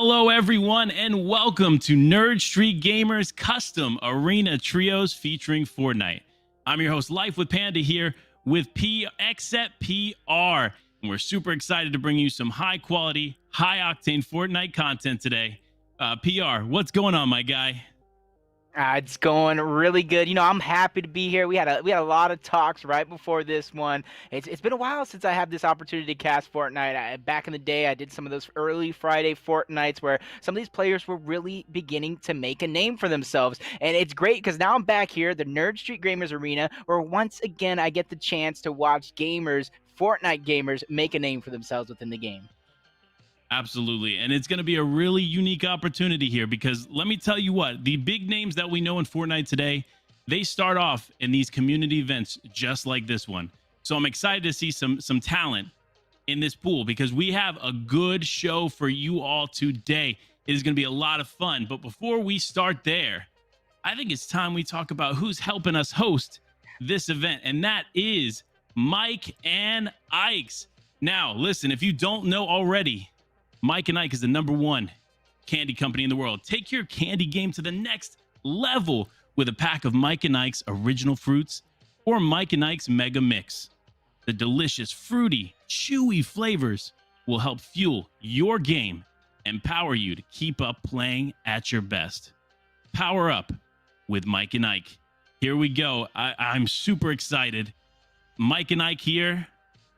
Hello, everyone, and welcome to Nerd Street Gamers Custom Arena Trios featuring Fortnite. I'm your host, Life with Panda, here with Except PR, and we're super excited to bring you some high-quality, high-octane Fortnite content today. PR, what's going on, my guy? It's going really good. I'm happy to be here. We had a lot of talks right before this one. It's been a while since I had this opportunity to cast Fortnite. Back in the day, I did some of those early Friday Fortnites where some of these players were really beginning to make a name for themselves. And it's great because now I'm back here, the Nerd Street Gamers Arena, where once again I get the chance to watch Fortnite gamers, make a name for themselves within the game. Absolutely. And it's going to be a really unique opportunity here because let me tell you what, the big names that we know in Fortnite today, they start off in these community events just like this one. So I'm excited to see some talent in this pool because we have a good show for you all today. It is going to be a lot of fun. But before we start there, I think it's time we talk about who's helping us host this event. And that is Mike and Ike's. Now, listen, if you don't know already, Mike and Ike is the #1 candy company in the world. Take your candy game to the next level with a pack of Mike and Ike's original fruits or Mike and Ike's Mega Mix. The delicious, fruity, chewy flavors will help fuel your game and power you to keep up playing at your best. Power up with Mike and Ike. Here we go. I'm super excited. Mike and Ike here,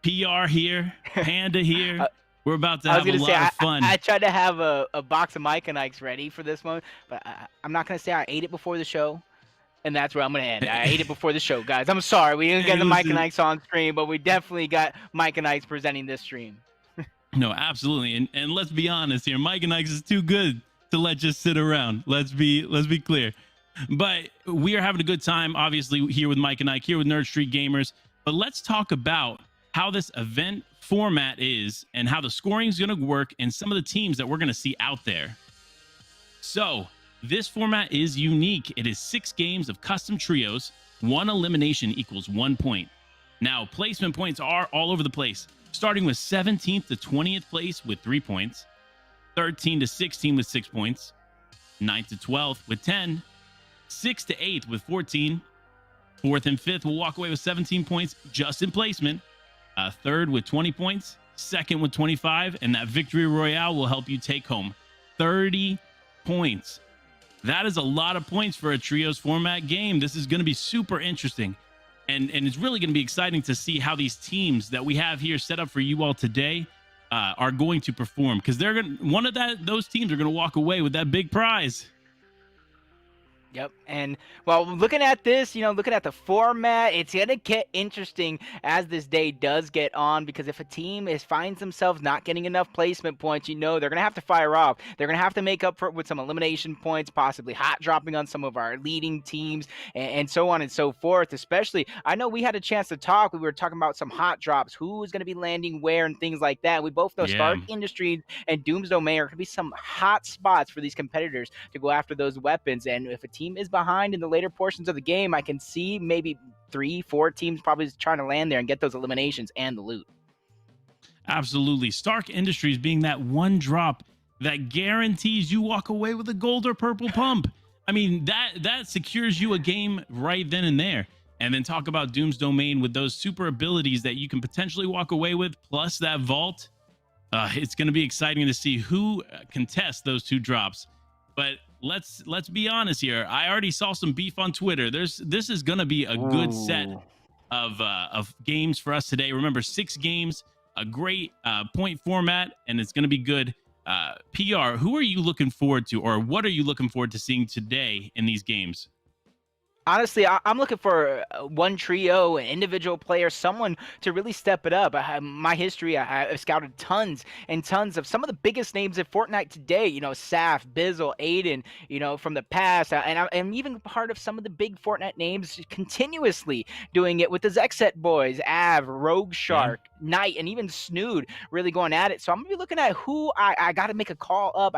PR here, Panda here. We're about to have a lot of fun. I tried to have a box of Mike and Ike's ready for this one, but I'm not going to say I ate it before the show, and that's where I'm going to end. I ate it before the show, guys. I'm sorry. We didn't get the Mike and Ike's on stream, but we definitely got Mike and Ike's presenting this stream. No, absolutely. And let's be honest here. Mike and Ike's is too good to let just sit around. Let's be clear. But we are having a good time, obviously, here with Mike and Ike, here with Nerd Street Gamers. But let's talk about how this event format is and how the scoring is going to work and some of the teams that we're going to see out there. So this format is unique. It is 6 games of custom trios. 1 elimination equals 1 point. Now, placement points are all over the place, starting with 17th to 20th place with 3 points, 13 to 16 with 6 points, 9th to 12th with 10, 6th to 8th with 14, 4th and 5th will walk away with 17 points just in placement, 3rd with 20 points, 2nd with 25, and that victory royale will help you take home 30 points. That is a lot of points for a trios format game. This is going to be super interesting, and it's really going to be exciting to see how these teams that we have here set up for you all today are going to perform, because they're going those teams are going to walk away with that big prize. Yep. And well, looking at this, looking at the format, it's going to get interesting as this day does get on, because if a team finds themselves not getting enough placement points, they're going to have to fire off. They're going to have to make up for it with some elimination points, possibly hot dropping on some of our leading teams and so on and so forth. Especially, I know we had a chance to talk. We were talking about some hot drops, who is going to be landing where and things like that. We both know Stark Industries and Doom's Domain are going to be some hot spots for these competitors to go after those weapons. And if a team is behind in the later portions of the game, I can see maybe 3-4 teams probably trying to land there and get those eliminations and the loot. Absolutely. Stark Industries being that one drop that guarantees you walk away with a gold or purple pump. I mean, that secures you a game right then and there. And then talk about Doom's Domain with those super abilities that you can potentially walk away with, plus that vault. It's going to be exciting to see who contests those 2 drops. But let's be honest here. I already saw some beef on Twitter. This is going to be a good set of games for us today. Remember, 6 games, a great point format, and it's going to be good. PR, who are you looking forward to, or what are you looking forward to seeing today in these games? Honestly, I'm looking for one trio, an individual player, someone to really step it up. My history, I've scouted tons and tons of some of the biggest names in Fortnite today. Saf, Bizzle, Aiden, from the past. And I'm even part of some of the big Fortnite names continuously doing it with the Zexet boys, Av, Rogue Shark, Knight, and even Snood really going at it. So I'm going to be looking at who I got to make a call up.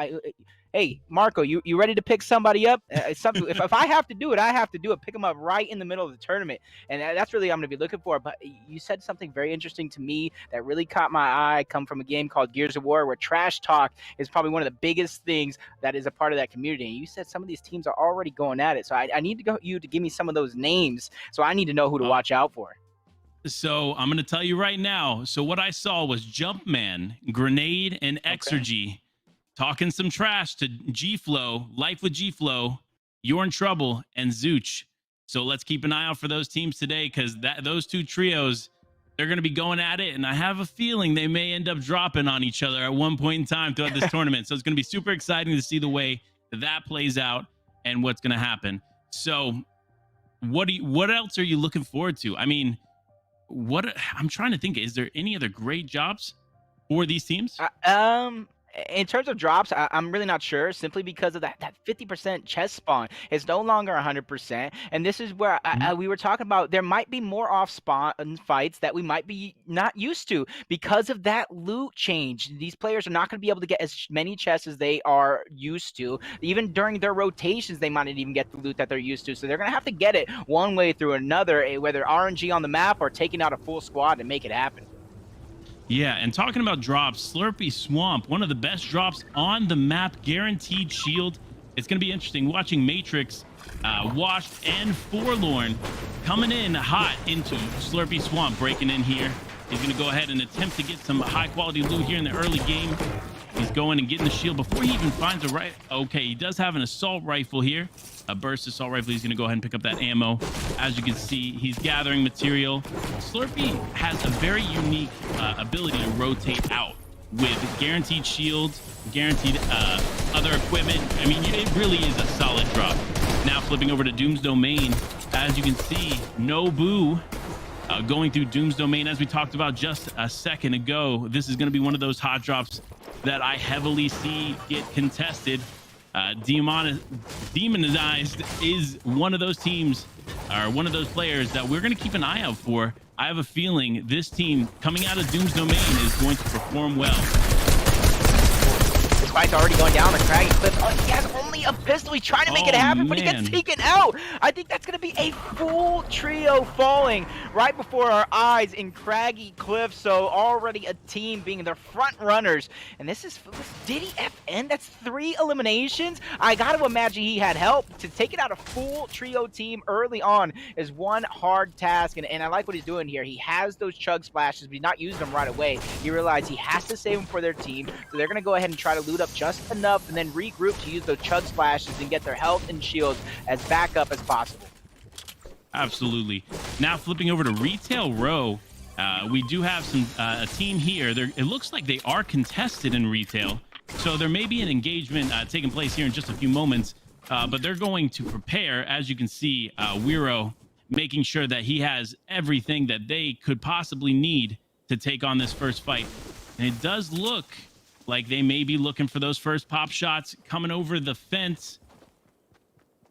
Hey, Marco, you ready to pick somebody up? Something. If I have to do it, I have to do it. Pick them up right in the middle of the tournament, and that's really what I'm going to be looking for. But you said something very interesting to me that really caught my eye. Come from a game called Gears of War, where trash talk is probably one of the biggest things that is a part of that community. And you said some of these teams are already going at it, so I need to go you to give me some of those names, so I need to know who to watch out for. So I'm going to tell you right now. So what I saw was Jumpman, Grenade, and Exergy talking some trash to G-Flow, Life with G-Flow, You're in Trouble, and Zooch. So let's keep an eye out for those teams today, because those two trios, they're going to be going at it, and I have a feeling they may end up dropping on each other at one point in time throughout this tournament. So it's going to be super exciting to see the way that plays out and what's going to happen. So what else are you looking forward to? I mean, I'm trying to think, is there any other great jobs for these teams? In terms of drops, I'm really not sure, simply because of that 50% chest spawn. It's no longer 100%, and this is where we were talking about there might be more off spawn fights that we might be not used to because of that loot change. These players are not going to be able to get as many chests as they are used to. Even during their rotations, they might not even get the loot that they're used to, so they're going to have to get it one way through another, whether RNG on the map or taking out a full squad to make it happen. Yeah, and talking about drops, Slurpy Swamp, one of the best drops on the map, guaranteed shield. It's going to be interesting watching Matrix, Washed, and Forlorn coming in hot into Slurpy Swamp, breaking in here. He's going to go ahead and attempt to get some high-quality loot here in the early game. He's going and getting the shield before he even finds a right. Okay, he does have an assault rifle here. A burst assault rifle. He's going to go ahead and pick up that ammo. As you can see, he's gathering material. Slurpee has a very unique ability to rotate out with guaranteed shields, guaranteed other equipment. I mean, it really is a solid drop. Now flipping over to Doom's Domain. As you can see, Nobu going through Doom's Domain. As we talked about just a second ago, this is going to be one of those hot drops that I heavily see get contested. Demonized is one of those teams, or one of those players that we're going to keep an eye out for. I have a feeling this team coming out of Doom's Domain is going to perform well. This fight's already going down the craggy cliff. Oh, he has only a pistol. He's trying to make it happen, but he gets taken out. I think that's going to be a full trio falling right before our eyes in craggy cliff. So already a team being the front runners. And this Diddy FN, that's 3 eliminations. I got to imagine he had help. To take it out a full trio team early on is one hard task. And I like what he's doing here. He has those chug splashes, but he's not using them right away. He realized he has to save them for their team. So they're going to go ahead and try to loot up just enough and then regroup to use those chug splashes and get their health and shields as backup as possible. Absolutely. Now flipping over to Retail Row, we do have a team here. It looks like they are contested in Retail, so there may be an engagement taking place here in just a few moments, but they're going to prepare. As you can see, Wiro making sure that he has everything that they could possibly need to take on this first fight. And it does look like they may be looking for those first pop shots coming over the fence.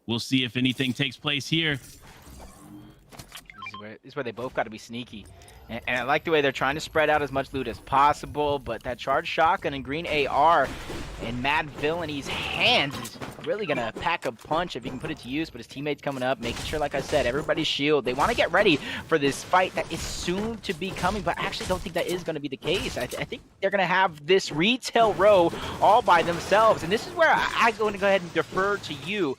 We'll see if anything takes place here. This is where they both got to be sneaky. And I like the way they're trying to spread out as much loot as possible, but that charged shotgun and green AR in Mad Villain's hands is really going to pack a punch if he can put it to use, but his teammates coming up, making sure, like I said, everybody's shield. They want to get ready for this fight that is soon to be coming, but I actually don't think that is going to be the case. I think they're going to have this Retail Row all by themselves, and this is where I'm going to go ahead and defer to you.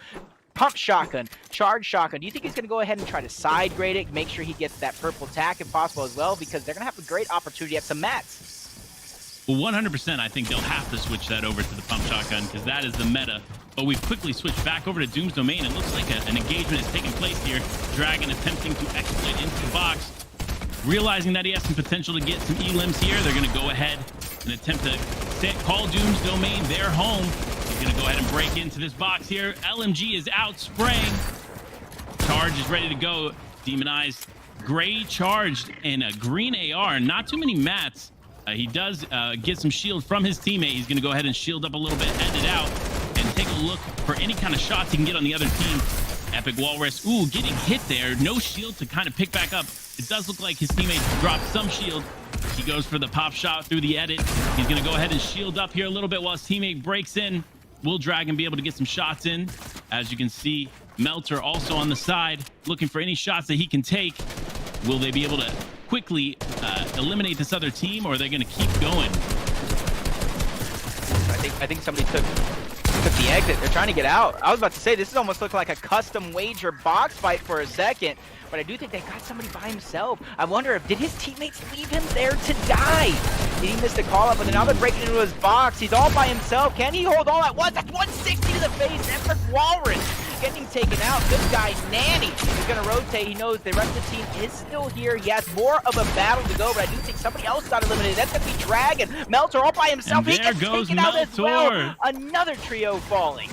Pump shotgun, charge shotgun. Do you think he's going to go ahead and try to side grade it, make sure he gets that purple tack if possible as well? Because they're going to have a great opportunity at some mats. Well, 100%, I think they'll have to switch that over to the pump shotgun because that is the meta. But we've quickly switched back over to Doom's Domain. It looks like an engagement is taking place here. Dragon attempting to exploit into the box. Realizing that he has some potential to get some elims here, they're going to go ahead and attempt to call Doom's Domain their home. He's going to go ahead and break into this box here. LMG is out spraying. Charge is ready to go. Demonized, gray charged, and a green AR. Not too many mats. He does get some shield from his teammate. He's going to go ahead and shield up a little bit, end it out, and take a look for any kind of shots he can get on the other team. Epic Walrus, ooh, getting hit there. No shield to kind of pick back up. It does look like his teammate dropped some shield. He goes for the pop shot through the edit. He's going to go ahead and shield up here a little bit while his teammate breaks in. Will Dragon be able to get some shots in? As you can see, Melter also on the side, looking for any shots that he can take. Will they be able to quickly eliminate this other team, or are they going to keep going? I think somebody took the exit. They're trying to get out. I was about to say, this is almost looking like a custom wager box fight for a second, but I do think they got somebody by himself. I wonder if, did his teammates leave him there to die? He missed a call up, but now they're breaking into his box. He's all by himself. Can he hold all at once? That's 160 to the face. Epic Walrus getting taken out. Good guy, Nanny, is going to rotate. He knows the rest of the team is still here. He has more of a battle to go, but I do think somebody else got eliminated. That's going to be Dragon. Melter all by himself. And he gets taken out as well. Another trio falling.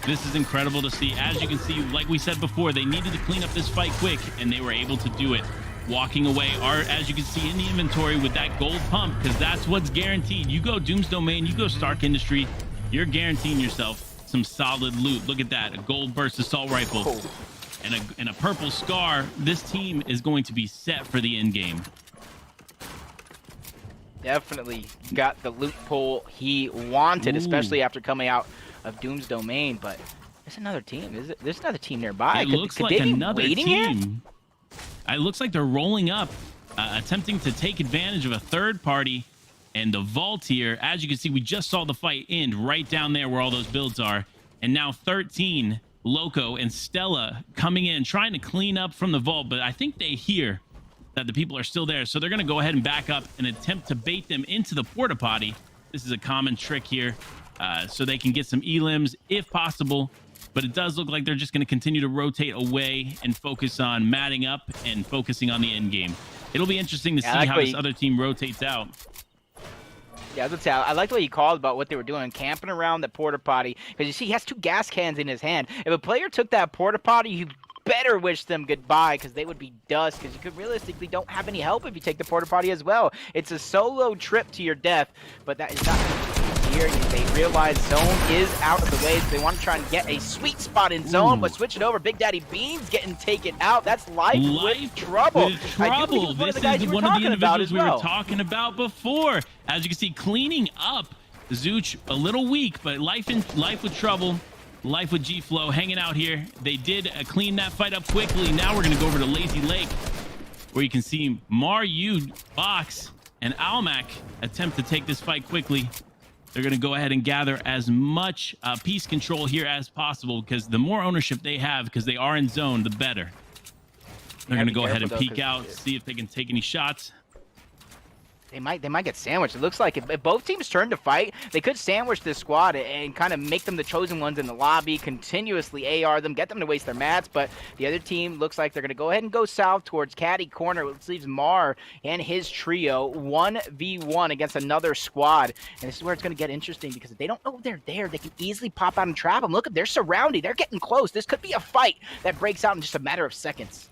This is incredible to see. As you can see, like we said before, they needed to clean up this fight quick, and they were able to do it. Walking away are, as you can see in the inventory, with that gold pump, because that's what's guaranteed. You go Doom's Domain, you go Stark Industry, you're guaranteeing yourself some solid loot. Look at that, a gold burst assault rifle and a purple scar. This team is going to be set for the end game. Definitely got the loot pull he wanted, especially after coming out of Doom's Domain. But there's another team. There's another team nearby. It looks like another team. It looks like they're rolling up, attempting to take advantage of a third party and the vault here. As you can see, we just saw the fight end right down there where all those builds are. And now 13, Loco and Stella coming in, trying to clean up from the vault. But I think they hear that the people are still there. So they're going to go ahead and back up and attempt to bait them into the porta potty. This is a common trick here, so they can get some elims if possible. But it does look like they're just going to continue to rotate away and focus on matting up and focusing on the end game. It'll be interesting to see how this other team rotates out. Yeah, I was gonna say, I like the way he called about what they were doing, camping around the porta potty. Because you see, he has 2 gas cans in his hand. If a player took that porta potty, you better wish them goodbye, because they would be dust. Because you could realistically don't have any help if you take the porta potty as well. It's a solo trip to your death, but that is not here. They realize zone is out of the way, so they want to try and get a sweet spot in zone. But switch it over. Big Daddy Beans getting taken out. That's life with trouble. With trouble. This is one of the individuals we were talking about before. As you can see, cleaning up. Zooch a little weak, but life with trouble. Life with G-Flow hanging out here. They did clean that fight up quickly. Now we're going to go over to Lazy Lake, where you can see Maru, Box, and Almac attempt to take this fight quickly. They're going to go ahead and gather as much piece control here as possible, because the more ownership they have, because they are in zone, the better. They're going to go ahead and peek out, see if they can take any shots. They might get sandwiched. It looks like if both teams turn to fight, they could sandwich this squad and kind of make them the chosen ones in the lobby, continuously AR them, get them to waste their mats. But the other team looks like they're going to go ahead and go south towards Caddy Corner, which leaves Mar and his trio 1v1 against another squad. And this is where it's going to get interesting, because if they don't know they're there, they can easily pop out and trap them. Look, they're surrounded. They're getting close. This could be a fight that breaks out in just a matter of seconds.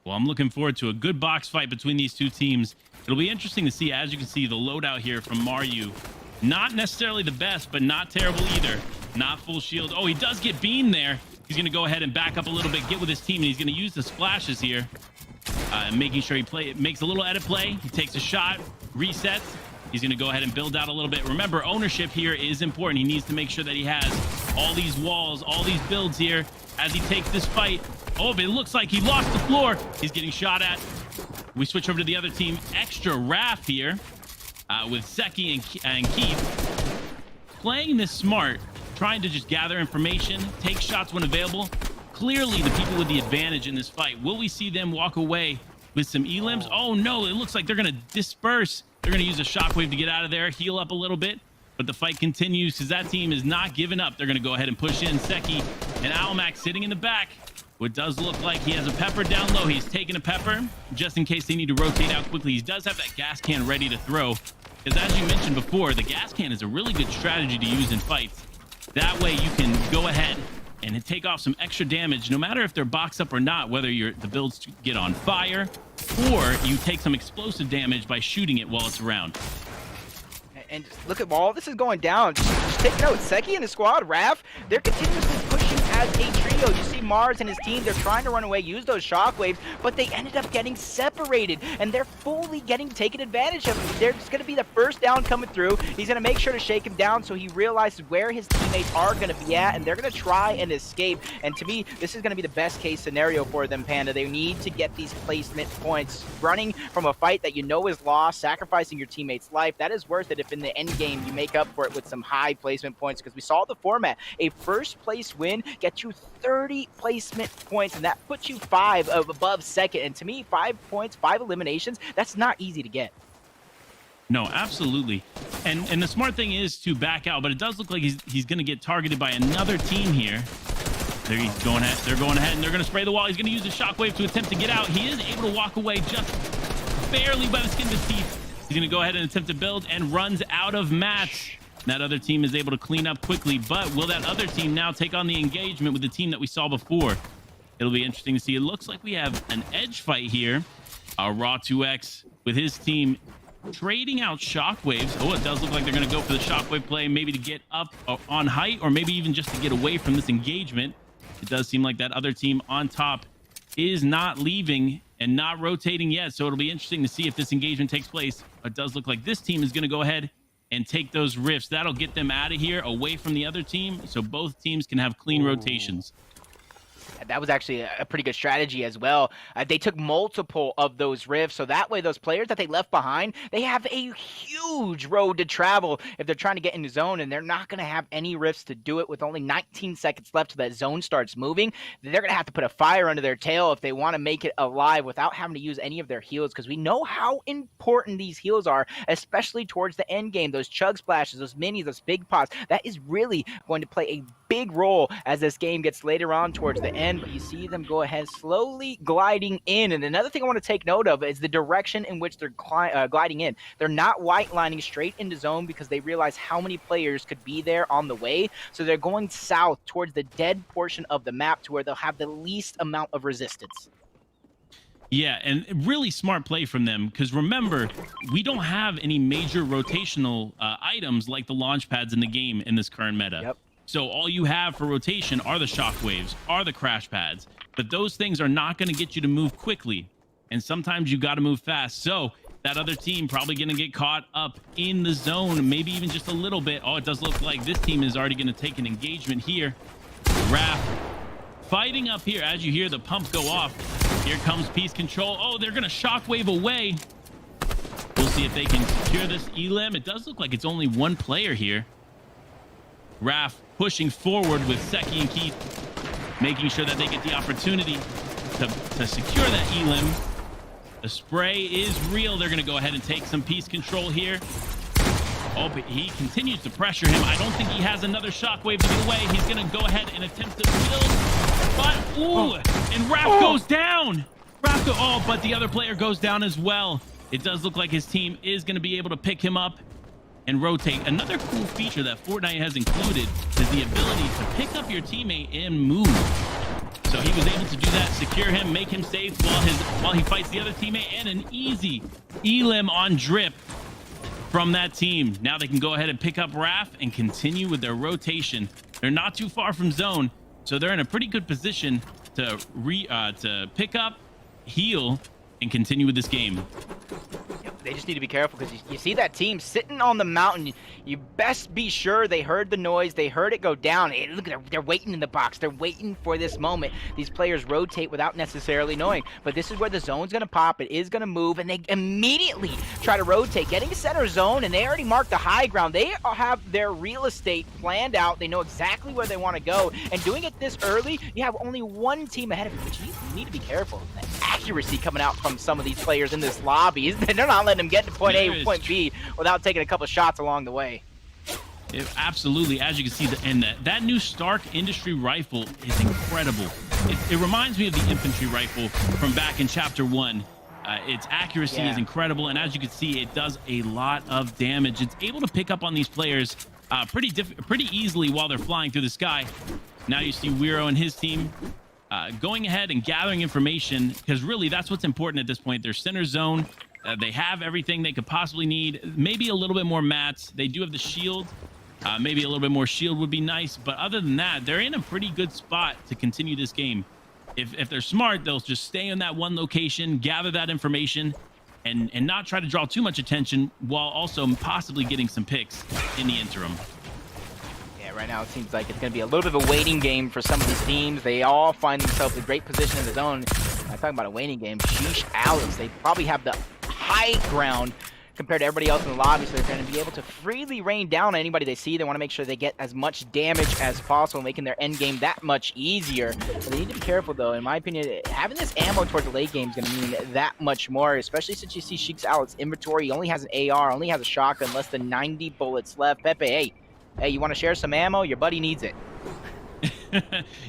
Well, I'm looking forward to a good box fight between these two teams. It'll be interesting to see. As you can see, the loadout here from Maru, not necessarily the best, but not terrible either. Not full shield. Oh, he does get Bean there. He's going to go ahead and back up a little bit, get with his team, and he's going to use the splashes here, making sure he makes a little edit play. He takes a shot, resets. He's going to go ahead and build out a little bit. Remember, ownership here is important. He needs to make sure that he has all these walls, all these builds here as he takes this fight. Oh, but it looks like he lost the floor. He's getting shot at. We switch over to the other team. Extra Raph here with Seki and Keith. Playing this smart, trying to just gather information, take shots when available. Clearly, the people with the advantage in this fight. Will we see them walk away with some elims? Oh, no, it looks like they're going to disperse. They're going to use a shockwave to get out of there, heal up a little bit. But the fight continues because that team is not giving up. They're going to go ahead and push in. Seki and Almac sitting in the back. What does look like he has a pepper down low. He's taking a pepper just in case they need to rotate out quickly. He does have that gas can ready to throw, because as you mentioned before, the gas can is a really good strategy to use in fights. That way you can go ahead and take off some extra damage, no matter if they're boxed up or not, whether the builds get on fire or you take some explosive damage by shooting it while it's around. And just look at all this is going down. Just take note. Seki and his squad, Raph, they're continuously pushing as a trio. You see Mars and his team, they're trying to run away, use those shockwaves, but they ended up getting separated, and they're fully getting taken advantage of. They're just going to be the first down coming through. He's going to make sure to shake him down so he realizes where his teammates are going to be at, and they're going to try and escape. And to me, this is going to be the best case scenario for them, Panda. They need to get these placement points. Running from a fight that you know is lost, sacrificing your teammate's life, that is worth it if in the end game you make up for it with some high placement points, because we saw the format. A first place win gets you 30 placement points, and that puts you 5 above second. And to me, 5 points, 5 eliminations, that's not easy to get. No, absolutely. And the smart thing is to back out, but it does look like he's going to get targeted by another team here. They're going ahead, and they're going to spray the wall. He's going to use the shockwave to attempt to get out. He is able to walk away just barely by the skin of his teeth. He's going to go ahead and attempt to build and runs out of mats. That other team is able to clean up quickly, but will that other team now take on the engagement with the team that we saw before? It'll be interesting to see. It looks like we have an edge fight here. Raw 2X with his team trading out shockwaves. Oh, it does look like they're going to go for the shockwave play, maybe to get up on height, or maybe even just to get away from this engagement. It does seem like that other team on top is not leaving and not rotating yet, so it'll be interesting to see if this engagement takes place. It does look like this team is going to go ahead and take those rifts. That'll get them out of here, away from the other team, so both teams can have clean rotations. That was actually a pretty good strategy as well. They took multiple of those rifts, so that way those players that they left behind, they have a huge road to travel if they're trying to get into zone, and they're not going to have any rifts to do it with only 19 seconds left till that zone starts moving. They're going to have to put a fire under their tail if they want to make it alive without having to use any of their heals, because we know how important these heals are, especially towards the end game. Those chug splashes, those minis, those big pots, that is really going to play a big role as this game gets later on towards the end. But you see them go ahead slowly gliding in. And another thing I want to take note of is the direction in which they're gliding in. They're not white lining straight into zone because they realize how many players could be there on the way. So they're going south towards the dead portion of the map to where they'll have the least amount of resistance. Yeah, and really smart play from them, because remember, we don't have any major rotational items like the launch pads in the game in this current meta. Yep. So all you have for rotation are the shockwaves, are the crash pads, but those things are not going to get you to move quickly, and sometimes you got to move fast. So that other team probably going to get caught up in the zone, maybe even just a little bit. Oh, it does look like this team is already going to take an engagement here. Raph fighting up here as you hear the pump go off. Here comes Peace Control. Oh, they're going to shockwave away. We'll see if they can secure this elim. It does look like it's only one player here. Raph pushing forward with Seki and Keith, making sure that they get the opportunity to secure that elim. The spray is real. They're going to go ahead and take some Peace Control here. Oh, but he continues to pressure him. I don't think he has another shockwave to get away. He's going to go ahead and attempt to build. But, ooh, and Raph goes down. But the other player goes down as well. It does look like his team is going to be able to pick him up and rotate. Another cool feature that Fortnite has included is the ability to pick up your teammate and move. So he was able to do that, secure him, make him safe while he fights the other teammate, and an easy elim on drip from that team. Now they can go ahead and pick up Raph and continue with their rotation. They're not too far from zone, so they're in a pretty good position to pick up, heal, and continue with this game. They just need to be careful, because you see that team sitting on the mountain. You best be sure they heard the noise. They heard it go down. Look, they're waiting in the box. They're waiting for this moment. These players rotate without necessarily knowing. But this is where the zone's going to pop. It is going to move, and they immediately try to rotate, getting center zone, and they already marked the high ground. They have their real estate planned out. They know exactly where they want to go. And doing it this early, you have only one team ahead of you, which you need to be careful. The accuracy coming out from some of these players in this lobby, they're not letting them get to point A or point B without taking a couple shots along the way. Absolutely. As you can see, that new Stark Industry rifle is incredible. It reminds me of the infantry rifle from back in Chapter 1. Its accuracy is incredible, and as you can see, it does a lot of damage. It's able to pick up on these players pretty easily while they're flying through the sky. Now you see Wiro and his team going ahead and gathering information, because really that's what's important at this point. Their center zone They have everything they could possibly need. Maybe a little bit more mats. They do have the shield. Maybe a little bit more shield would be nice. But other than that, they're in a pretty good spot to continue this game. If they're smart, they'll just stay in that one location, gather that information, and not try to draw too much attention while also possibly getting some picks in the interim. Yeah, right now it seems like it's going to be a little bit of a waiting game for some of these teams. They all find themselves in a great position in the zone. I'm talking about a waiting game. Sheesh, Alex, they probably have the high ground compared to everybody else in the lobby, so they're going to be able to freely rain down on anybody they see. They want to make sure they get as much damage as possible, making their end game that much easier. But they need to be careful, though. In my opinion, having this ammo towards the late game is going to mean that much more, especially since you see Sheik's Alex inventory. He only has an AR, only has a shotgun, less than 90 bullets left. Pepe, hey, you want to share some ammo? Your buddy needs it.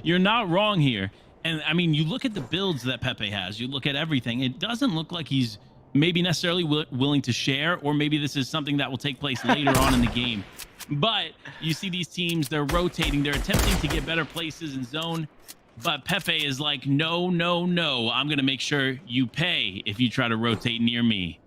You're not wrong here. And, I mean, you look at the builds that Pepe has. You look at everything. It doesn't look like he's maybe necessarily willing to share, or maybe this is something that will take place later on in the game. But you see these teams, they're rotating, they're attempting to get better places in zone, but Pepe is like, no, no, no, I'm going to make sure you pay if you try to rotate near me.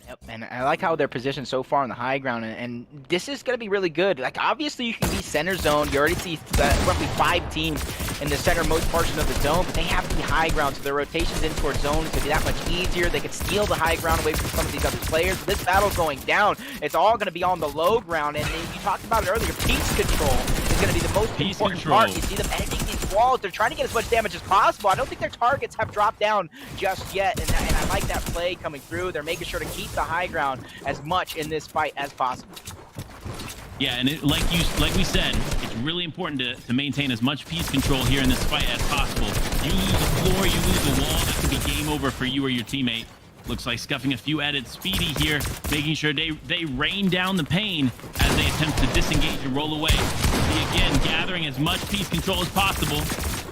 Yep, and I like how they're positioned so far on the high ground, and this is going to be really good. Like, obviously, you can be center zone. You already see roughly 5 teams in the centermost portion of the zone, but they have to be high ground, so their rotations in towards zone is going to be that much easier. They could steal the high ground away from some of these other players. But this battle's going down. It's all going to be on the low ground, and you talked about it earlier. Piece control is going to be the most important part. You see them ending these walls. They're trying to get as much damage as possible. I don't think their targets have dropped down just yet, and I like that play coming through. They're making sure to keep the high ground as much in this fight as possible. Yeah, and like we said, it's really important to maintain as much piece control here in this fight as possible. You lose the floor, you lose the wall, that could be game over for you or your teammate. Looks like scuffing a few edits. Speedy here, making sure they rain down the pain as they attempt to disengage and roll away. See, again, gathering as much piece control as possible.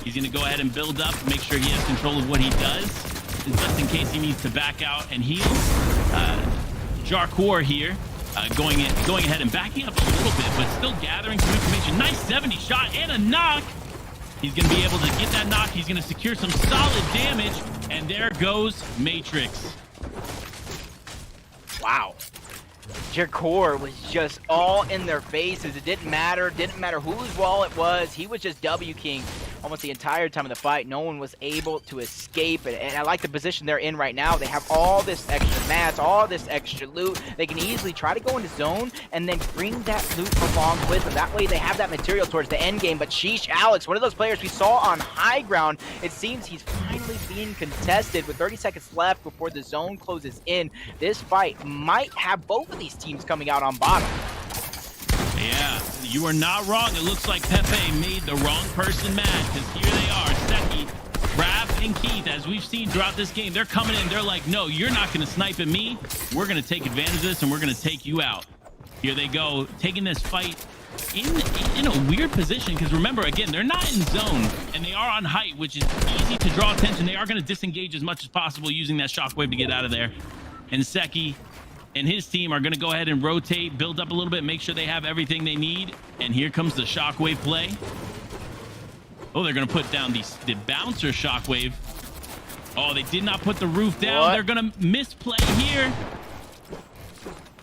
He's going to go ahead and build up, make sure he has control of what he does, just in case he needs to back out and heal. Jarkor here, going ahead and backing up a little bit, but still gathering some information. Nice 70 shot and a knock. He's going to be able to get that knock. He's going to secure some solid damage, and there goes Matrix. Wow. Jarkor was just all in their faces. It didn't matter whose wall it was. He was just W King almost the entire time of the fight. No one was able to escape it, and I like the position they're in right now. They have all this extra mats, all this extra loot. They can easily try to go into zone and then bring that loot along with them. That way they have that material towards the end game. But sheesh, Alex, one of those players we saw on high ground, it seems he's finally being contested with 30 seconds left before the zone closes in. This fight might have both of these teams coming out on bottom. Yeah, you are not wrong. It looks like Pepe made the wrong person mad, because here they are, Seki, Raph, and Keith. As we've seen throughout this game, they're coming in. They're like, no, you're not going to snipe at me. We're going to take advantage of this, and we're going to take you out. Here they go, taking this fight in a weird position, because remember, again, they're not in zone, and they are on height, which is easy to draw attention. They are going to disengage as much as possible using that shockwave to get out of there. And Seki and his team are going to go ahead and rotate, build up a little bit, make sure they have everything they need. And here comes the shockwave play. Oh, they're going to put down the bouncer shockwave. Oh, they did not put the roof down. What? They're going to misplay here.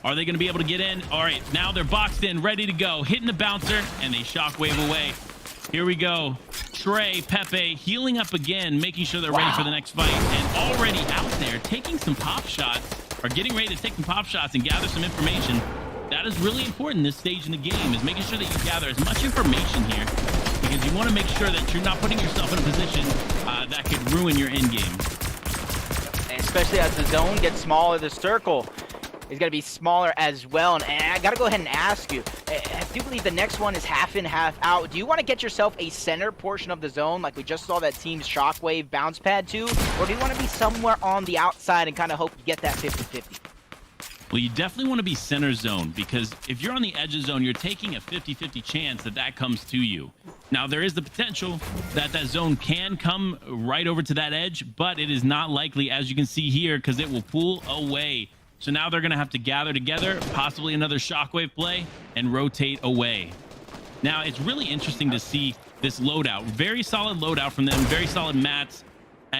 Are they going to be able to get in? All right, now they're boxed in, ready to go. Hitting the bouncer, and they shockwave away. Here we go. Trey, Pepe healing up again, making sure they're ready for the next fight. And already out there, taking some pop shots. Are getting ready to take some pop shots and gather some information. That is really important this stage in the game, is making sure that you gather as much information here, because you want to make sure that you're not putting yourself in a position that could ruin your end game. And especially as the zone gets smaller, the circle is going to be smaller as well. And I got to go ahead and ask you, I do believe the next one is half in, half out. Do you want to get yourself a center portion of the zone like we just saw that team's shockwave bounce pad to? Or do you want to be somewhere on the outside and kind of hope you get that 50-50? Well, you definitely want to be center zone, because if you're on the edge of zone, you're taking a 50-50 chance that comes to you. Now, there is the potential that zone can come right over to that edge, but it is not likely, as you can see here, because it will pull away. So now they're going to have to gather together, possibly another shockwave play, and rotate away. Now, it's really interesting to see this loadout. Very solid loadout from them, very solid mats.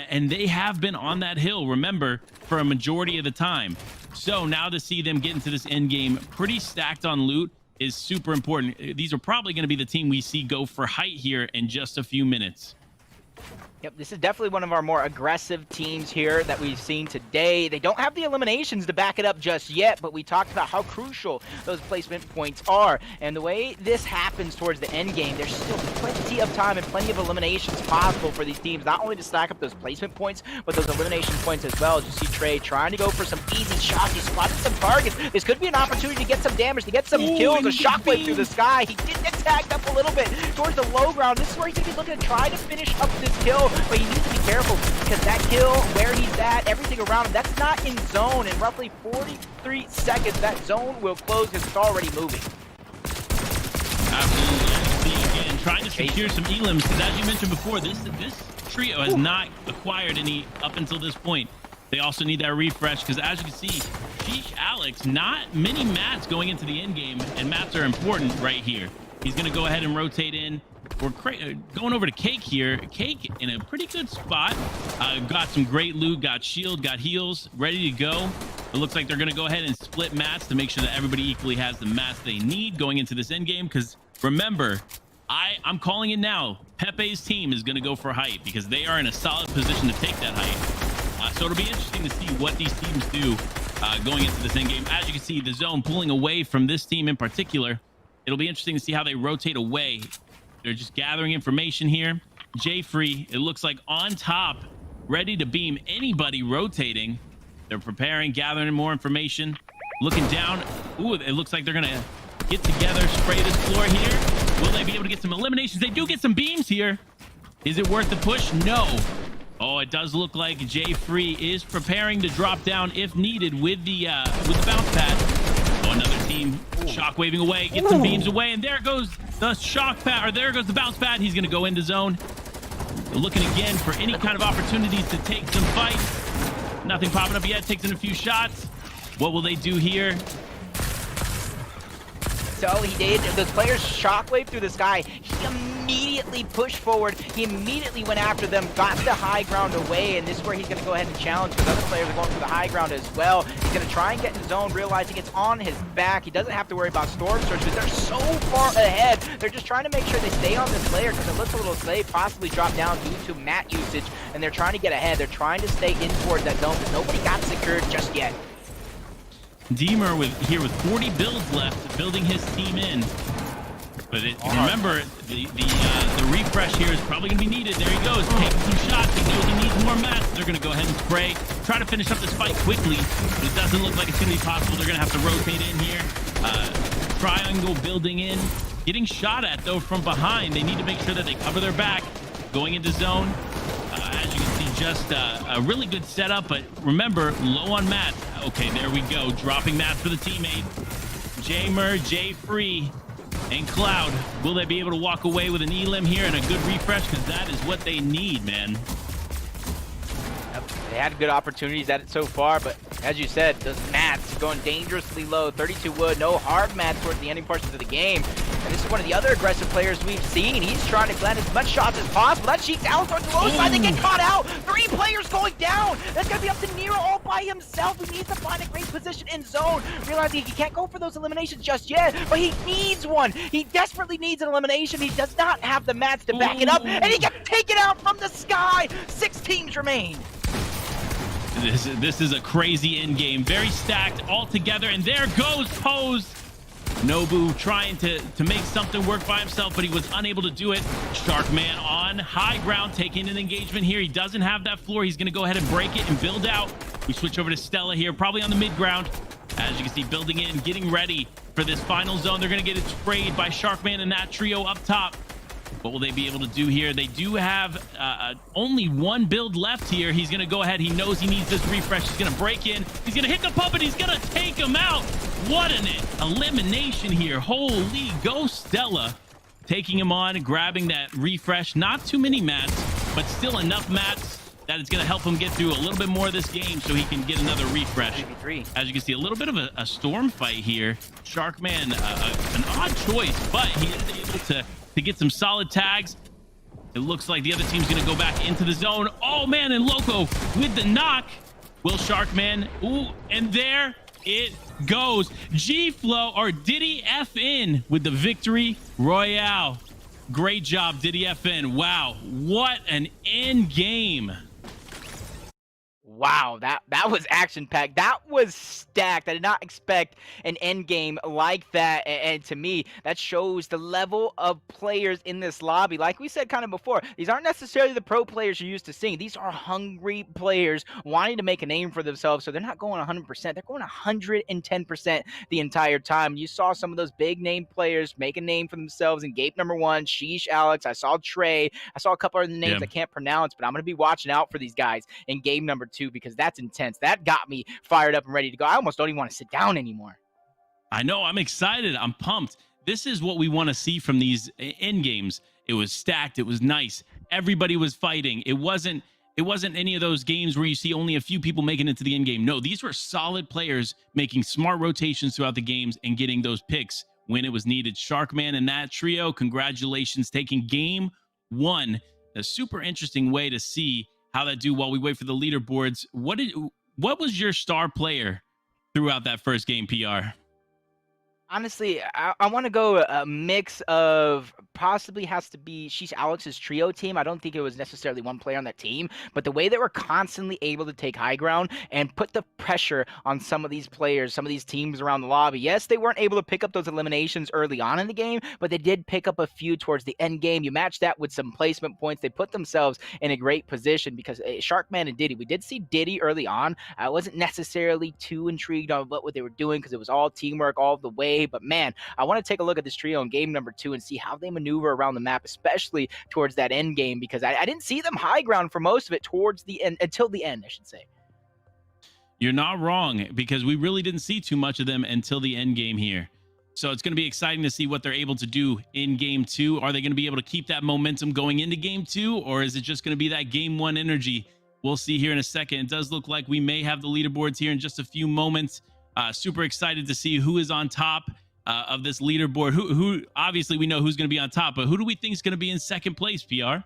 and they have been on that hill, remember, for a majority of the time. So now to see them get into this end game pretty stacked on loot is super important. These are probably going to be the team we see go for height here in just a few minutes. Yep, this is definitely one of our more aggressive teams here that we've seen today. They don't have the eliminations to back it up just yet, but we talked about how crucial those placement points are. And the way this happens towards the end game, there's still plenty of time and plenty of eliminations possible for these teams, not only to stack up those placement points, but those elimination points as well. As you see Trey trying to go for some easy shots. He spotted some targets. This could be an opportunity to get some damage, to get some kills, a shockwave through the sky. He did get tagged up a little bit towards the low ground. This is where he's going to be looking to try to finish up this kill. But he needs to be careful because that kill, where he's at, everything around him, that's not in zone. In roughly 43 seconds, that zone will close because it's already moving. Absolutely. See, again, trying to secure some elims because, as you mentioned before, this trio has not acquired any up until this point. They also need that refresh because, as you can see, Sheesh Alex, not many mats going into the end game, and mats are important right here. He's going to go ahead and rotate in. We're going over to Cake here. Cake in a pretty good spot. Got some great loot, got shield, got heals, ready to go. It looks like they're going to go ahead and split mats to make sure that everybody equally has the mats they need going into this end game. Because remember, I'm calling it now. Pepe's team is going to go for height because they are in a solid position to take that height. So it'll be interesting to see what these teams do going into this end game. As you can see, the zone pulling away from this team in particular. It'll be interesting to see how they rotate away. They're just gathering information here. J-Free, it looks like on top, ready to beam anybody rotating. They're preparing, gathering more information. Looking down. Ooh, it looks like they're going to get together, spray this floor here. Will they be able to get some eliminations? They do get some beams here. Is it worth the push? No. Oh, it does look like J-Free is preparing to drop down if needed with the bounce pad. Oh, another team shockwaving away, get some beams away, and there goes the shock pad, or there goes the bounce pad. He's going to go into zone. They're looking again for any kind of opportunities to take some fights. Nothing popping up yet. Takes in a few shots. What will they do here? So he did. Those players shockwave through the sky. He immediately pushed forward. He immediately went after them, got the high ground away, and this is where he's going to go ahead and challenge because other players are going for the high ground as well. He's going to try and get in zone, realizing it's on his back. He doesn't have to worry about storm surge because they're so far ahead. They're just trying to make sure they stay on this player because it looks a little safe, possibly drop down due to mat usage, and they're trying to get ahead. They're trying to stay in towards that zone because nobody got secured just yet. Deemer here with 40 builds left, building his team in. But remember, the refresh here is probably going to be needed. There he goes, taking some shots. He knows he needs more mats. They're going to go ahead and spray. Try to finish up this fight quickly, but it doesn't look like it's going to be possible. They're going to have to rotate in here. Triangle building in. Getting shot at, though, from behind. They need to make sure that they cover their back. Going into zone. As you can see, just a really good setup, but remember, low on mats. Okay, there we go. Dropping mats for the teammate. J-Mer, J-Free, and Cloud. Will they be able to walk away with an elim here and a good refresh? Because that is what they need, man. They had good opportunities at it so far, but as you said, those mats going dangerously low. 32 wood, no hard mats towards the ending portions of the game. And this is one of the other aggressive players we've seen. He's trying to land as much shots as possible. That Sheik's out towards the low side. They get caught out. 3 players going down. That's going to be up to Nero all by himself. He needs to find a great position in zone. Realizing he can't go for those eliminations just yet, but he needs one. He desperately needs an elimination. He does not have the mats to back it up, and he gets taken out from the sky. 6 teams remain. This is a crazy end game. Very stacked all together. And there goes Pose. Nobu trying to make something work by himself, but he was unable to do it. Sharkman on high ground, taking an engagement here. He doesn't have that floor. He's going to go ahead and break it and build out. We switch over to Stella here, probably on the mid ground. As you can see, building in, getting ready for this final zone. They're going to get it sprayed by Sharkman and that trio up top. What will they be able to do here? They do have only 1 build left here. He's going to go ahead. He knows he needs this refresh. He's going to break in. He's going to hit the puppet. He's going to take him out. What an elimination here. Holy, go Stella. Taking him on, grabbing that refresh. Not too many mats, but still enough mats that it's going to help him get through a little bit more of this game so he can get another refresh. As you can see, a little bit of a storm fight here. Sharkman, an odd choice, but he is able to get some solid tags. It looks like the other team's going to go back into the zone. Oh, man, and Loco with the knock. Will Sharkman. Ooh, and there it goes. G-Flow, or Diddy FN with the victory royale. Great job, Diddy FN. Wow, what an end game. Wow, that was action packed. That was stacked. I did not expect an end game like that. And to me, that shows the level of players in this lobby. Like we said kind of before, these aren't necessarily the pro players you're used to seeing. These are hungry players wanting to make a name for themselves. So they're not going 100%. They're going 110% the entire time. You saw some of those big name players make a name for themselves in game number one. Sheesh, Alex. I saw Trey. I saw a couple other names I can't pronounce, but I'm going to be watching out for these guys in game number two because that's intense. That got me fired up and ready to go. I almost don't even want to sit down anymore. I know. I'm excited. I'm pumped. This is what we want to see from these end games. It was stacked. It was nice. Everybody was fighting. It wasn't any of those games where you see only a few people making it to the end game. No, these were solid players making smart rotations throughout the games and getting those picks when it was needed. Sharkman and that trio, congratulations, taking game one. A super interesting way to see how that do while we wait for the leaderboards. What was your star player throughout that first game, PR? Honestly, I want to go a mix of possibly has to be she's Alex's trio team. I don't think it was necessarily one player on that team, but the way they were constantly able to take high ground and put the pressure on some of these players, some of these teams around the lobby. Yes, they weren't able to pick up those eliminations early on in the game, but they did pick up a few towards the end game. You match that with some placement points. They put themselves in a great position because Sharkman and Diddy, we did see Diddy early on. I wasn't necessarily too intrigued on what they were doing because it was all teamwork all the way. But man, I want to take a look at this trio in game number two and see how they maneuver around the map, especially towards that end game, because I didn't see them high ground for most of it towards the end, until the end, I should say. You're not wrong, because we really didn't see too much of them until the end game here. So it's going to be exciting to see what they're able to do in game two. Are they going to be able to keep that momentum going into game two, or is it just going to be that game one energy? We'll see here in a second. It does look like we may have the leaderboards here in just a few moments. Super excited to see who is on top of this leaderboard. Who obviously we know who's going to be on top, but who do we think is going to be in second place, PR?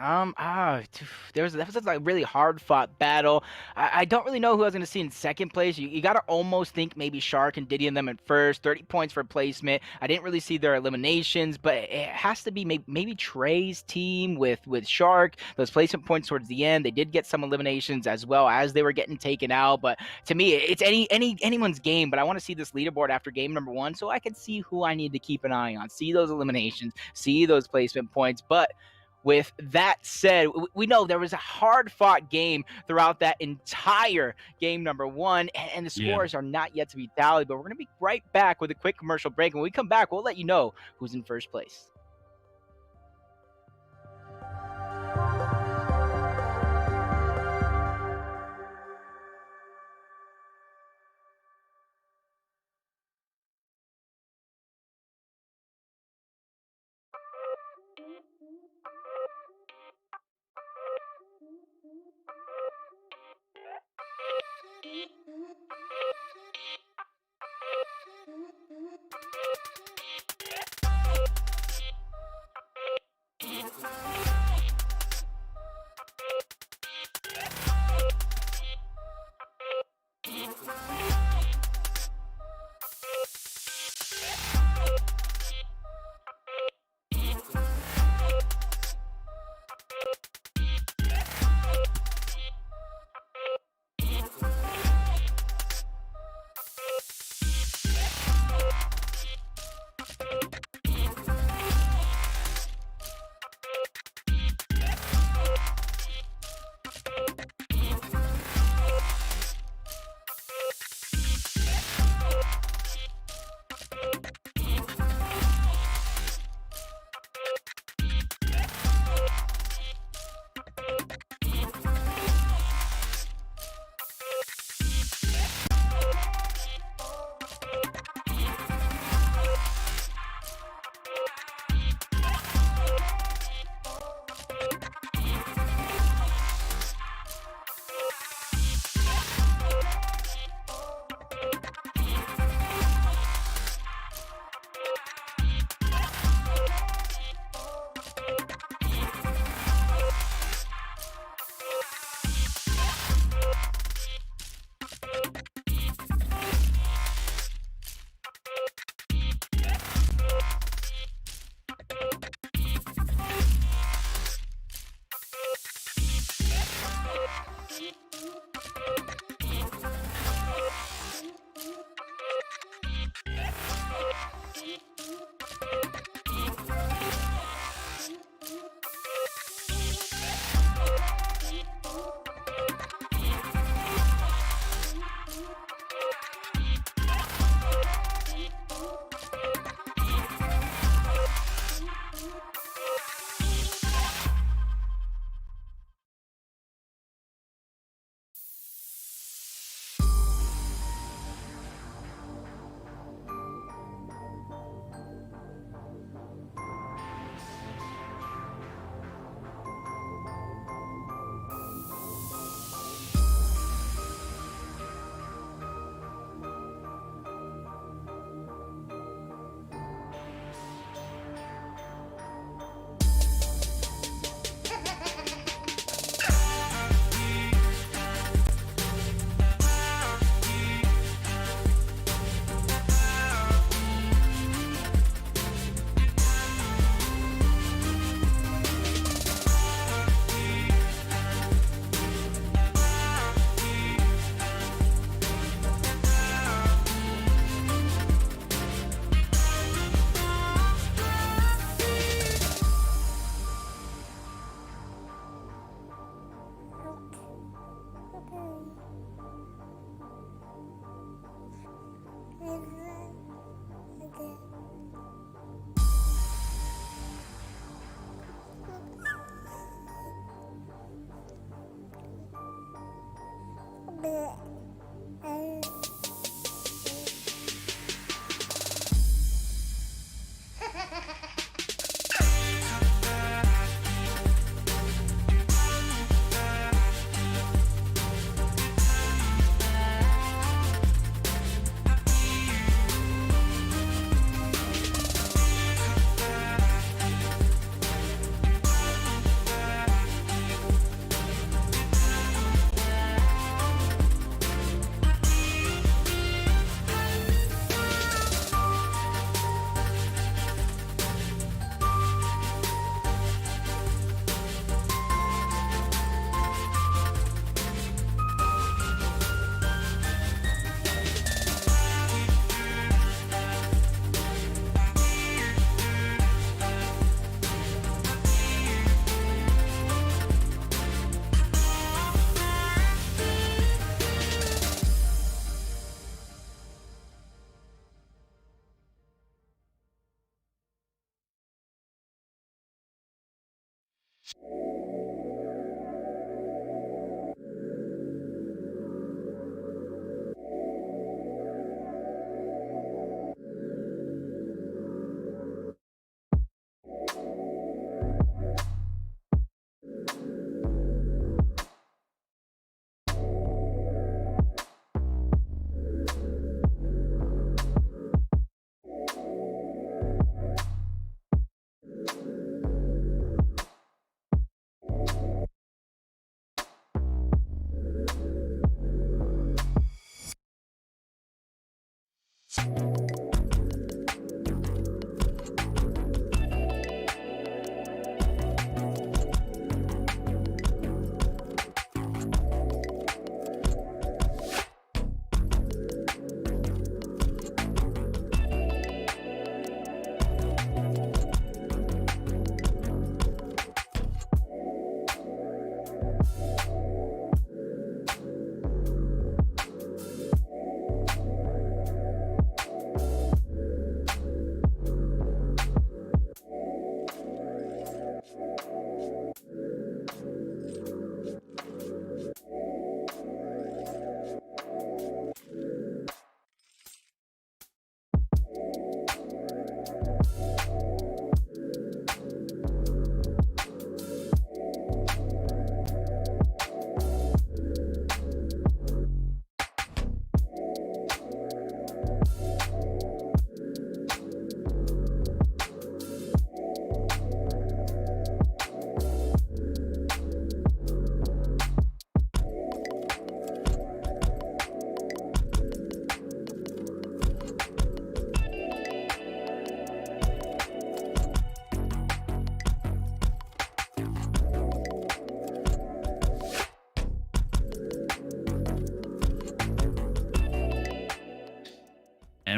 That was a really hard fought battle. I don't really know who I was going to see in second place. You got to almost think maybe Shark and Diddy and them at first. 30 points for placement. I didn't really see their eliminations, but it has to be maybe Trey's team with Shark. Those placement points towards the end. They did get some eliminations as well as they were getting taken out. But to me, it's anyone's game. But I want to see this leaderboard after game number one so I can see who I need to keep an eye on. See those eliminations. See those placement points. But with that said, we know there was a hard-fought game throughout that entire game number one, and the scores are not yet to be tallied, but we're going to be right back with a quick commercial break. When we come back, we'll let you know who's in first place.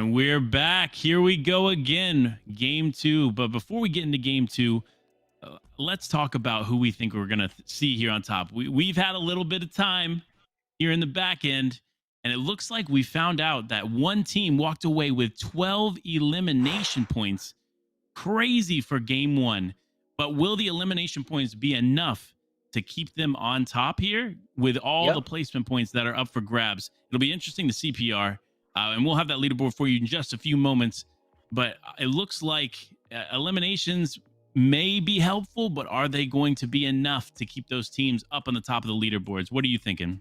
And we're back. Here we go again. Game two. But before we get into game two, let's talk about who we think we're going to see here on top. We've had a little bit of time here in the back end, and it looks like we found out that one team walked away with 12 elimination points. Crazy for game one. But will the elimination points be enough to keep them on top here with all the placement points that are up for grabs? It'll be interesting to see PR, and we'll have that leaderboard for you in just a few moments. But it looks like eliminations may be helpful, but are they going to be enough to keep those teams up on the top of the leaderboards? What are you thinking?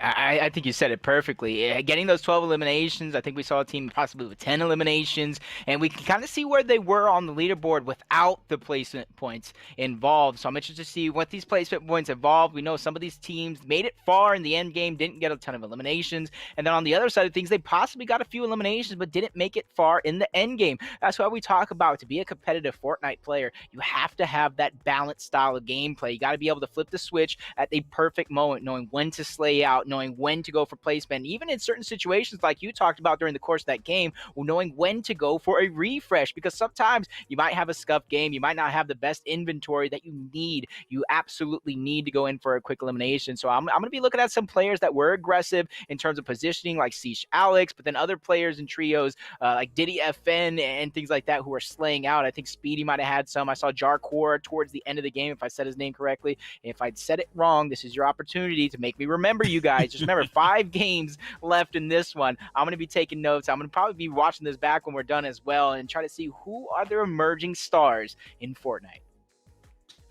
I think you said it perfectly. Getting those 12 eliminations, I think we saw a team possibly with 10 eliminations, and we can kind of see where they were on the leaderboard without the placement points involved. So I'm interested to see what these placement points involved. We know some of these teams made it far in the end game, didn't get a ton of eliminations, and then on the other side of things, they possibly got a few eliminations, but didn't make it far in the end game. That's why we talk about, to be a competitive Fortnite player, you have to have that balanced style of gameplay. You got to be able to flip the switch at the perfect moment, knowing when to slay out, knowing when to go for placement, even in certain situations like you talked about during the course of that game, knowing when to go for a refresh, because sometimes you might have a scuffed game, you might not have the best inventory that you need. You absolutely need to go in for a quick elimination. So I'm going to be looking at some players that were aggressive in terms of positioning, like Siege Alex, but then other players in trios like Diddy FN and things like that who are slaying out. I think Speedy might have had some. I saw Jarkor towards the end of the game, if I said his name correctly. If I'd said it wrong, this is your opportunity to make me remember you guys. Just remember, 5 games left in this one. I'm going to be taking notes. I'm going to probably be watching this back when we're done as well and try to see who are the emerging stars in Fortnite.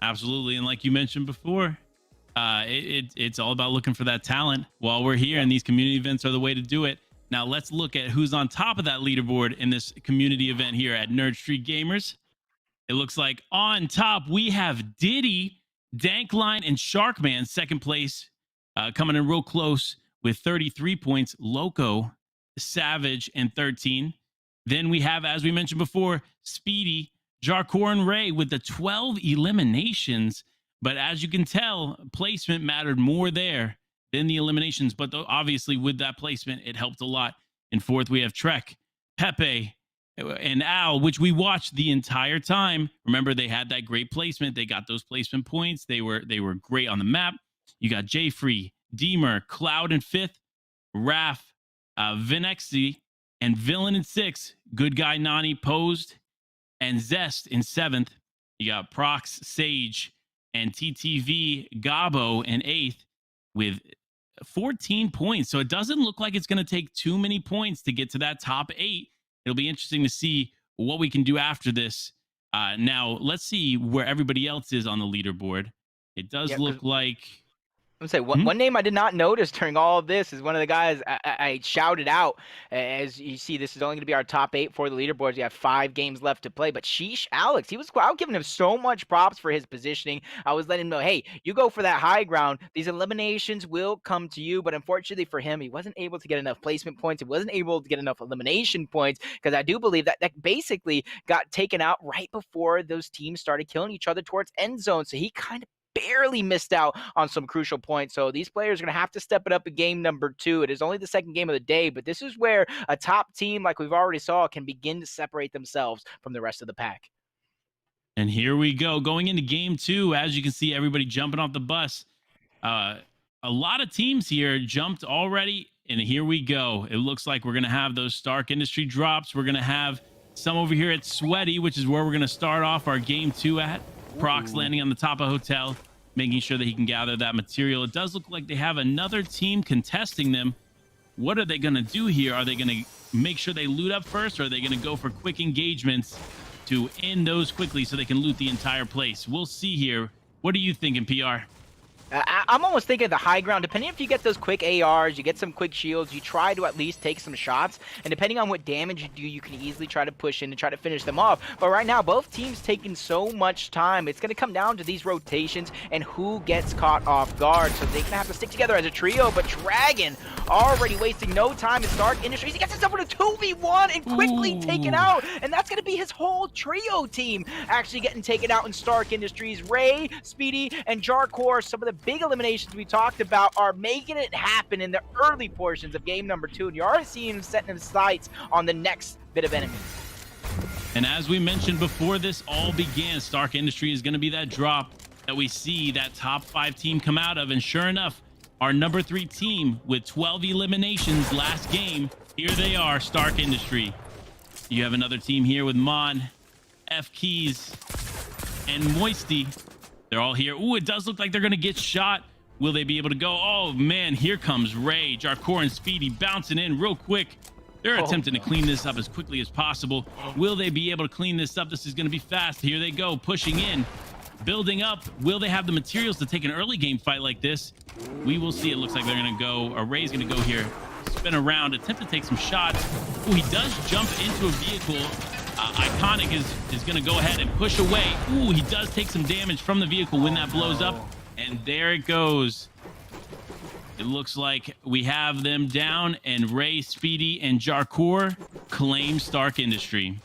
Absolutely. And like you mentioned before, it's all about looking for that talent while we're here, and these community events are the way to do it. Now let's look at who's on top of that leaderboard in this community event here at Nerd Street Gamers. It looks like on top we have Diddy, Dankline, and Sharkman second place, coming in real close with 33 points. Loco, Savage, and 13. Then we have, as we mentioned before, Speedy, Jarkor, and Ray with the 12 eliminations. But as you can tell, placement mattered more there than the eliminations. But obviously, with that placement, it helped a lot. In fourth, we have Trek, Pepe, and Al, which we watched the entire time. Remember, they had that great placement. They got those placement points. They were great on the map. You got J Free, Deemer, Cloud in fifth, Raph, Vinexy, and Villain in sixth. Good Guy Nani posed, and Zest in seventh. You got Prox, Sage, and TTV Gabo in 8th with 14 points. So it doesn't look like it's going to take too many points to get to that top 8. It'll be interesting to see what we can do after this. Now, let's see where everybody else is on the leaderboard. It does Yeah, look like. I'm say Hmm? one name I did not notice during all of this is one of the guys I shouted out. As you see, this is only going to be our top 8 for the leaderboards. You have 5 games left to play, but sheesh, Alex, I was giving him so much props for his positioning. I was letting him know, hey, you go for that high ground. These eliminations will come to you, but unfortunately for him, he wasn't able to get enough placement points. He wasn't able to get enough elimination points because I do believe that basically got taken out right before those teams started killing each other towards end zone. So he kind of barely missed out on some crucial points. So these players are going to have to step it up in game number 2. It is only the second game of the day, but this is where a top team, like we've already saw, can begin to separate themselves from the rest of the pack. And here we go. Going into game 2, as you can see, everybody jumping off the bus. A lot of teams here jumped already, and here we go. It looks like we're going to have those Stark Industry drops. We're going to have some over here at Sweaty, which is where we're going to start off our game 2 at. Prox landing on the top of hotel, making sure that he can gather that material. It does look like they have another team contesting them. What are they going to do here? Are they going to make sure they loot up first, or are they going to go for quick engagements to end those quickly so they can loot the entire place? We'll see here. What are you thinking, PR? I'm almost thinking the high ground, depending if you get those quick ARs, you get some quick shields, you try to at least take some shots, and depending on what damage you do, you can easily try to push in and try to finish them off. But right now, both teams taking so much time. It's going to come down to these rotations and who gets caught off guard. So they're going to have to stick together as a trio, but Dragon already wasting no time in Stark Industries. He gets himself in a 2v1 and quickly taken out, and that's going to be his whole trio team actually getting taken out in Stark Industries. Ray, Speedy, and Jarkor, some of the big eliminations we talked about, are making it happen in the early portions of game number 2, and you're already seeing him setting his sights on the next bit of enemies. And as we mentioned before this all began, Stark Industry is going to be that drop that we see that top 5 team come out of, and sure enough, our number 3 team with 12 eliminations last game, here they are, Stark Industry. You have another team here with Mon, F Keys, and Moisty. They're all here. Ooh, it does look like they're going to get shot. Will they be able to go? Oh, man, here comes Ray, Jarkor, and Speedy bouncing in real quick. They're attempting to clean this up as quickly as possible. Will they be able to clean this up? This is going to be fast. Here they go, pushing in, building up. Will they have the materials to take an early game fight like this? We will see. It looks like they're going to go, or Ray's going to go here, spin around, attempt to take some shots. Ooh, he does jump into a vehicle. Iconic is going to go ahead and push away. Ooh, he does take some damage from the vehicle when that blows up. And there it goes. It looks like we have them down, and Ray, Speedy, and Jarkor claim Stark Industry.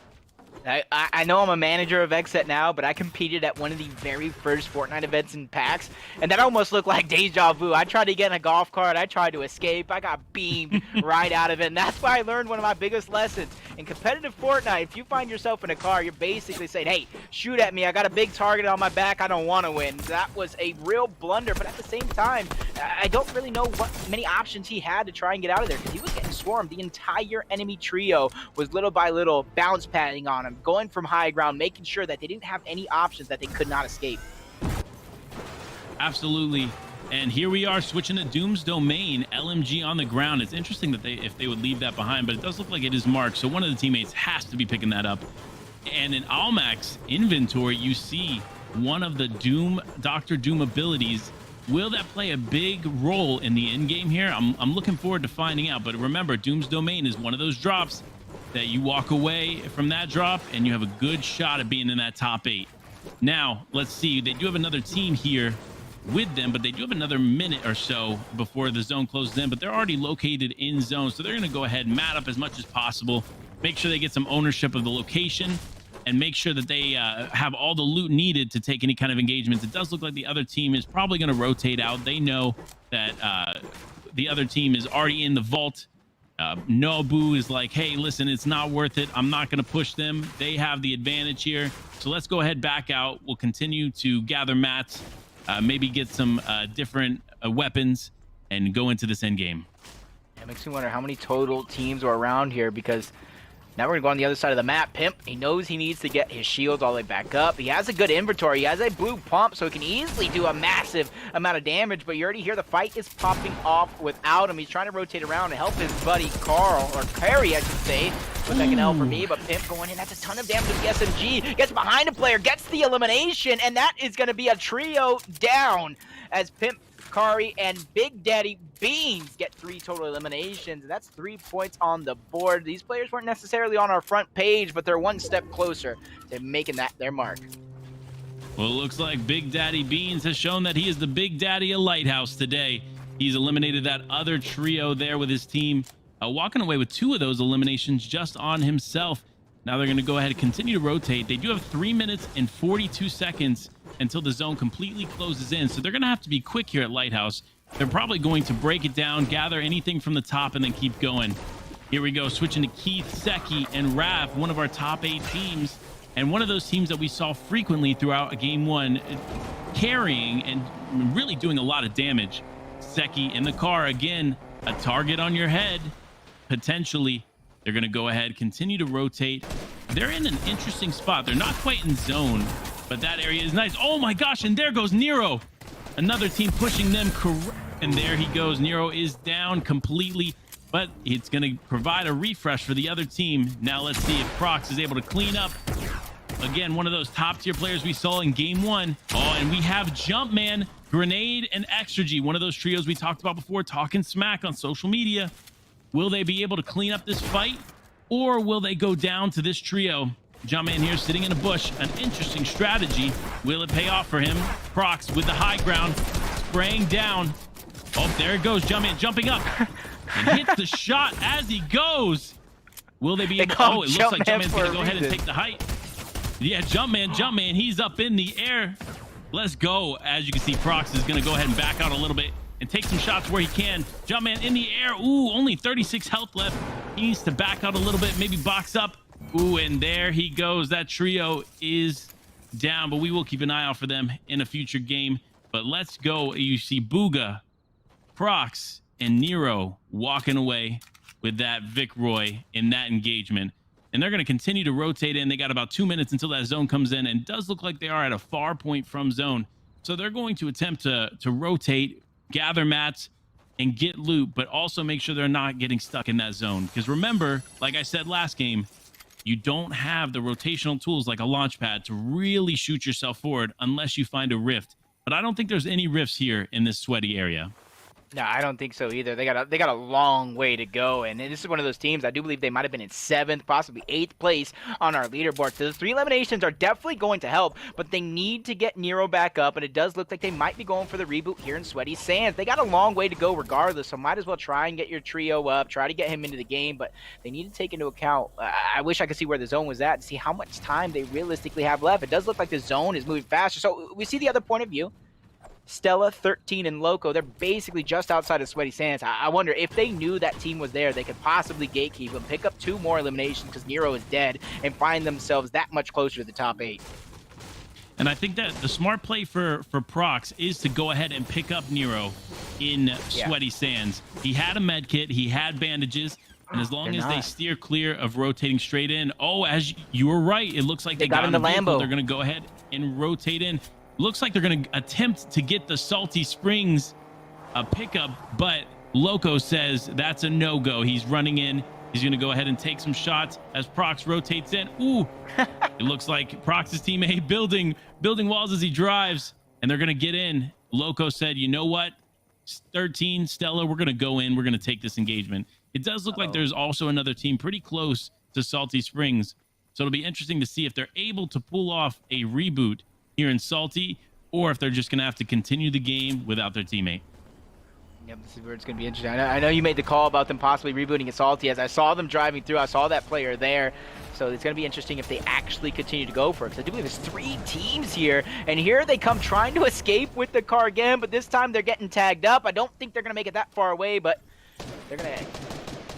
I know I'm a manager of Xset now, but I competed at one of the very first Fortnite events in PAX, and that almost looked like deja vu. I tried to get in a golf cart, I tried to escape, I got beamed right out of it, and that's why I learned one of my biggest lessons. In competitive Fortnite, if you find yourself in a car, you're basically saying, hey, shoot at me, I got a big target on my back, I don't want to win. That was a real blunder, but at the same time, I don't really know what many options he had to try and get out of there, because he was getting swarmed. The entire enemy trio was little by little bounce padding on him, going from high ground, making sure that they didn't have any options that they could not escape. Absolutely. And here we are switching to Doom's Domain, LMG on the ground. It's interesting that if they would leave that behind, but it does look like it is marked. So one of the teammates has to be picking that up. And in Almac's inventory, you see one of the Dr. Doom abilities. Will that play a big role in the end game here? I'm looking forward to finding out. But remember, Doom's Domain is one of those drops that you walk away from that drop and you have a good shot at being in that top 8. Now, let's see. They do have another team here with them, but they do have another minute or so before the zone closes in, but they're already located in zone. So they're going to go ahead and mat up as much as possible, make sure they get some ownership of the location, and make sure that they have all the loot needed to take any kind of engagements. It does look like the other team is probably going to rotate out. They know that the other team is already in the vault. Nobu is like, hey, listen, it's not worth it. I'm not going to push them. They have the advantage here. So let's go ahead back out. We'll continue to gather mats, maybe get some different weapons, and go into this end game. It makes me wonder how many total teams are around here, because Now we're going to go on the other side of the map. Pimp, he knows he needs to get his shields all the way back up. He has a good inventory. He has a blue pump, so he can easily do a massive amount of damage. But you already hear the fight is popping off without him. He's trying to rotate around to help his buddy Carl, or Carry, I should say. With second L for me, but Pimp going in. That's a ton of damage with the SMG. Gets behind a player, gets the elimination, and that is going to be a trio down as Pimp, Kari, and Big Daddy Beans get 3 total eliminations. That's 3 points on the board. These players weren't necessarily on our front page, but they're one step closer to making that their mark. Well, it looks like Big Daddy Beans has shown that he is the Big Daddy of Lighthouse today. He's eliminated that other trio there with his team, walking away with 2 of those eliminations just on himself. Now they're going to go ahead and continue to rotate. They do have 3 minutes and 42 seconds until the zone completely closes in. So they're going to have to be quick here at Lighthouse. They're probably going to break it down, gather anything from the top, and then keep going. Here we go, switching to Keith, Seki, and Rav, one of our top 8 teams, and one of those teams that we saw frequently throughout Game 1, carrying and really doing a lot of damage. Seki in the car, again, a target on your head, potentially. They're going to go ahead, continue to rotate. They're in an interesting spot. They're not quite in zone, but that area is nice. Oh my gosh, and there goes Nero. Another team pushing them, and there he goes. Nero is down completely, but it's going to provide a refresh for the other team. Now let's see if Prox is able to clean up. Again, one of those top-tier players we saw in Game 1. Oh, and we have Jumpman, Grenade, and Extra-G, one of those trios we talked about before, talking smack on social media. Will they be able to clean up this fight, or will they go down to this trio? Jumpman here sitting in a bush, an interesting strategy. Will it pay off for him? Prox with the high ground, spraying down. Oh, there it goes, Jumpman jumping up and hits the shot as he goes. Will they be able to? Oh, it looks like Jumpman's going to go ahead and take the height. Yeah, Jumpman, he's up in the air. Let's go. As you can see, Prox is going to go ahead and back out a little bit and take some shots where he can. Jumpman in the air. Ooh, only 36 health left. He needs to back out a little bit, maybe box up. Ooh, and there he goes. That trio is down, but we will keep an eye out for them in a future game. But let's go. You see Booga, Prox, and Nero walking away with that Vic Roy in that engagement. And they're going to continue to rotate in. They got about 2 minutes until that zone comes in, and it does look like they are at a far point from zone. So they're going to attempt to rotate, gather mats, and get loot, but also make sure they're not getting stuck in that zone. Because remember, like I said last game, you don't have the rotational tools like a launch pad to really shoot yourself forward unless you find a rift. But I don't think there's any rifts here in this sweaty area. No, I don't think so either. They got a long way to go, and this is one of those teams. I do believe they might have been in 7th, possibly 8th place on our leaderboard. So the 3 eliminations are definitely going to help, but they need to get Nero back up, and it does look like they might be going for the reboot here in Sweaty Sands. They got a long way to go regardless, so might as well try and get your trio up, try to get him into the game, but they need to take into account. I wish I could see where the zone was at to see how much time they realistically have left. It does look like the zone is moving faster, so we see the other point of view. Stella, 13, and Loco, they're basically just outside of Sweaty Sands. I wonder if they knew that team was there, they could possibly gatekeep them, pick up 2 more eliminations because Nero is dead, and find themselves that much closer to the top 8. And I think that the smart play for Prox is to go ahead and pick up Nero in Sweaty Sands. He had a med kit, he had bandages, and as long as they steer clear of rotating straight in, as you were right, it looks like they got in the Lambo. They're going to go ahead and rotate in. Looks like they're going to attempt to get the Salty Springs pickup, but Loco says that's a no-go. He's running in. He's going to go ahead and take some shots as Prox rotates in. Ooh, it looks like Prox's teammate building walls as he drives, and they're going to get in. Loco said, you know what? 13, Stella, we're going to go in. We're going to take this engagement. It does look like there's also another team pretty close to Salty Springs, so it'll be interesting to see if they're able to pull off a reboot here in Salty, or if they're just going to have to continue the game without their teammate. Yep, this is where it's going to be interesting. I know you made the call about them possibly rebooting at Salty. As I saw them driving through, I saw that player there. So it's going to be interesting if they actually continue to go for it. Because I do believe there's 3 teams here. And here they come trying to escape with the car again. But this time they're getting tagged up. I don't think they're going to make it that far away. But they're going to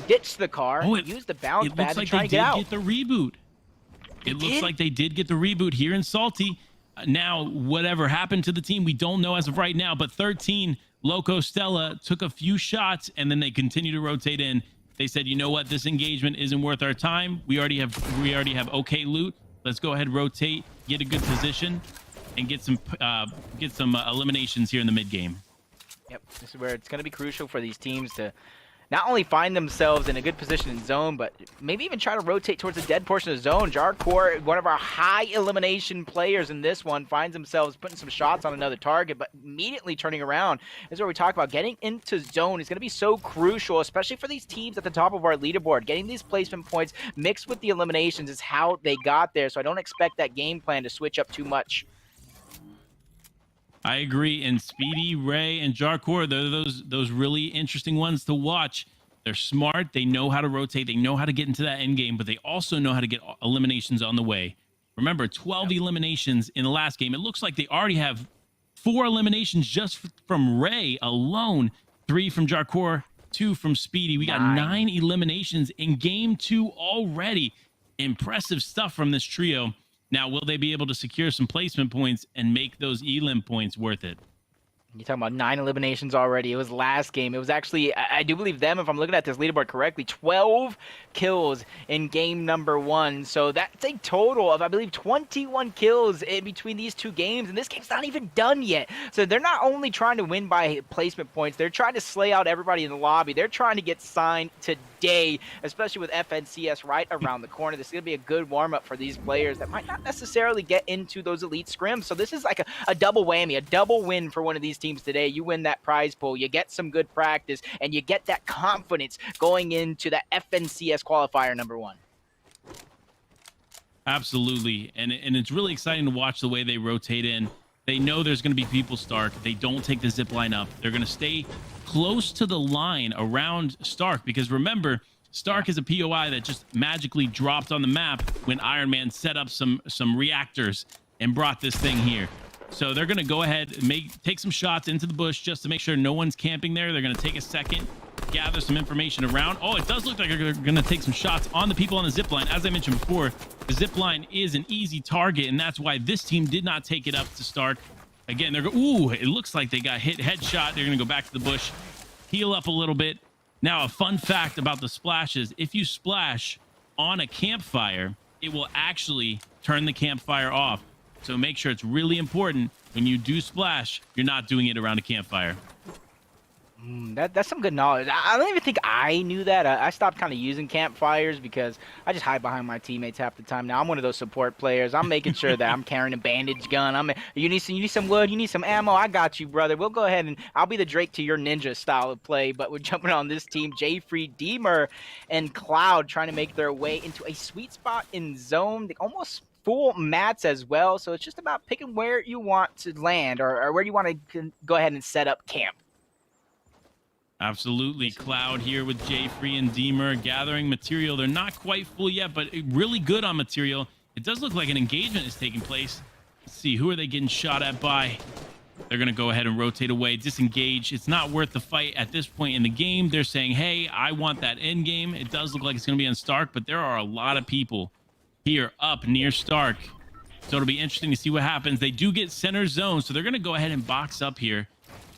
ditch the car, use the bounce pad to try and get out. It looks like they did get the reboot. It looks like they did get the reboot here in Salty. Now, whatever happened to the team, we don't know as of right now. But 13, Loco, Stella took a few shots, and then they continue to rotate in. They said, you know what, this engagement isn't worth our time. We already have okay loot. Let's go ahead, rotate, get a good position, and get some eliminations here in the mid game. Yep, this is where it's going to be crucial for these teams to not only find themselves in a good position in zone, but maybe even try to rotate towards the dead portion of the zone. Jarkor, one of our high elimination players in this one, finds themselves putting some shots on another target, but immediately turning around. This is where we talk about getting into zone is going to be so crucial, especially for these teams at the top of our leaderboard. Getting these placement points mixed with the eliminations is how they got there, so I don't expect that game plan to switch up too much. I agree. And Speedy, Ray, and Jarkor, they're those really interesting ones to watch. They're smart. They know how to rotate. They know how to get into that end game, but they also know how to get eliminations on the way. Remember, 12 eliminations in the last game. It looks like they already have 4 eliminations just from Ray alone. 3 from Jarkor, 2 from Speedy. We got 9 eliminations in game 2 already. Impressive stuff from this trio. Now, will they be able to secure some placement points and make those elim points worth it? You're talking about 9 eliminations already. It was last game. It was actually, I do believe them, if I'm looking at this leaderboard correctly, 12 kills in game number 1. So that's a total of, I believe, 21 kills in between these 2 games. And this game's not even done yet. So they're not only trying to win by placement points, they're trying to slay out everybody in the lobby. They're trying to get signed today, especially with FNCS right around the corner. This is going to be a good warm-up for these players that might not necessarily get into those elite scrims. So this is like a double whammy, a double win for one of these teams today. You win that prize pool, you get some good practice, and you get that confidence going into the FNCS qualifier number 1. Absolutely. And it's really exciting to watch the way they rotate in. They know there's going to be people Stark. They don't take the zip line up. They're going to stay close to the line around Stark, because remember, Stark is a POI that just magically dropped on the map when Iron Man set up some reactors and brought this thing here. So they're going to go ahead and take some shots into the bush just to make sure no one's camping there. They're going to take a second, gather some information around. Oh, it does look like they're going to take some shots on the people on the zip line. As I mentioned before, the zip line is an easy target, and that's why this team did not take it up to start. Again, ooh, it looks like they got hit headshot. They're going to go back to the bush, heal up a little bit. Now, a fun fact about the splashes: if you splash on a campfire, it will actually turn the campfire off. So make sure it's really important when you do splash, you're not doing it around a campfire. That's some good knowledge. I don't even think I knew that. I stopped kind of using campfires because I just hide behind my teammates half the time. Now I'm one of those support players. I'm making sure that I'm carrying a bandage gun. You need some wood, you need some ammo. I got you, brother. We'll go ahead and I'll be the Drake to your ninja style of play. But we're jumping on this team. Jfree, Deemer, and Cloud trying to make their way into a sweet spot in zone. They almost full mats as well. So it's just about picking where you want to land or where you want to go ahead and set up camp. Absolutely. Cloud here with Jfree and Deemer gathering material. They're not quite full yet, but really good on material. It does look like an engagement is taking place. Let's see, who are they getting shot at by? They're going to go ahead and rotate away, disengage. It's not worth the fight at this point in the game. They're saying, hey, I want that end game. It does look like it's going to be on Stark, but there are a lot of people here up near Stark. So it'll be interesting to see what happens. They do get center zone, so they're going to go ahead and box up here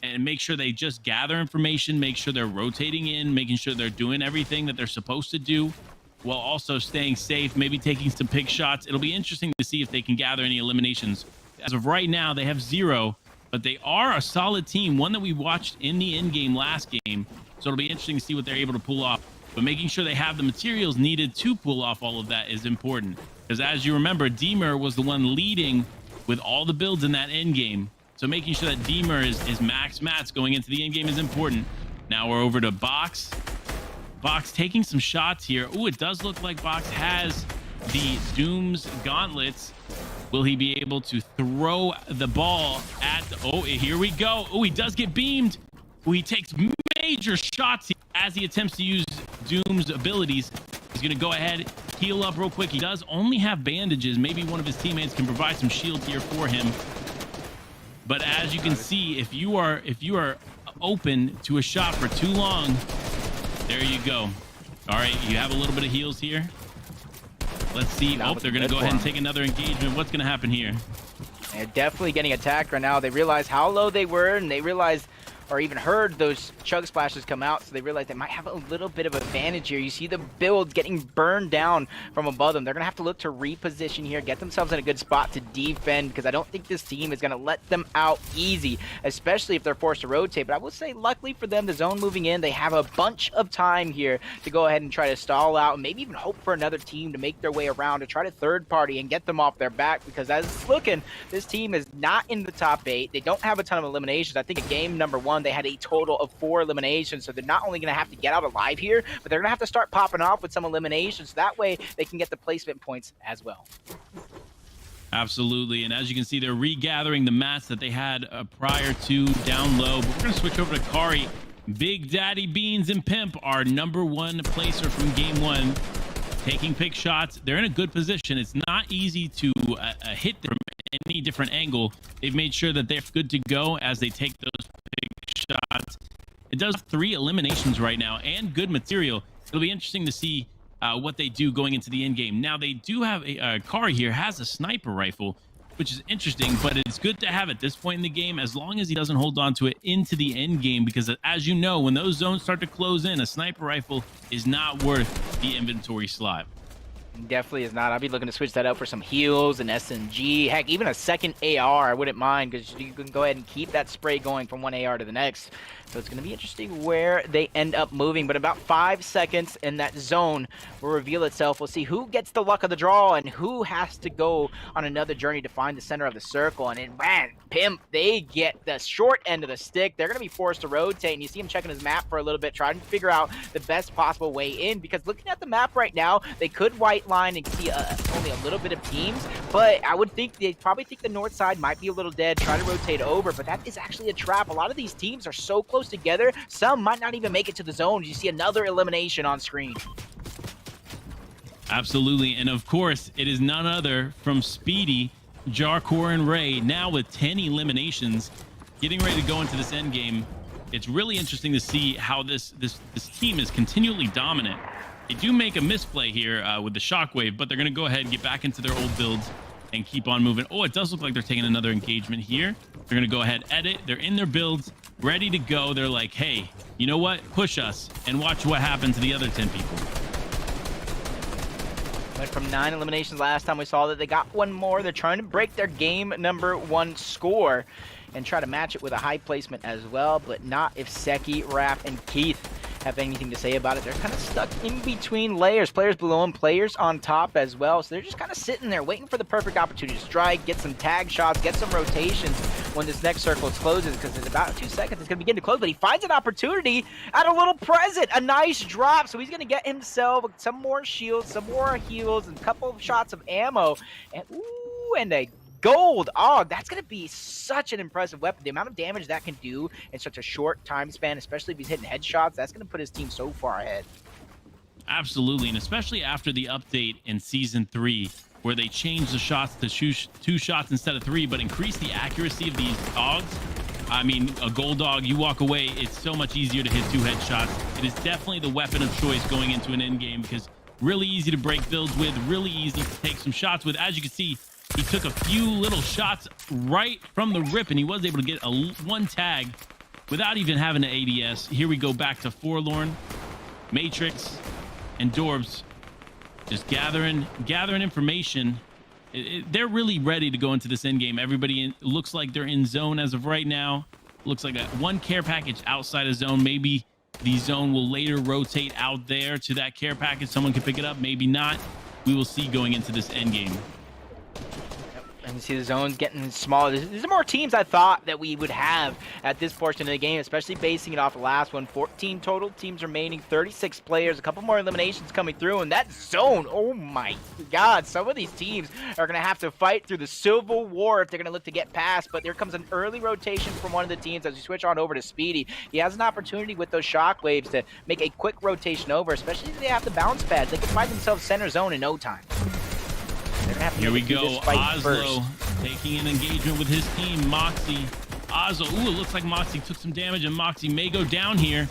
and make sure they just gather information, make sure they're rotating in, making sure they're doing everything that they're supposed to do while also staying safe, maybe taking some pick shots. It'll be interesting to see if they can gather any eliminations. As of right now, they have 0, but they are a solid team, one that we watched in the end game last game. So it'll be interesting to see what they're able to pull off. But making sure they have the materials needed to pull off all of that is important. Because as you remember, Deemer was the one leading with all the builds in that end game. So making sure that Deemer is max mats going into the end game is important. Now we're over to Box. Box taking some shots here. Oh, it does look like Box has the Doom's gauntlets. Will he be able to throw the ball at... Oh, here we go. Oh, he does get beamed. Oh, he takes major shots as he attempts to use Doom's abilities. He's going to go ahead, heal up real quick. He does only have bandages. Maybe one of his teammates can provide some shield here for him. But as you can see, if you are open to a shot for too long, there you go. All right, you have a little bit of heals here. Let's see. Oh, they're going to go ahead and take another engagement. What's going to happen here? They're definitely getting attacked right now. They realize how low they were, and they realize or even heard those chug splashes come out, so they realize they might have a little bit of advantage here. You see the builds getting burned down from above them. They're going to have to look to reposition here, get themselves in a good spot to defend, because I don't think this team is going to let them out easy, especially if they're forced to rotate. But I will say, luckily for them, the zone moving in, they have a bunch of time here to go ahead and try to stall out, and maybe even hope for another team to make their way around to try to third party and get them off their back, because as it's looking, this team is not in the top 8. They don't have a ton of eliminations. I think in game number 1, they had a total of 4 eliminations, so they're not only going to have to get out alive here, but they're going to have to start popping off with some eliminations. That way, they can get the placement points as well. Absolutely, and as you can see, they're regathering the mats that they had prior to down low. But we're going to switch over to Kari. Big Daddy Beans and Pimp, our #1 placer from game 1, taking pick shots. They're in a good position. It's not easy to hit them from any different angle. They've made sure that they're good to go as they take those pick shots. It does 3 eliminations right now and good material. It'll be interesting to see what they do going into the end game. Now, they do have a car here, has a sniper rifle, which is interesting, but it's good to have at this point in the game as long as he doesn't hold on to it into the end game, because as you know, when those zones start to close in, a sniper rifle is not worth the inventory slot. Definitely is not. I'll be looking to switch that out for some heals and SMG. Heck, even a second AR, I wouldn't mind, because you can go ahead and keep that spray going from one AR to the next. So it's going to be interesting where they end up moving. But about 5 seconds in that zone will reveal itself. We'll see who gets the luck of the draw and who has to go on another journey to find the center of the circle. And then, man, Pimp, they get the short end of the stick. They're going to be forced to rotate. And you see him checking his map for a little bit, trying to figure out the best possible way in. Because looking at the map right now, they could white line and see only a little bit of teams. But I would think they probably think the north side might be a little dead, try to rotate over. But that is actually a trap. A lot of these teams are so close together, some might not even make it to the zone. You see another elimination on screen. Absolutely, and of course, it is none other from Speedy, Jarkor, and Ray, now with 10 eliminations, getting ready to go into this end game. It's really interesting to see how this team is continually dominant. They do make a misplay here with the shockwave, but they're going to go ahead and get back into their old builds and keep on moving. Oh, it does look like they're taking another engagement here. They're going to go ahead, edit. They're in their builds, ready to go. They're like, hey, you know what? Push us and watch what happens to the other 10 people. Went from 9 eliminations last time. We saw that they got one more. They're trying to break their game #1 score and try to match it with a high placement as well, but not if Seki, Raph, and Keith have anything to say about it. They're kind of stuck in between layers, players below them, players on top as well. So they're just kind of sitting there waiting for the perfect opportunity to strike, get some tag shots, get some rotations when this next circle closes, because in about 2 seconds it's going to begin to close. But he finds an opportunity at a little present, a nice drop. So he's going to get himself some more shields, some more heals, and a couple of shots of ammo. And ooh, and a gold AUG. That's going to be such an impressive weapon. The amount of damage that can do in such a short time span, especially if he's hitting headshots, that's going to put his team so far ahead. Absolutely, and especially after the update in Season 3, where they changed the shots to 2 shots instead of 3, but increased the accuracy of these AUGs. I mean, a gold AUG, you walk away, it's so much easier to hit 2 headshots. It is definitely the weapon of choice going into an end game, because really easy to break builds with, really easy to take some shots with. As you can see, he took a few little shots right from the rip, and he was able to get one tag without even having an ADS. Here we go back to Forlorn, Matrix, and Dorbs, just gathering information. They're really ready to go into this end game. Everybody looks like they're in zone as of right now. Looks like that one care package outside of zone. Maybe the zone will later rotate out there to that care package. Someone can pick it up, maybe not. We will see going into this end game. And you see the zones getting smaller. These are more teams I thought that we would have at this portion of the game, especially basing it off the last one. 14 total teams remaining, 36 players, a couple more eliminations coming through, and that zone, oh my God, some of these teams are going to have to fight through the Civil War if they're going to look to get past, but there comes an early rotation from one of the teams as we switch on over to Speedy. He has an opportunity with those shockwaves to make a quick rotation over, especially if they have the bounce pads. They can find themselves center zone in no time. Here we go, Oslo taking an engagement with his team, Moxie. Oslo, ooh, it looks like Moxie took some damage, and Moxie may go down here.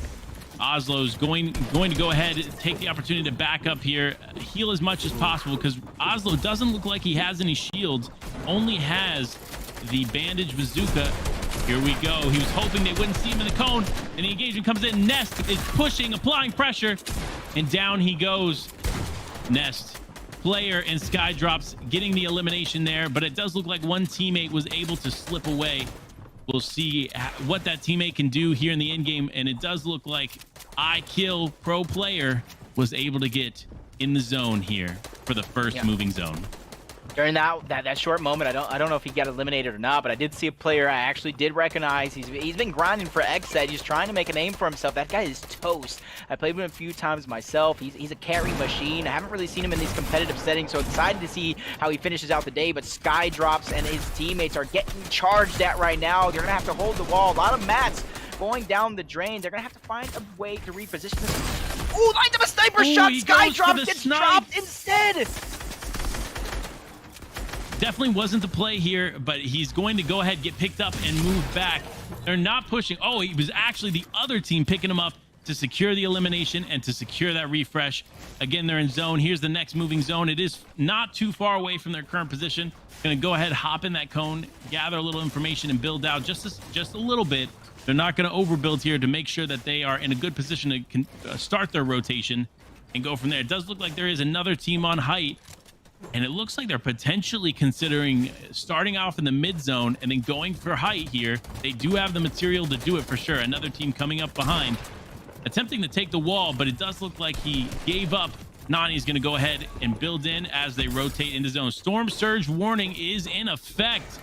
Oslo's going to go ahead and take the opportunity to back up here, heal as much as possible, because Oslo doesn't look like he has any shields, only has the bandage bazooka. Here we go. He was hoping they wouldn't see him in the cone, and the engagement comes in. Nest is pushing, applying pressure, and down he goes. Nest, Player, and Skydrops getting the elimination there, but it does look like one teammate was able to slip away. We'll see what that teammate can do here in the end game, and it does look like iKill Pro Player was able to get in the zone here for the first moving zone. During that short moment, I don't know if he got eliminated or not, but I did see a player I actually did recognize. He's been grinding for Xset. He's trying to make a name for himself. That guy is toast. I played with him a few times myself. He's a carry machine. I haven't really seen him in these competitive settings, so excited to see how he finishes out the day. But Skydrops and his teammates are getting charged at right now. They're gonna have to hold the wall. A lot of mats going down the drain. They're gonna have to find a way to reposition this. Ooh, lined up a sniper shot. Skydrops gets dropped instead. Definitely wasn't the play here, but he's going to go ahead, get picked up, and move back. They're not pushing. Oh, it was actually the other team picking him up to secure the elimination and to secure that refresh. Again, they're in zone. Here's the next moving zone. It is not too far away from their current position. Going to go ahead, hop in that cone, gather a little information, and build out just a little bit. They're not going to overbuild here to make sure that they are in a good position to start their rotation and go from there. It does look like there is another team on height. And it looks like they're potentially considering starting off in the mid zone and then going for height here. They do have the material to do it for sure. Another team coming up behind, attempting to take the wall, but it does look like he gave up. Nani's going to go ahead and build in as they rotate into zone. Storm Surge warning is in effect.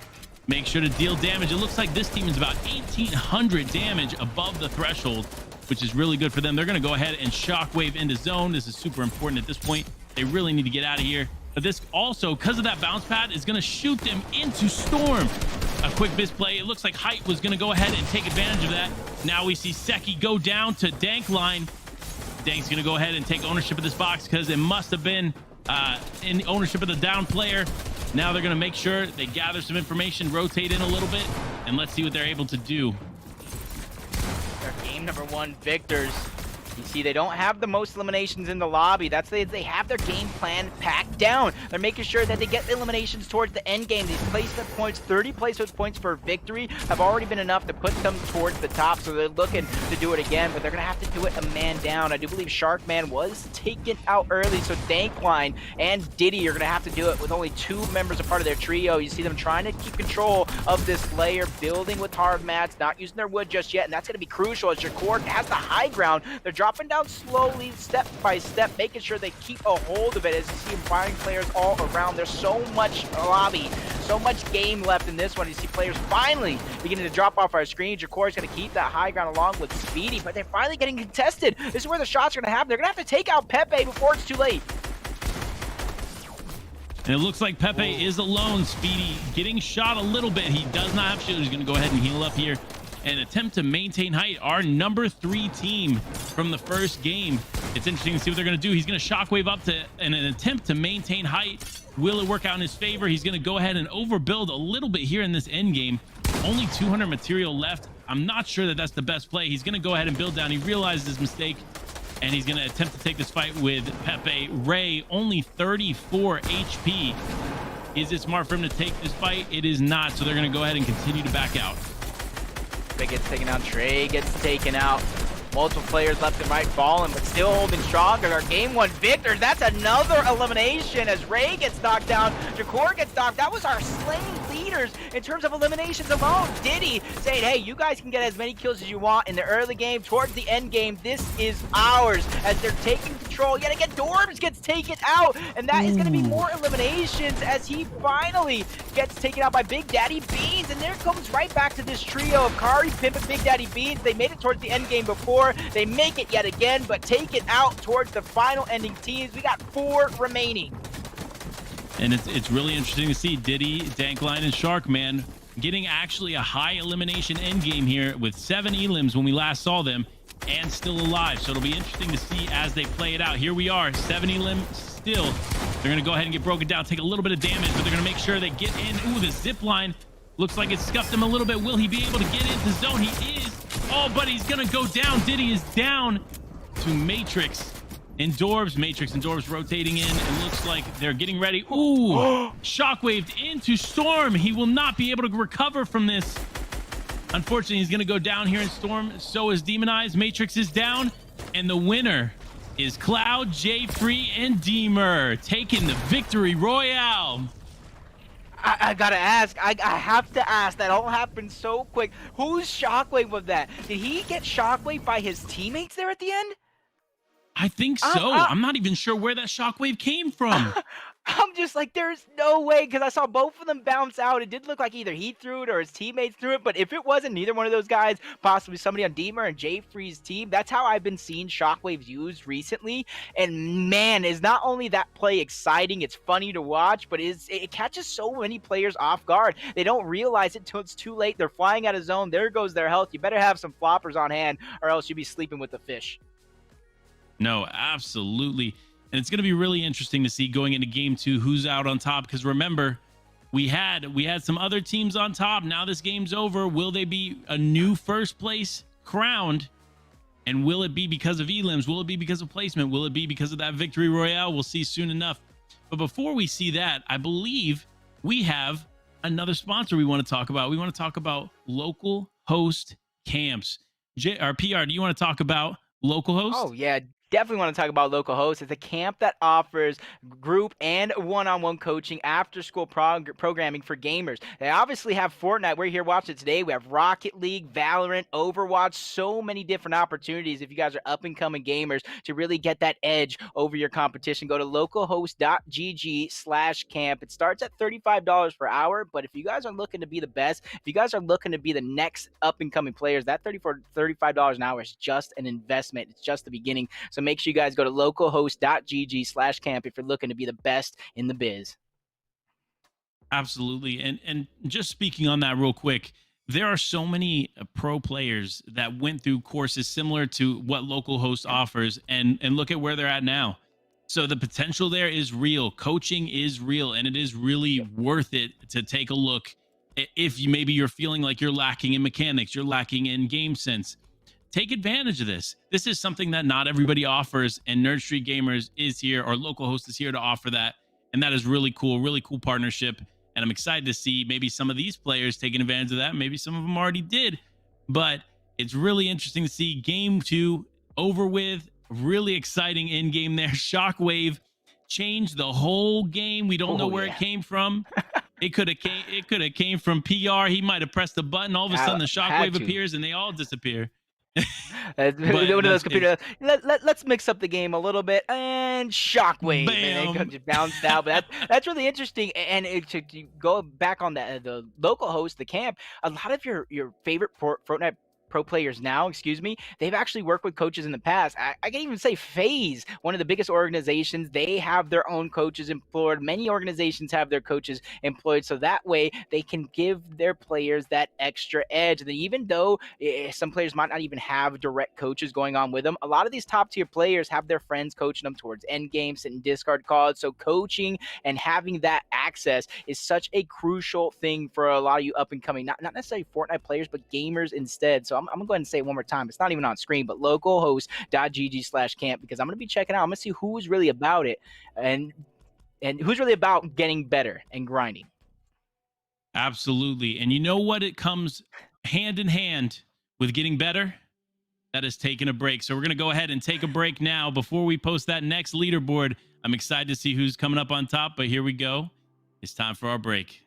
Make sure to deal damage. It looks like this team is about 1,800 damage above the threshold, which is really good for them. They're going to go ahead and shockwave into zone. This is super important at this point. They really need to get out of here. But this also, because of that bounce pad, is going to shoot them into Storm. A quick misplay. It looks like Height was going to go ahead and take advantage of that. Now we see Seki go down to Dankline. Dank's going to go ahead and take ownership of this box because it must have been in ownership of the down player. Now they're going to make sure they gather some information, rotate in a little bit, and let's see what they're able to do. Their game number one victors. You see, they don't have the most eliminations in the lobby. That's they have their game plan packed down. They're making sure that they get the eliminations towards the end game. These placement points, 30 placement points for victory, have already been enough to put them towards the top. So they're looking to do it again, but they're gonna have to do it a man down. I do believe Sharkman was taken out early, so Dankline and Diddy are gonna have to do it with only 2 members a part of their trio. You see them trying to keep control of this layer, building with hard mats, not using their wood just yet, and that's gonna be crucial as Jakor has the high ground. They're dropping down slowly, step by step, making sure they keep a hold of it as you see them firing players all around. There's so much lobby, so much game left in this one. You see players finally beginning to drop off our screen. Jakor's going to keep that high ground along with Speedy, but they're finally getting contested. This is where the shots are going to happen. They're going to have to take out Pepe before it's too late. And it looks like Pepe is alone. Speedy getting shot a little bit. He does not have shield. He's going to go ahead and heal up here and attempt to maintain height. Our number 3 team from the first game. It's interesting to see what they're going to do. He's going to shockwave up to in an attempt to maintain height. Will it work out in his favor? He's going to go ahead and overbuild a little bit here in this end game. Only 200 material left. I'm not sure that that's the best play. He's going to go ahead and build down. He realized his mistake, and he's going to attempt to take this fight with Pepe. Ray, only 34 HP. Is it smart for him to take this fight? It is not, so they're going to go ahead and continue to back out. Gets taken out. Trey gets taken out. Multiple players left and right falling, but still holding strong as our game 1 victors. That's another elimination as Ray gets knocked down. Jakor gets knocked. That was our slain leaders in terms of eliminations alone. Diddy saying, hey, you guys can get as many kills as you want in the early game. Towards the end game, this is ours as they're taking control. Yet again, Dorbs gets taken out, and that is going to be more eliminations as he finally gets taken out by Big Daddy Beans. And there comes right back to this trio of Kari, Pimp, and Big Daddy Beans. They made it towards the end game before. They make it yet again, but take it out towards the final ending teams. We got 4 remaining. And it's really interesting to see Diddy, Dankline, and Sharkman getting actually a high elimination end game here with 7 elims when we last saw them and still alive. So it'll be interesting to see as they play it out. Here we are, 7 elim still. They're going to go ahead and get broken down, take a little bit of damage, but they're going to make sure they get in. Ooh, the zip line looks like it scuffed him a little bit. Will he be able to get into zone? He is. Oh, but he's going to go down. Diddy is down to Matrix and Dorbs. Matrix and Dorbs rotating in. It looks like they're getting ready. Ooh, shockwaved into Storm. He will not be able to recover from this. Unfortunately, he's going to go down here in Storm. So is Demonized. Matrix is down. And the winner is Cloud, J-Free, and Deemer taking the victory royale. I gotta ask. I have to ask. That all happened so quick. Whose Shockwave was that? Did he get Shockwave by his teammates there at the end? I think so. I'm not even sure where that shockwave came from. I'm just like, there's no way, because I saw both of them bounce out. It did look like either he threw it or his teammates threw it, but if it wasn't neither one of those guys, possibly somebody on Deemer and Jay Free's team, that's how I've been seeing shockwaves used recently. And man, is not only that play exciting, it's funny to watch, but it catches so many players off guard. They don't realize it till it's too late. They're flying out of zone. There goes their health. You better have some floppers on hand, or else you'll be sleeping with the fish. No, absolutely. And it's going to be really interesting to see going into game 2 who's out on top, because remember, we had some other teams on top. Now this game's over. Will they be a new first place crowned? And will it be because of elims? Will it be because of placement? Will it be because of that victory royale? We'll see soon enough. But before we see that, I believe we have another sponsor we want to talk about. We want to talk about local host camps. PR, do you want to talk about local host? Oh yeah, definitely want to talk about local host. It's a camp that offers group and one-on-one coaching, after-school programming for gamers. They obviously have Fortnite. We're here watching it today. We have Rocket League, Valorant, Overwatch, so many different opportunities if you guys are up-and-coming gamers to really get that edge over your competition. Go to localhost.gg/camp. It starts at $35 per hour, but if you guys are looking to be the best, if you guys are looking to be the next up-and-coming players, that $35 an hour is just an investment. It's just the beginning. So make sure you guys go to localhost.gg/camp if you're looking to be the best in the biz. Absolutely. And just speaking on that real quick, there are so many pro players that went through courses similar to what localhost offers, and look at where they're at now. So the potential there is real. Coaching is real, and it is really worth it to take a look. If maybe you're feeling like you're lacking in mechanics, you're lacking in game sense, take advantage of this. This is something that not everybody offers, and Nerd Street Gamers is here, or localhost is here to offer that. And that is really cool partnership. And I'm excited to see maybe some of these players taking advantage of that. Maybe some of them already did, but it's really interesting to see game 2 over with. Really exciting in game there. Shockwave changed the whole game. We don't know where it came from. It could have came from PR. He might have pressed the button. All of a sudden the shockwave appears and they all disappear. One of those computers. Let's mix up the game a little bit, and shockwave, Bam. and it just bounced out. But that's really interesting. And to go back on the local host, the camp, a lot of your favorite Fortnite pro players now, they've actually worked with coaches in the past. I can even say FaZe, one of the biggest organizations, they have their own coaches employed. Many organizations have their coaches employed, so that way they can give their players that extra edge. And even though some players might not even have direct coaches going on with them, a lot of these top tier players have their friends coaching them towards end games and Discord calls. So coaching and having that access is such a crucial thing for a lot of you up and coming, not necessarily Fortnite players, but gamers instead. So I'm gonna go ahead and say it one more time. It's not even on screen, but localhost.gg/camp, because I'm gonna be checking out. I'm gonna see who's really about it and who's really about getting better and grinding. Absolutely. And you know what? It comes hand in hand with getting better. That is taking a break. So we're going to go ahead and take a break now before we post that next leaderboard. I'm excited to see who's coming up on top, but here we go. It's time for our break.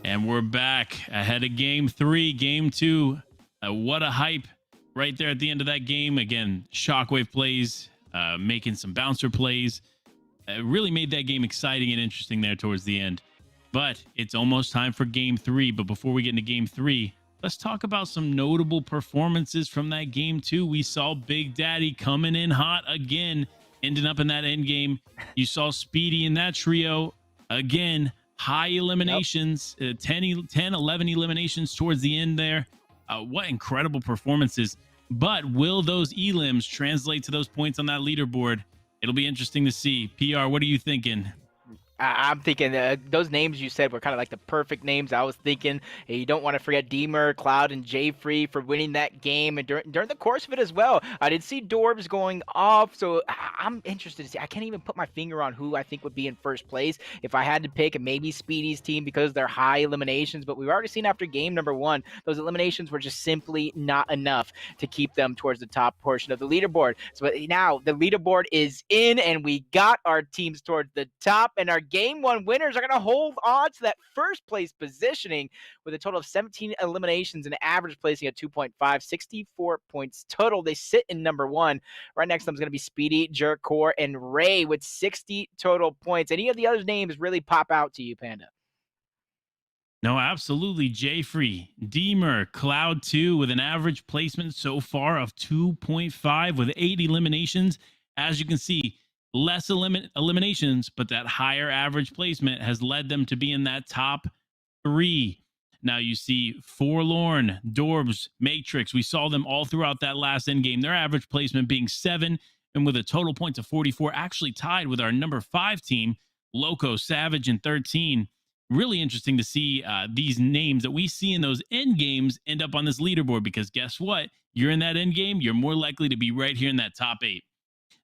And we're back ahead of game three. Game two. What a hype right there at the end of that game. Again, shockwave plays, making some bouncer plays. Really made that game exciting and interesting there towards the end. But it's almost time for game three. But before we get into game three, let's talk about some notable performances from that game two. We saw Big Daddy coming in hot again, ending up in that end game. You saw Speedy in that trio again. High eliminations, 10, 11 eliminations towards the end there. What incredible performances. But will those elims translate to those points on that leaderboard? It'll be interesting to see. PR, what are you thinking? I'm thinking those names you said were kind of like the perfect names. I was thinking you don't want to forget Deemer, Cloud, and Jay Free for winning that game, and during the course of it as well. I did see Dorbs going off, so I'm interested to see. I can't even put my finger on who I think would be in first place. If I had to pick, maybe Speedy's team because they're high eliminations, but we've already seen after game number one, those eliminations were just simply not enough to keep them towards the top portion of the leaderboard. So now the leaderboard is in, and we got our teams towards the top, and our game one winners are going to hold on to that first place positioning with a total of 17 eliminations and average placing at 2.5, 64 points total. They sit in number one. Right next to them is going to be Speedy, Jerkor, and Ray with 60 total points. Any of the other names really pop out to you, Panda? No, absolutely. Jay Free, Deemer, Cloud 2 with an average placement so far of 2.5 with 8 eliminations. As you can see, less eliminations, but that higher average placement has led them to be in that top 3. Now you see Forlorn, Dorbs, Matrix. We saw them all throughout that last end game. Their average placement being 7 and with a total points of 44, actually tied with our number 5 team, Loco, Savage, and 13. Really interesting to see these names that we see in those end games end up on this leaderboard, because guess what? You're in that end game, you're more likely to be right here in that top 8.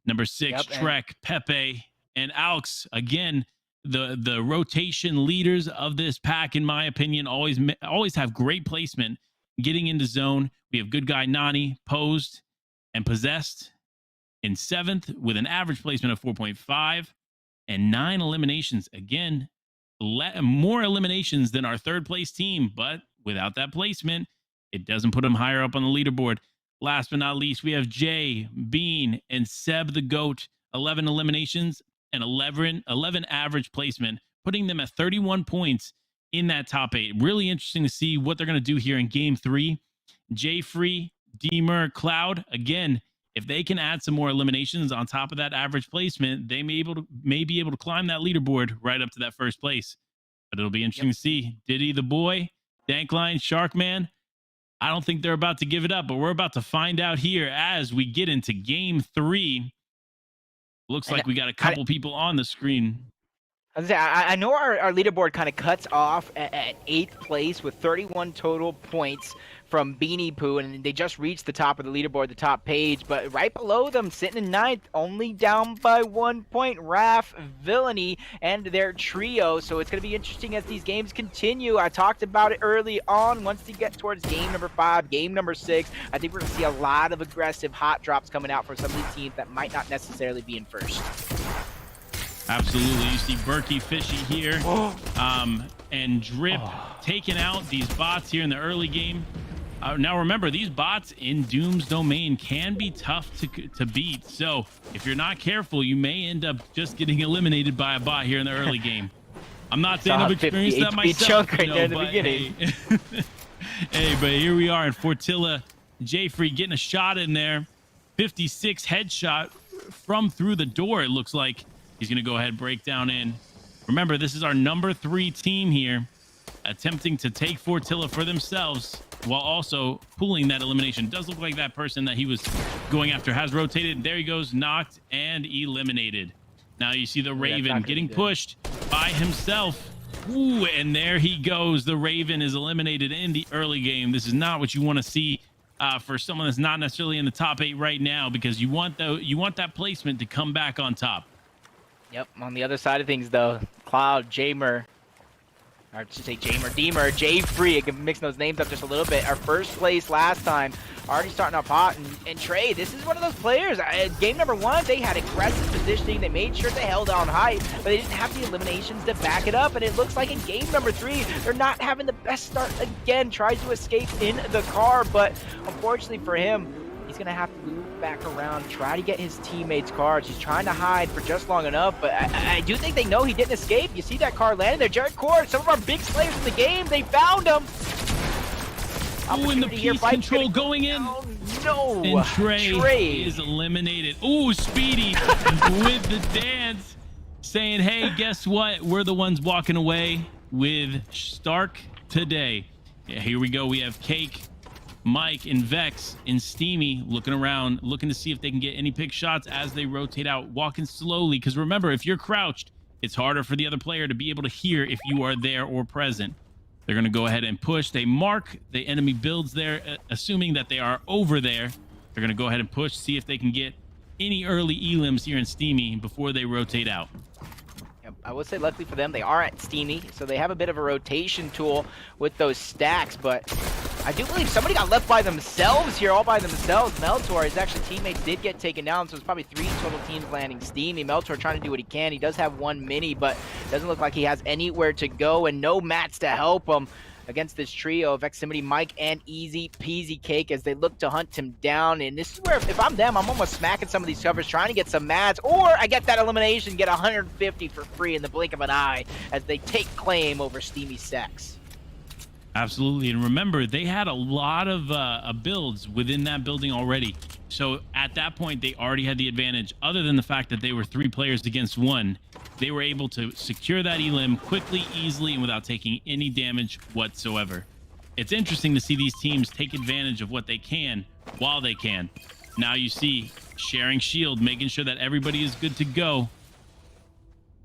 Number 6, Trek, Pepe, and Alex. Again, the rotation leaders of this pack, in my opinion, always have great placement. getting into zone. We have good guy Nani posed and possessed in 7th with an average placement of 4.5 and 9 eliminations. Again, more eliminations than our 3rd place team, but without that placement, it doesn't put them higher up on the leaderboard. Last but not least, we have Jay, Bean, and Seb the GOAT, 11 eliminations and 11 average placement, putting them at 31 points in that top 8. Really interesting to see what they're going to do here in game 3. Jay Free, Deemer, Cloud, again, if they can add some more eliminations on top of that average placement, they may be able to climb that leaderboard right up to that 1st place. But it'll be interesting to see. Diddy the boy, Dankline, Sharkman. I don't think they're about to give it up, but we're about to find out here as we get into game 3. Looks like we got a couple people on the screen. I know our leaderboard kind of cuts off at 8th place with 31 total points from Beanie Poo, and they just reached the top of the leaderboard, the top page, but right below them, sitting in 9th, only down by 1 point, Raph, Villainy, and their trio. So it's going to be interesting as these games continue. I talked about it early on. Once you get towards game number 5, game number 6, I think we're going to see a lot of aggressive hot drops coming out for some of these teams that might not necessarily be in 1st. Absolutely. You see Berkey Fishy here and Drip taking out these bots here in the early game. Now remember, these bots in Doom's domain can be tough to beat. So if you're not careful, you may end up just getting eliminated by a bot here in the early game. I'm not saying I've experienced that myself, right there in the beginning. Hey, but here we are in Fortilla. Jayfree getting a shot in there. 56 headshot from through the door, it looks like. He's going to go ahead, break down in. Remember, this is our number 3 team here, attempting to take Fortilla for themselves while also pulling that elimination. Does look like that person that he was going after has rotated. There he goes, knocked and eliminated. Now you see the Raven getting pushed by himself. Ooh, and there he goes. The Raven is eliminated in the early game. This is not what you want to see for someone that's not necessarily in the top 8 right now, because you want that placement to come back on top. Yep, on the other side of things, though, Cloud, Jamer, or I should say Jamer, Deemer, Jay-Free, I can mix those names up just a little bit. Our 1st place last time, already starting off hot. And Trey, this is one of those players. Game number 1, they had aggressive positioning. They made sure they held on height, but they didn't have the eliminations to back it up. And it looks like in game number 3, they're not having the best start again. Tries to escape in the car, but unfortunately for him, he's going to have to move back around, try to get his teammates' cars. He's trying to hide for just long enough, but I do think they know he didn't escape. You see that car landing there. Jared Cord, some of our big players in the game, they found him. Ooh, and the piece control going in. No. And Trey is eliminated. Ooh, Speedy with the dance, saying, hey, guess what? We're the ones walking away with Stark today. Yeah, here we go. We have Cake, Mike, and Vex, and Steamy looking around, looking to see if they can get any pick shots as they rotate out, walking slowly. Because remember, if you're crouched, it's harder for the other player to be able to hear if you are there or present. They're going to go ahead and push. They mark the enemy builds there, assuming that they are over there. They're going to go ahead and push, see if they can get any early elims here in Steamy before they rotate out. I would say luckily for them, they are at Steamy, so they have a bit of a rotation tool with those stacks, but I do believe somebody got left by themselves here, all by themselves. Meltor, his actual teammates did get taken down, so it's probably 3 total teams landing Steamy. Meltor trying to do what he can. He does have 1 mini, but doesn't look like he has anywhere to go and no mats to help him against this trio of Eximity, Mike, and Easy Peasy Cake as they look to hunt him down. And this is where, if I'm them, I'm almost smacking some of these covers, trying to get some mats, or I get that elimination, get 150 for free in the blink of an eye as they take claim over Steamy Sex. Absolutely. And remember, they had a lot of builds within that building already. So at that point, they already had the advantage. Other than the fact that they were 3 players against 1, they were able to secure that elim quickly, easily, and without taking any damage whatsoever. It's interesting to see these teams take advantage of what they can while they can. Now you see sharing shield, making sure that everybody is good to go.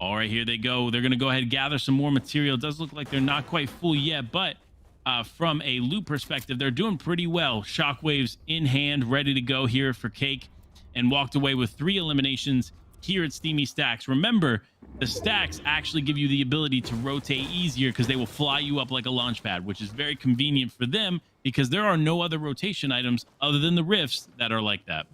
All right, here they go. They're going to go ahead and gather some more material. It does look like they're not quite full yet, but from a loot perspective, they're doing pretty well. Shockwaves in hand, ready to go here for Cake, and walked away with 3 eliminations here at Steamy Stacks. Remember, the stacks actually give you the ability to rotate easier because they will fly you up like a launch pad, which is very convenient for them because there are no other rotation items other than the rifts that are like that.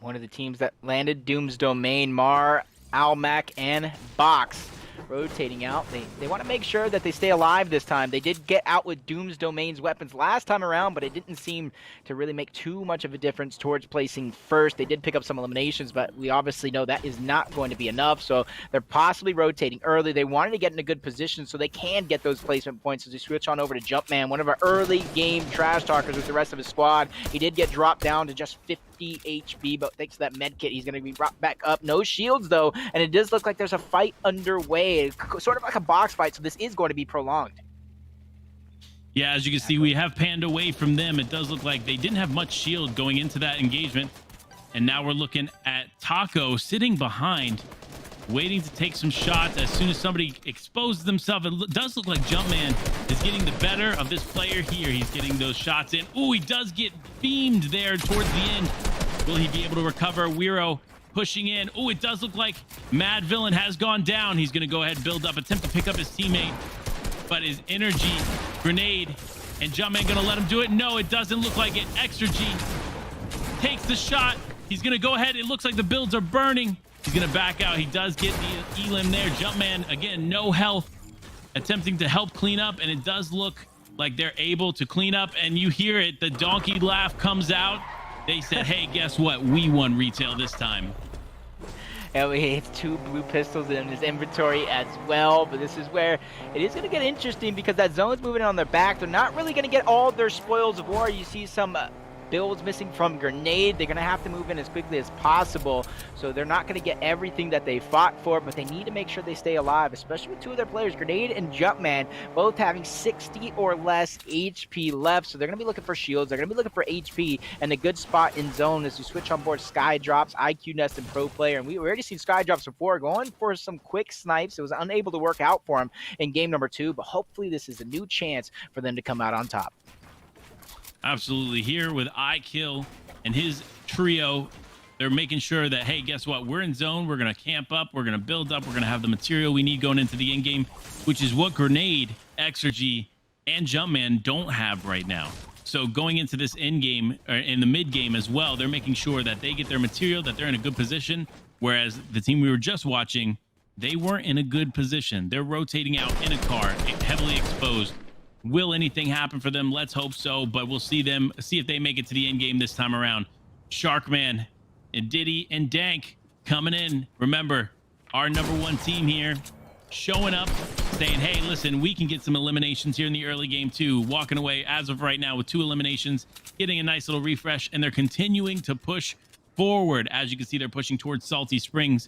One of the teams that landed, Doom's Domain, Mar, Almac, and Box rotating out. They want to make sure that they stay alive this time. They did get out with Doom's Domain's weapons last time around, but it didn't seem to really make too much of a difference towards placing first. They did pick up some eliminations, but we obviously know that is not going to be enough, so they're possibly rotating early. They wanted to get in a good position so they can get those placement points as we switch on over to Jumpman, one of our early game trash talkers with the rest of his squad. He did get dropped down to just 50 HP, but thanks to that med kit, he's going to be brought back up. No shields, though, and it does look like there's a fight underway, sort of like a box fight, so this is going to be prolonged. Yeah, as you can see, we have panned away from them. It does look like they didn't have much shield going into that engagement, and now we're looking at Taco sitting behind, waiting to take some shots as soon as somebody exposes themselves. It does look like Jumpman is getting the better of this player here. He's getting those shots in. Oh, he does get beamed there towards the end. Will he be able to recover? Wiro pushing in. Oh, it does look like Mad Villain has gone down. He's going to go ahead and build up, attempt to pick up his teammate, but his energy grenade and Jumpman going to let him do it? No, it doesn't look like it. Extra G takes the shot. He's going to go ahead. It looks like the builds are burning. He's going to back out. He does get the elim there. Jumpman, again, no health, attempting to help clean up, and it does look like they're able to clean up, and you hear it. The donkey laugh comes out. They said, hey, guess what? We won retail this time. And he has 2 blue pistols in his inventory as well, but this is where it is going to get interesting because that zone's moving on their back. They're not really going to get all their spoils of war. You see some builds missing from grenade. They're going to have to move in as quickly as possible, so they're not going to get everything that they fought for, but they need to make sure they stay alive, especially with 2 of their players, Grenade and Jumpman, both having 60 or less HP left, so they're going to be looking for shields. They're going to be looking for HP, and a good spot in zone as you switch on board Sky Drops, IQ Nest, and Pro Player, and we already seen Sky Drops before going for some quick snipes. It was unable to work out for him in game number 2, but hopefully this is a new chance for them to come out on top. Absolutely. Here with iKill and his trio, they're making sure that, hey, guess what? We're in zone. We're going to camp up. We're going to build up. We're going to have the material we need going into the end game, which is what Grenade, Exergy, and Jumpman don't have right now. So going into this end game, or in the mid game as well, they're making sure that they get their material, that they're in a good position. Whereas the team we were just watching, they weren't in a good position. They're rotating out in a car, heavily exposed. Will anything happen for them? Let's hope so, but we'll see if they make it to the end game this time around. Sharkman and Diddy and Dank coming in. Remember, our #1 team here showing up, saying, hey, listen, we can get some eliminations here in the early game too. Walking away as of right now with 2 eliminations, getting a nice little refresh, and they're continuing to push forward. As you can see, they're pushing towards Salty Springs,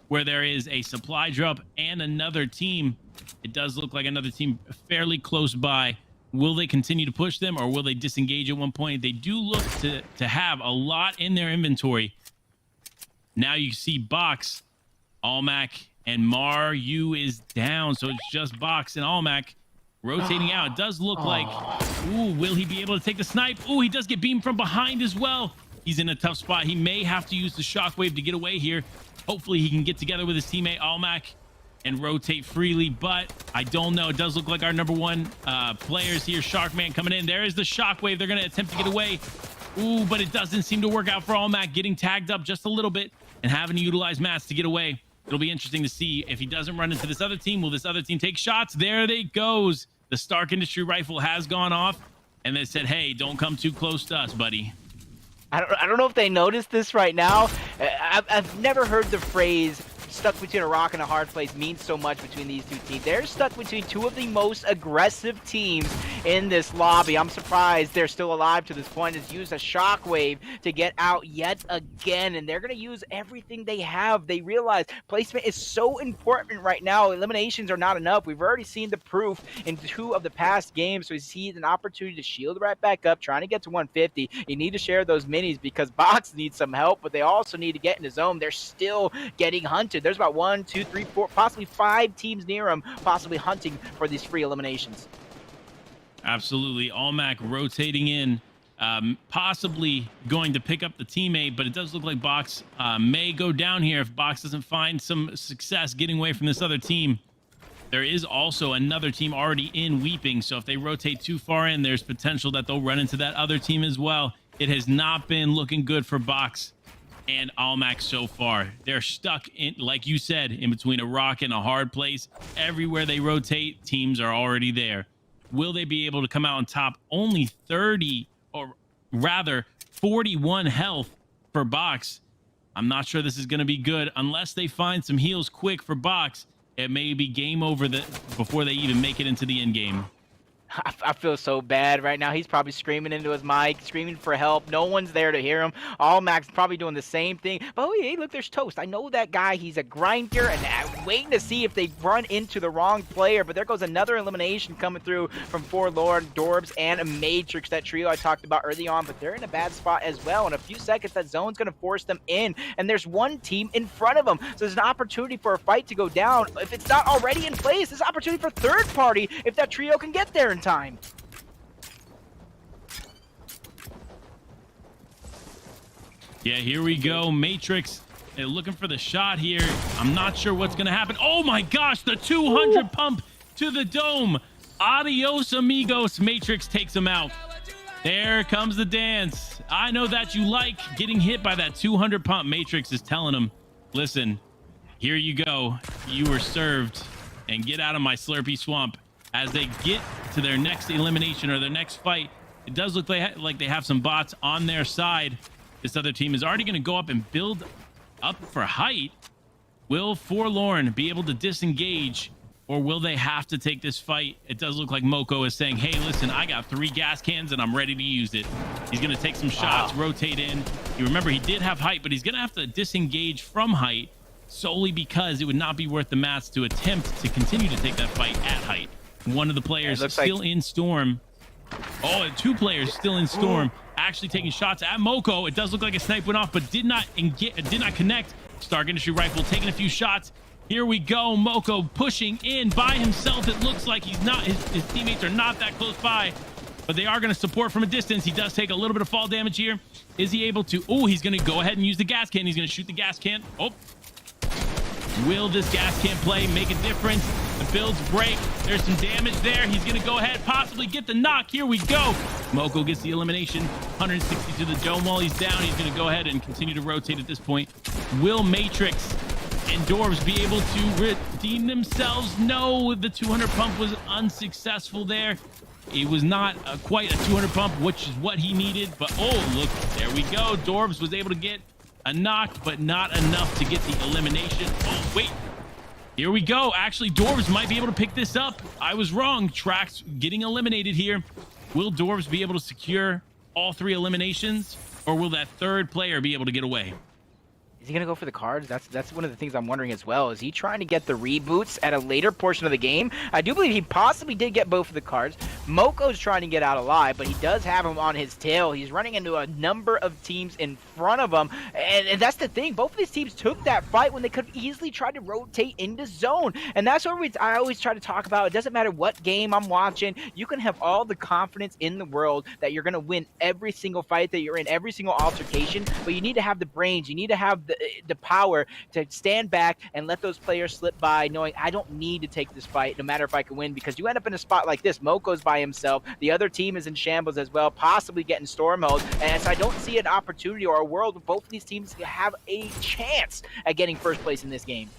where there is a supply drop and another team. It does look like another team fairly close by. Will they continue to push them, or will they disengage at one point? They do look to have a lot in their inventory. Now you see Box, Almac, and Mar U is down, so it's just Box and Almac rotating out. It does look like, ooh, will he be able to take the snipe? Ooh, he does get beamed from behind as well. He's in a tough spot. He may have to use the shockwave to get away here. Hopefully he can get together with his teammate Almac and rotate freely, but I don't know. It does look like our #1 players here, Sharkman coming in. There is the shockwave. They're going to attempt to get away. Ooh, but it doesn't seem to work out for Almac, getting tagged up just a little bit and having to utilize mats to get away. It'll be interesting to see if he doesn't run into this other team. Will this other team take shots? There they goes. The Stark Industry rifle has gone off, and they said, hey, don't come too close to us, buddy. I don't know if they noticed this right now. I've never heard the phrase stuck between a rock and a hard place means so much between these 2 teams. They're stuck between 2 of the most aggressive teams in this lobby. I'm surprised they're still alive to this point. It's used a shockwave to get out yet again, and they're going to use everything they have. They realize placement is so important right now. Eliminations are not enough. We've already seen the proof in 2 of the past games, so he sees an opportunity to shield right back up, trying to get to 150. You need to share those minis because Box needs some help, but they also need to get in the zone. They're still getting hunted. There's about 1, 2, 3, 4, possibly 5 teams near him, possibly hunting for these free eliminations. Absolutely. Almac rotating in possibly going to pick up the teammate, but it does look like Box may go down here if Box doesn't find some success getting away from this other team. There is also another team already in Weeping, so if they rotate too far in, there's potential that they'll run into that other team as well. It has not been looking good for Box and Almac so far. They're stuck in, like you said, in between a rock and a hard place. Everywhere they rotate, teams are already there. Will they be able to come out on top? Only 30, or rather 41 health for Box. I'm not sure this is going to be good unless they find some heals quick for Box. It may be game over before they even make it into the end game. I feel so bad right now. He's probably screaming into his mic, screaming for help. No one's there to hear him. All Max probably doing the same thing. But oh, hey, look, there's Toast. I know that guy. He's a grinder, and I'm waiting to see if they run into the wrong player. But there goes another elimination coming through from Forlorn, Dorbs, and a Matrix, that trio I talked about early on. But they're in a bad spot as well. In a few seconds, that zone's going to force them in. And there's one team in front of them. So there's an opportunity for a fight to go down. If it's not already in place, there's an opportunity for third party if that trio can get there in time. Yeah, here we go. Matrix, they're looking for the shot here. I'm not sure what's going to happen. Oh my gosh, the 200 pump to the dome. Adios, amigos. Matrix takes him out. There comes the dance. I know that you like getting hit by that 200 pump. Matrix is telling him, listen, here you go. You were served, and get out of my Slurpee swamp. As they get to their next elimination or their next fight, it does look like they have some bots on their side. This other team is already going to go up and build up for height. Will Forlorn be able to disengage, or will they have to take this fight? It does look like Moko is saying, hey, listen, I got 3 gas cans and I'm ready to use it. He's going to take some shots, rotate in. You remember, he did have height, but he's going to have to disengage from height solely because it would not be worth the mats to attempt to continue to take that fight at height. One of the players still in Storm. Oh, 2 players still in Storm, actually taking shots at Moko. It does look like a snipe went off, but did not connect. Stark Industry Rifle taking a few shots. Here we go. Moko pushing in by himself. It looks like he's not. His teammates are not that close by, but they are going to support from a distance. He does take a little bit of fall damage here. Is he able to? Oh, he's going to go ahead and use the gas can. He's going to shoot the gas can. Oh. Will this gas can play make a difference? The builds break. There's some damage there. He's going to go ahead, possibly get the knock. Here we go. Moko gets the elimination. 160 to the dome while he's down. He's going to go ahead and continue to rotate at this point. Will Matrix and Dorbs be able to redeem themselves? No, the 200 pump was unsuccessful there. It was not quite a 200 pump, which is what he needed. But, oh, look, there we go. Dorbs was able to get a knock, but not enough to get the elimination. Oh, wait. Here we go. Actually, Dorbs might be able to pick this up. I was wrong. Trax getting eliminated here. Will Dorbs be able to secure all 3 eliminations, or will that third player be able to get away? Is he going to go for the cards? That's one of the things I'm wondering as well. Is he trying to get the reboots at a later portion of the game? I do believe he possibly did get both of the cards. Moko's trying to get out alive, but he does have him on his tail. He's running into a number of teams in front of him. And that's the thing. Both of these teams took that fight when they could have easily tried to rotate into zone. And that's what I always try to talk about. It doesn't matter what game I'm watching. You can have all the confidence in the world that you're going to win every single fight that you're in, every single altercation. But you need to have the brains. You need to have the power to stand back and let those players slip by, knowing I don't need to take this fight no matter if I can win, because you end up in a spot like this. Moko's by himself. The other team is in shambles as well, possibly getting storm mode. And so I don't see an opportunity or a world where both of these teams have a chance at getting first place in this game.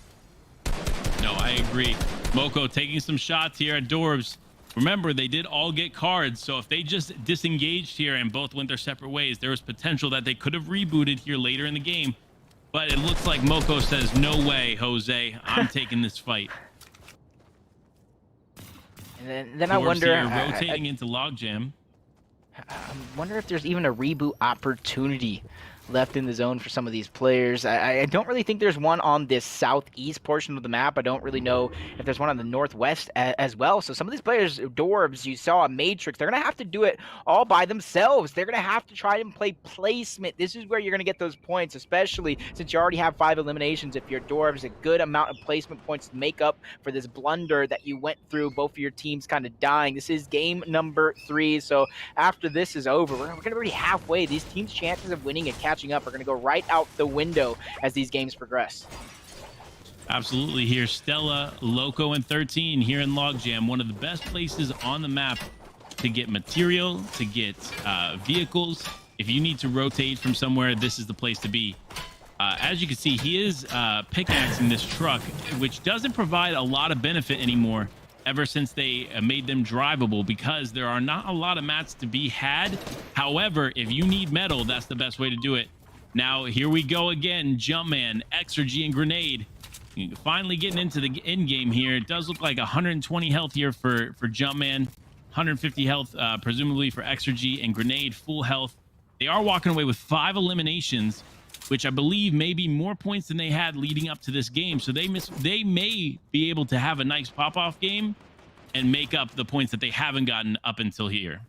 No, I agree. Moko taking some shots here at Dorbs. Remember, they did all get cards, so if they just disengaged here and both went their separate ways, there was potential that they could have rebooted here later in the game. But it looks like Moko says, no way, Jose. I'm taking this fight. And then I wonder... rotating into Logjam. I wonder if there's even a reboot opportunity left in the zone for some of these players. I don't really think there's one on this southeast portion of the map. I don't really know if there's one on the northwest as well. So some of these players, Dwarves, you saw a Matrix, they're going to have to do it all by themselves. They're going to have to try and play placement. This is where you're going to get those points, especially since you already have 5 eliminations. If your Dwarves, a good amount of placement points to make up for this blunder that you went through, both of your teams kind of dying. This is game number 3. So after this is over, we're going to be already halfway. These teams' chances of winning and catching up are going to go right out the window as these games progress. Absolutely. Here, Stella, Loco, and 13 here in Logjam, one of the best places on the map to get material, to get vehicles. If you need to rotate from somewhere, this is the place to be. As you can see, he is pickaxing this truck, which doesn't provide a lot of benefit anymore ever since they made them drivable, because there are not a lot of mats to be had. However, if you need metal, that's the best way to do it. Now, here we go again. Jumpman, Exergy, and Grenade. Finally getting into the end game here. It does look like 120 health here for Jumpman. 150 health, presumably for Exergy, and Grenade, full health. They are walking away with 5 eliminations, which I believe may be more points than they had leading up to this game. So they may be able to have a nice pop-off game and make up the points that they haven't gotten up until here.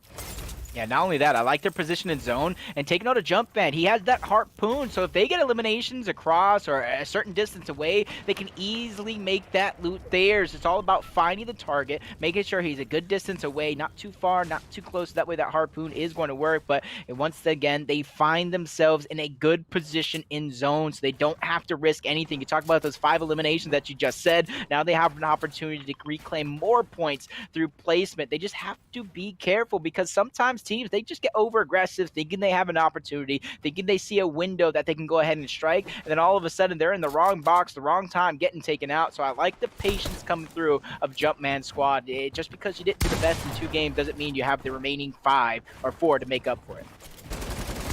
Yeah, not only that, I like their position in zone and taking out a jump man. He has that harpoon, so if they get eliminations across or a certain distance away, they can easily make that loot theirs. It's all about finding the target, making sure he's a good distance away, not too far, not too close. That way that harpoon is going to work, but once again, they find themselves in a good position in zone, so they don't have to risk anything. You talk about those 5 eliminations that you just said. Now they have an opportunity to reclaim more points through placement. They just have to be careful, because sometimes teams, they just get over aggressive, thinking they have an opportunity, thinking they see a window that they can go ahead and strike, and then all of a sudden they're in the wrong box, the wrong time, getting taken out. So I like the patience coming through of Jumpman squad. Just because you didn't do the best in 2 games doesn't mean you have the remaining 5 or 4 to make up for it.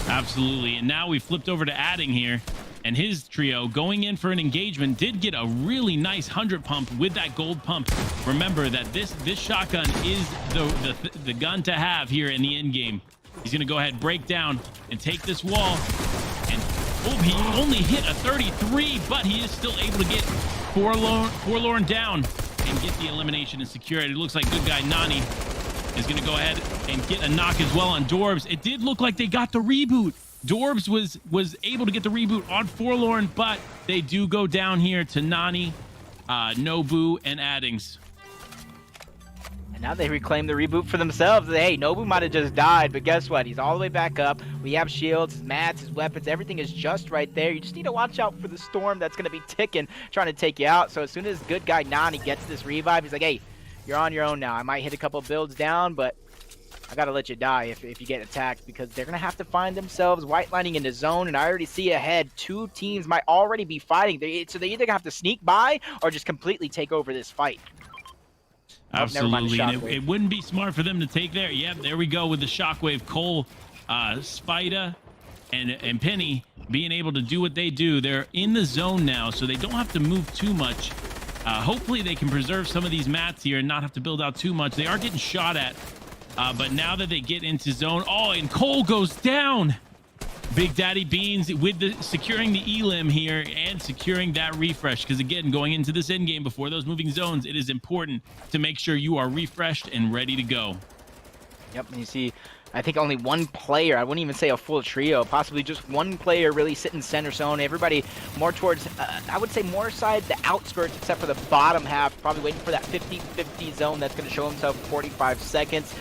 Absolutely. And now we flipped over to Adding here, and his trio going in for an engagement did get a really nice 100 pump with that gold pump. Remember that this shotgun is the gun to have here in the end game. He's going to go ahead, break down, and take this wall. And he only hit a 33, but he is still able to get Forlorn down and get the elimination and secure it. It looks like good guy Nani is going to go ahead and get a knock as well on Dorbs. It did look like they got the reboot. Dorbs was able to get the reboot on Forlorn, but they do go down here to Nani, Nobu, and Addings. And now they reclaim the reboot for themselves. Hey, Nobu might have just died, but guess what? He's all the way back up. We have shields, his mats, his weapons. Everything is just right there. You just need to watch out for the storm that's going to be ticking, trying to take you out. So as soon as good guy Nani gets this revive, he's like, hey, you're on your own now. I might hit a couple builds down, but I gotta let you die if you get attacked, because they're gonna have to find themselves white lining in the zone. And I already see ahead 2 teams might already be fighting. So they either gonna have to sneak by or just completely take over this fight. Absolutely. And it wouldn't be smart for them to take there. Yep, there we go with the shockwave. Cole, Spida, and Penny being able to do what they do. They're in the zone now, so they don't have to move too much. Hopefully they can preserve some of these mats here and not have to build out too much. They are getting shot at, but now that they get into zone, and Cole goes down. Big Daddy Beans with securing the elim here and securing that refresh, because again, going into this end game before those moving zones, it is important to make sure you are refreshed and ready to go. Yep, and you see, I think only one player, I wouldn't even say a full trio, possibly just one player really sitting center zone. Everybody more towards, I would say more side the outskirts, except for the bottom half, probably waiting for that 50-50 zone that's going to show himself in 45 seconds.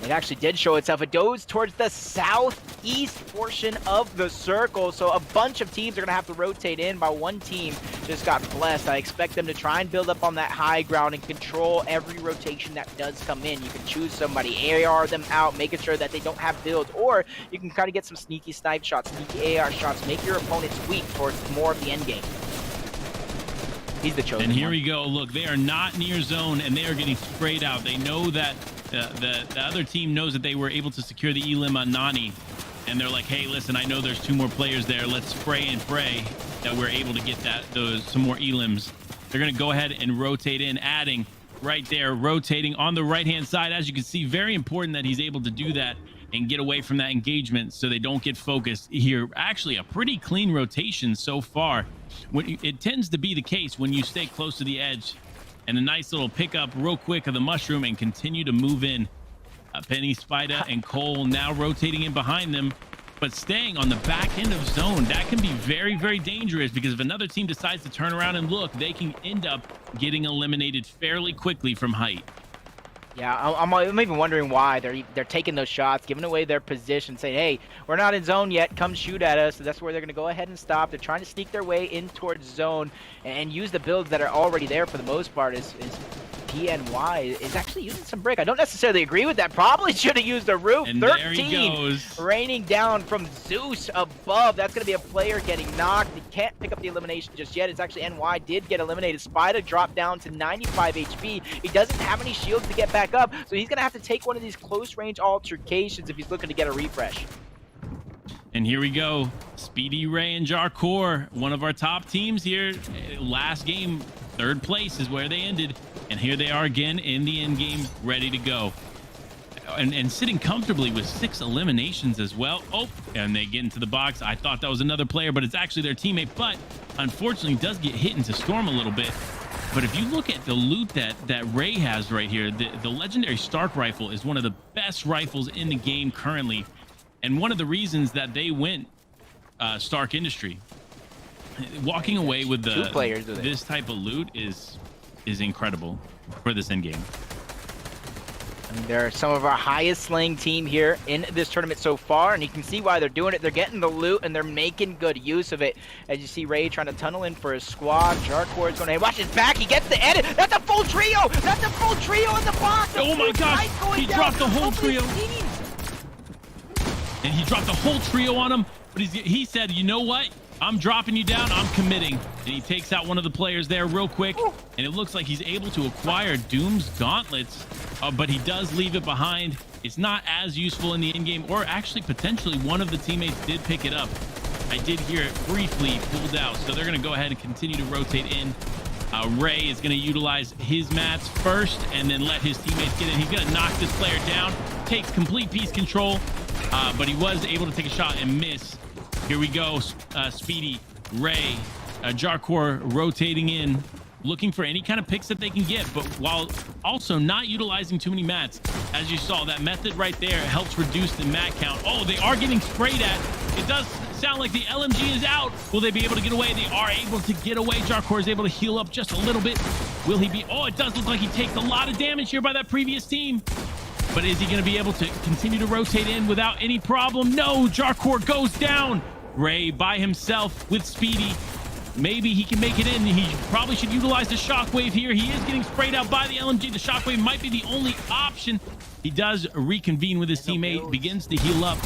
It actually did show itself. It goes towards the southeast portion of the circle. So a bunch of teams are going to have to rotate in, while one team just got blessed. I expect them to try and build up on that high ground and control every rotation that does come in. You can choose somebody, AR them out, making sure that they don't have builds, or you can kind of get some sneaky snipe shots, sneaky AR shots, make your opponents weak towards more of the end game. He's the chosen one. And here we go. Look, they are not near zone, and they are getting sprayed out. They know that the other team knows that they were able to secure the elim on Nani, and they're like, hey, listen, I know there's 2 more players there. Let's spray and pray that we're able to get some more elims. They're going to go ahead and rotate in, Adding right there, rotating on the right-hand side. As you can see, very important that he's able to do that. and get away from that engagement so they don't get focused here. Actually, a pretty clean rotation so far. It tends to be the case when you stay close to the edge, and a nice little pickup real quick of the mushroom and continue to move in. Penny, Spida, and Cole now rotating in behind them, but staying on the back end of zone. That can be very, very dangerous, because if another team decides to turn around and look, they can end up getting eliminated fairly quickly from height. Yeah, I'm even wondering why they're taking those shots, giving away their position, saying, hey, we're not in zone yet, come shoot at us. So that's where they're going to go ahead and stop. They're trying to sneak their way in towards zone and use the builds that are already there for the most part. Is PNY is actually using some brick. I don't necessarily agree with that. Probably should have used a roof. And 13 there he goes. raining down from Zeus above. That's going to be a player getting knocked. He can't pick up the elimination just yet. It's actually NY did get eliminated. Spida dropped down to 95 HP. He doesn't have any shields to get back up, so he's going to have to take one of these close range altercations if he's looking to get a refresh. And here we go. Speedy, Ray, and Jarkor, one of our top teams here. Last game, 3rd place is where they ended. And here they are again in the end game, ready to go. And sitting comfortably with 6 eliminations as well. Oh, and they get into the box. I thought that was another player, but it's actually their teammate. But unfortunately, does get hit into Storm a little bit. But if you look at the loot that Ray has right here, the legendary Stark rifle is one of the best rifles in the game currently. And one of the reasons that they went Stark Industry. Walking away with this type of loot is incredible for this end game. I mean, they're some of our highest slaying team here in this tournament so far, and you can see why they're doing it. They're getting the loot and they're making good use of it. As you see Ray trying to tunnel in for his squad. Jarkor is going to, hey, watch his back. He gets the edit. That's a full trio. That's a full trio in the box. Oh my gosh, he dropped the whole trio. And he dropped the whole trio on him, but he said, you know what? I'm dropping you down. I'm committing. And he takes out one of the players there real quick. And it looks like he's able to acquire Doom's gauntlets, but he does leave it behind. It's not as useful in the end game, or actually potentially one of the teammates did pick it up. I did hear it briefly pulled out. So they're going to go ahead and continue to rotate in. Ray is going to utilize his mats first and then let his teammates get in. He's going to knock this player down, takes complete piece control, but he was able to take a shot and miss. Here we go. Speedy, Ray, Jarkor rotating in, looking for any kind of picks that they can get, but while also not utilizing too many mats. As you saw, that method right there helps reduce the mat count. Oh, they are getting sprayed at. It does sound like the LMG is out. Will they be able to get away? They are able to get away. Jarkor is able to heal up just a little bit. Will he be? Oh, it does look like he takes a lot of damage here by that previous team. But is he going to be able to continue to rotate in without any problem? No, Jarkor goes down. Ray by himself with Speedy. Maybe he can make it in. He probably should utilize the shockwave here. He is getting sprayed out by the LMG. The shockwave might be the only option. He does reconvene with his teammate, begins to heal up.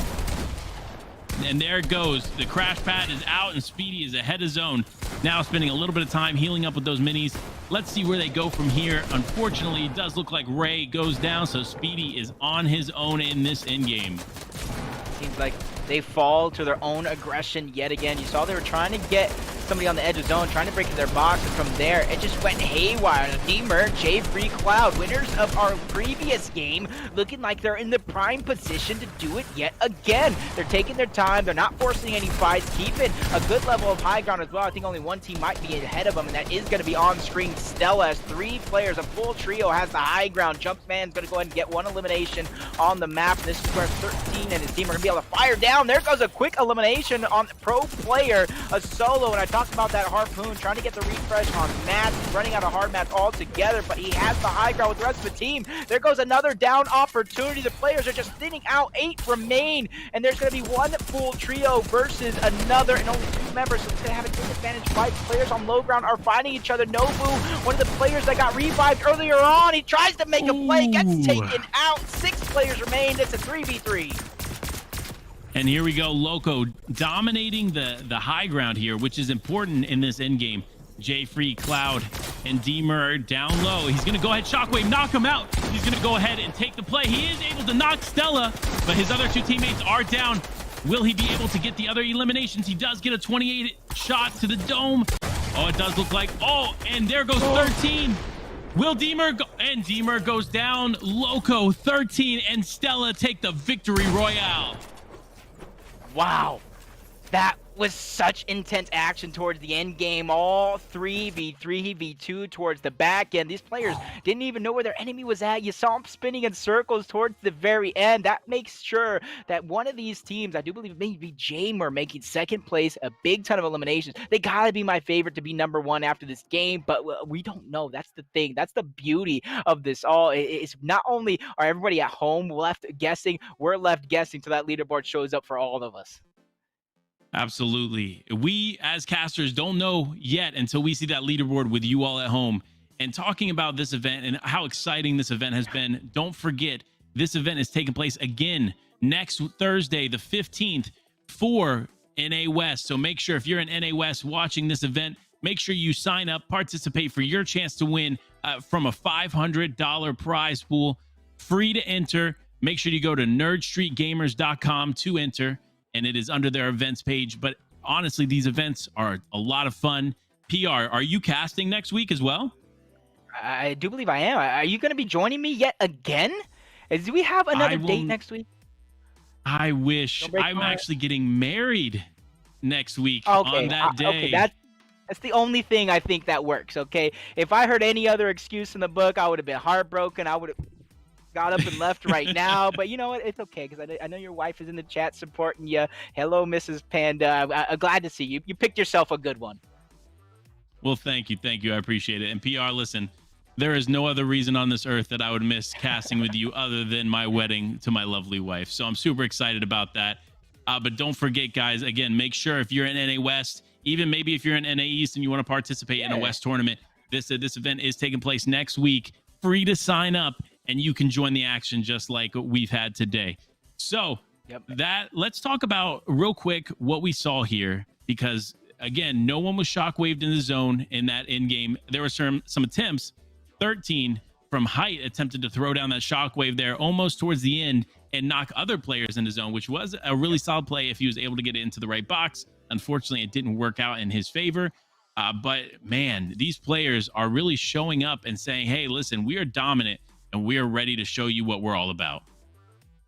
And there it goes. The crash pad is out and Speedy is ahead of zone. Now spending a little bit of time healing up with those minis. Let's see where they go from here. Unfortunately, it does look like Ray goes down, so Speedy is on his own in this end game. Seems like they fall to their own aggression yet again. You saw they were trying to get somebody on the edge of zone, trying to break into their box, and from there, it just went haywire. Deemer, J-Free Cloud, winners of our previous game, looking like they're in the prime position to do it yet again. They're taking their time. They're not forcing any fights, keeping a good level of high ground as well. I think only one team might be ahead of them, and that is going to be on screen. Stella has 3 players. A full trio has the high ground. Jumpman's going to go ahead and get 1 elimination on the map. This is where 13 and his team are going to be able to fire down. There goes a quick elimination on the pro player, a solo, and I talked about that harpoon, trying to get the refresh on mats, running out of hard mats altogether, but he has the high ground with the rest of the team. There goes another down opportunity. The players are just thinning out. 8 remain, and there's going to be 1 full trio versus another, and only 2 members, so it's going to have a disadvantage fight. Players on low ground are fighting each other. Nobu, one of the players that got revived earlier on, he tries to make a play, gets taken out. 6 players remain. It's a 3v3. And here we go, Loco dominating the high ground here, which is important in this end game. J-Free, Cloud, and Deemer down low. He's going to go ahead, Shockwave, knock him out. He's going to go ahead and take the play. He is able to knock Stella, but his other 2 teammates are down. Will he be able to get the other eliminations? He does get a 28 shot to the dome. Oh, it does look like, oh, and there goes 13. Will Deemer and Deemer goes down. Loco 13 and Stella take the victory royale. Wow. That was such intense action towards the end game. All 3v3, v2 towards the back end. These players didn't even know where their enemy was at. You saw them spinning in circles towards the very end. That makes sure that one of these teams, I do believe maybe Jamer, making second place, a big ton of eliminations. They gotta be my favorite to be number one after this game, but we don't know. That's the thing. That's the beauty of this all. It's not only are everybody at home left guessing, we're left guessing till that leaderboard shows up for all of us. Absolutely. We as casters don't know yet until we see that leaderboard with you all at home. And talking about this event and how exciting this event has been, don't forget this event is taking place again next Thursday, the 15th, for NA West. So make sure if you're in NA West watching this event, make sure you sign up, participate for your chance to win from a $500 prize pool, free to enter. Make sure you go to nerdstreetgamers.com to enter, and it is under their events page. But honestly, these events are a lot of fun. PR, are you casting next week as well? I do believe I am. Are you going to be joining me yet again? Do we have another date next week? I wish. I'm actually getting married next week on that day. Okay, that's the only thing I think that works, okay? If I heard any other excuse in the book, I would have been heartbroken. I would have got up and left right now, but you know what? It's okay because I know your wife is in the chat supporting you. Hello, Mrs. Panda. I'm glad to see you. You picked yourself a good one. Well, thank you. I appreciate it. And PR, listen, there is no other reason on this earth that I would miss casting with you other than my wedding to my lovely wife. So I'm super excited about that. But don't forget, guys, again, make sure if you're in NA West, even maybe if you're in NA East and you want to participate in a West tournament, this event is taking place next week. Free to sign up, and you can join the action just like we've had today. So let's talk about real quick what we saw here, because again, no one was shockwaved in the zone in that end game. There were some attempts. 13 from height attempted to throw down that shockwave there almost towards the end and knock other players in the zone, which was a really solid play if he was able to get it into the right box. Unfortunately, it didn't work out in his favor. But man, these players are really showing up and saying, hey, listen, we are dominant and we are ready to show you what we're all about.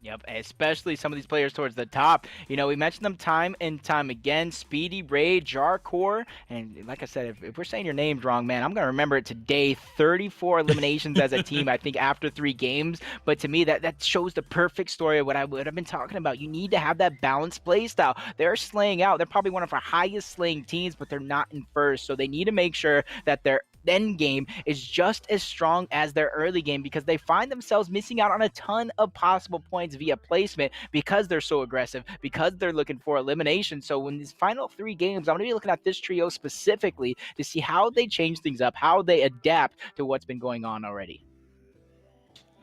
Yep, especially some of these players towards the top. You know, we mentioned them time and time again. Speedy, Ray, Jarkor, and like I said, if we're saying your names wrong, man, I'm going to remember it today. 34 eliminations as a team, I think, after 3 games. But to me, that shows the perfect story of what I've been talking about. You need to have that balanced play style. They're slaying out. They're probably one of our highest slaying teams, but they're not in first. So they need to make sure that they're end game is just as strong as their early game, because they find themselves missing out on a ton of possible points via placement because they're so aggressive, because they're looking for elimination. So in these final 3 games, I'm going to be looking at this trio specifically to see how they change things up, how they adapt to what's been going on already.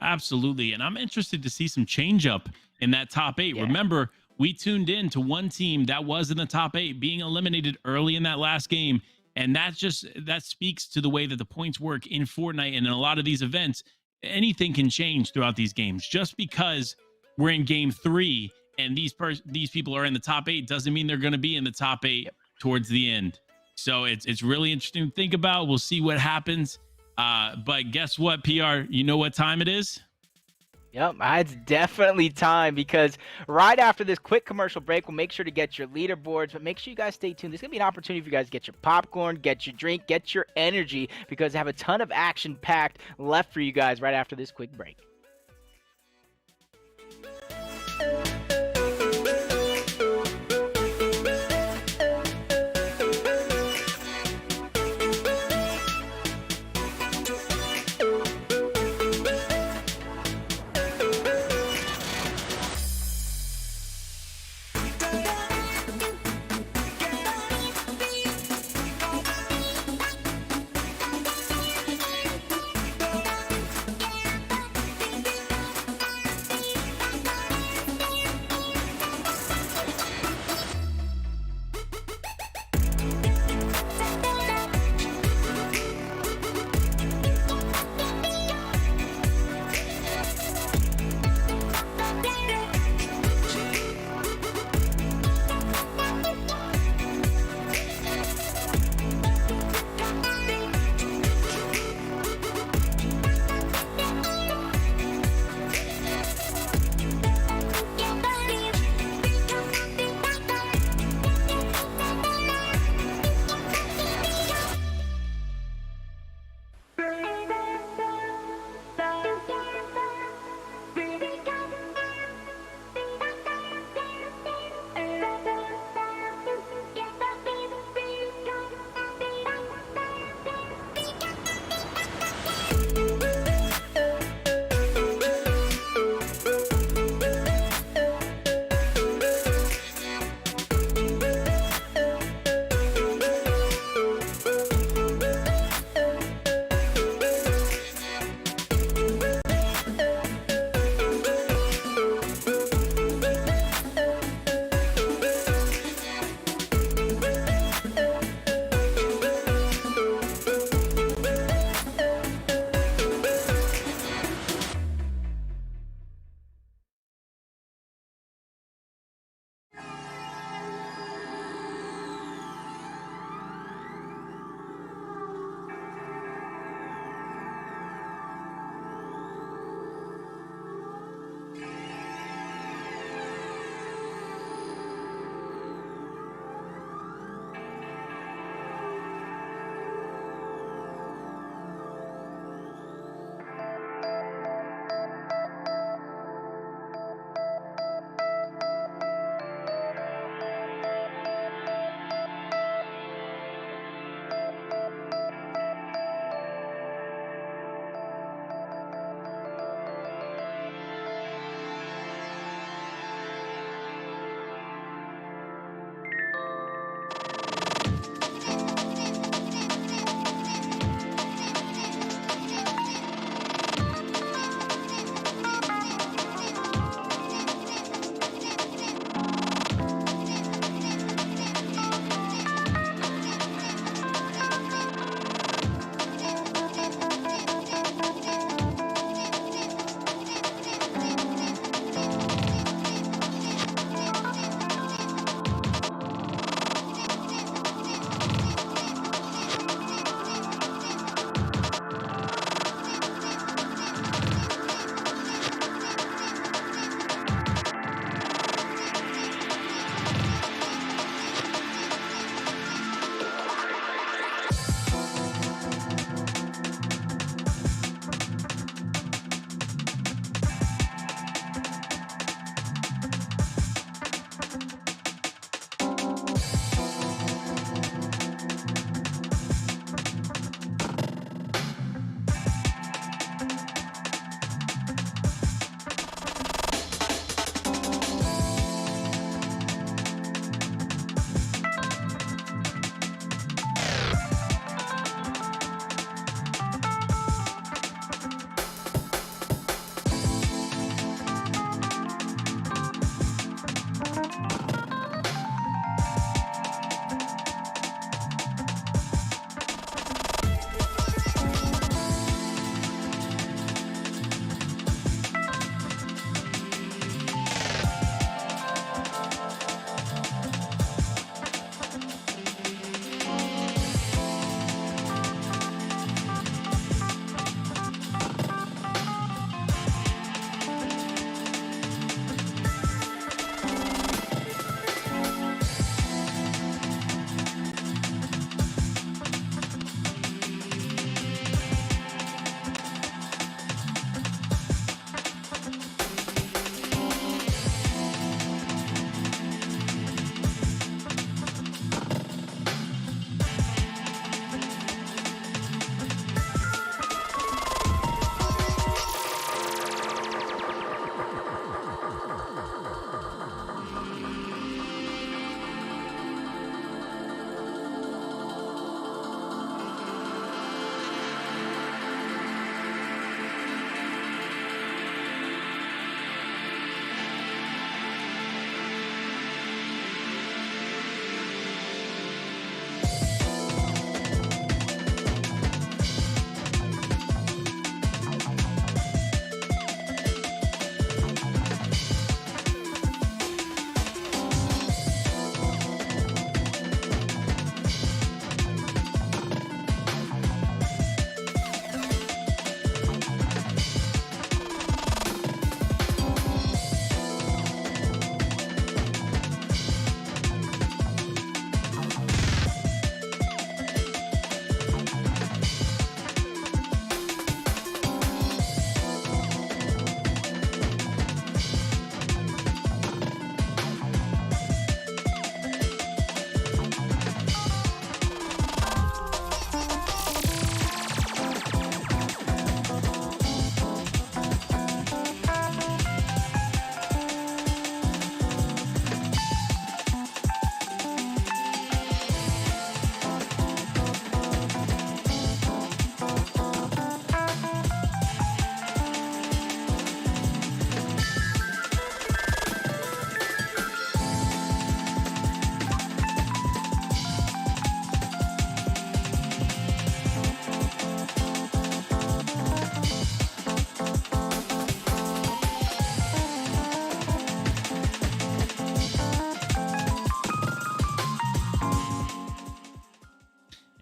Absolutely. And I'm interested to see some change up in that top 8. Remember, we tuned in to one team that was in the top 8 being eliminated early in that last game. And that speaks to the way that the points work in Fortnite and in a lot of these events. Anything can change throughout these games. Just because we're in game 3 and these people are in the top 8 doesn't mean they're going to be in the top 8 towards the end. So it's really interesting to think about. We'll see what happens. But guess what, PR? You know what time it is? Yep, it's definitely time, because right after this quick commercial break, we'll make sure to get your leaderboards, but make sure you guys stay tuned. There's going to be an opportunity for you guys to get your popcorn, get your drink, get your energy, because I have a ton of action packed left for you guys right after this quick break.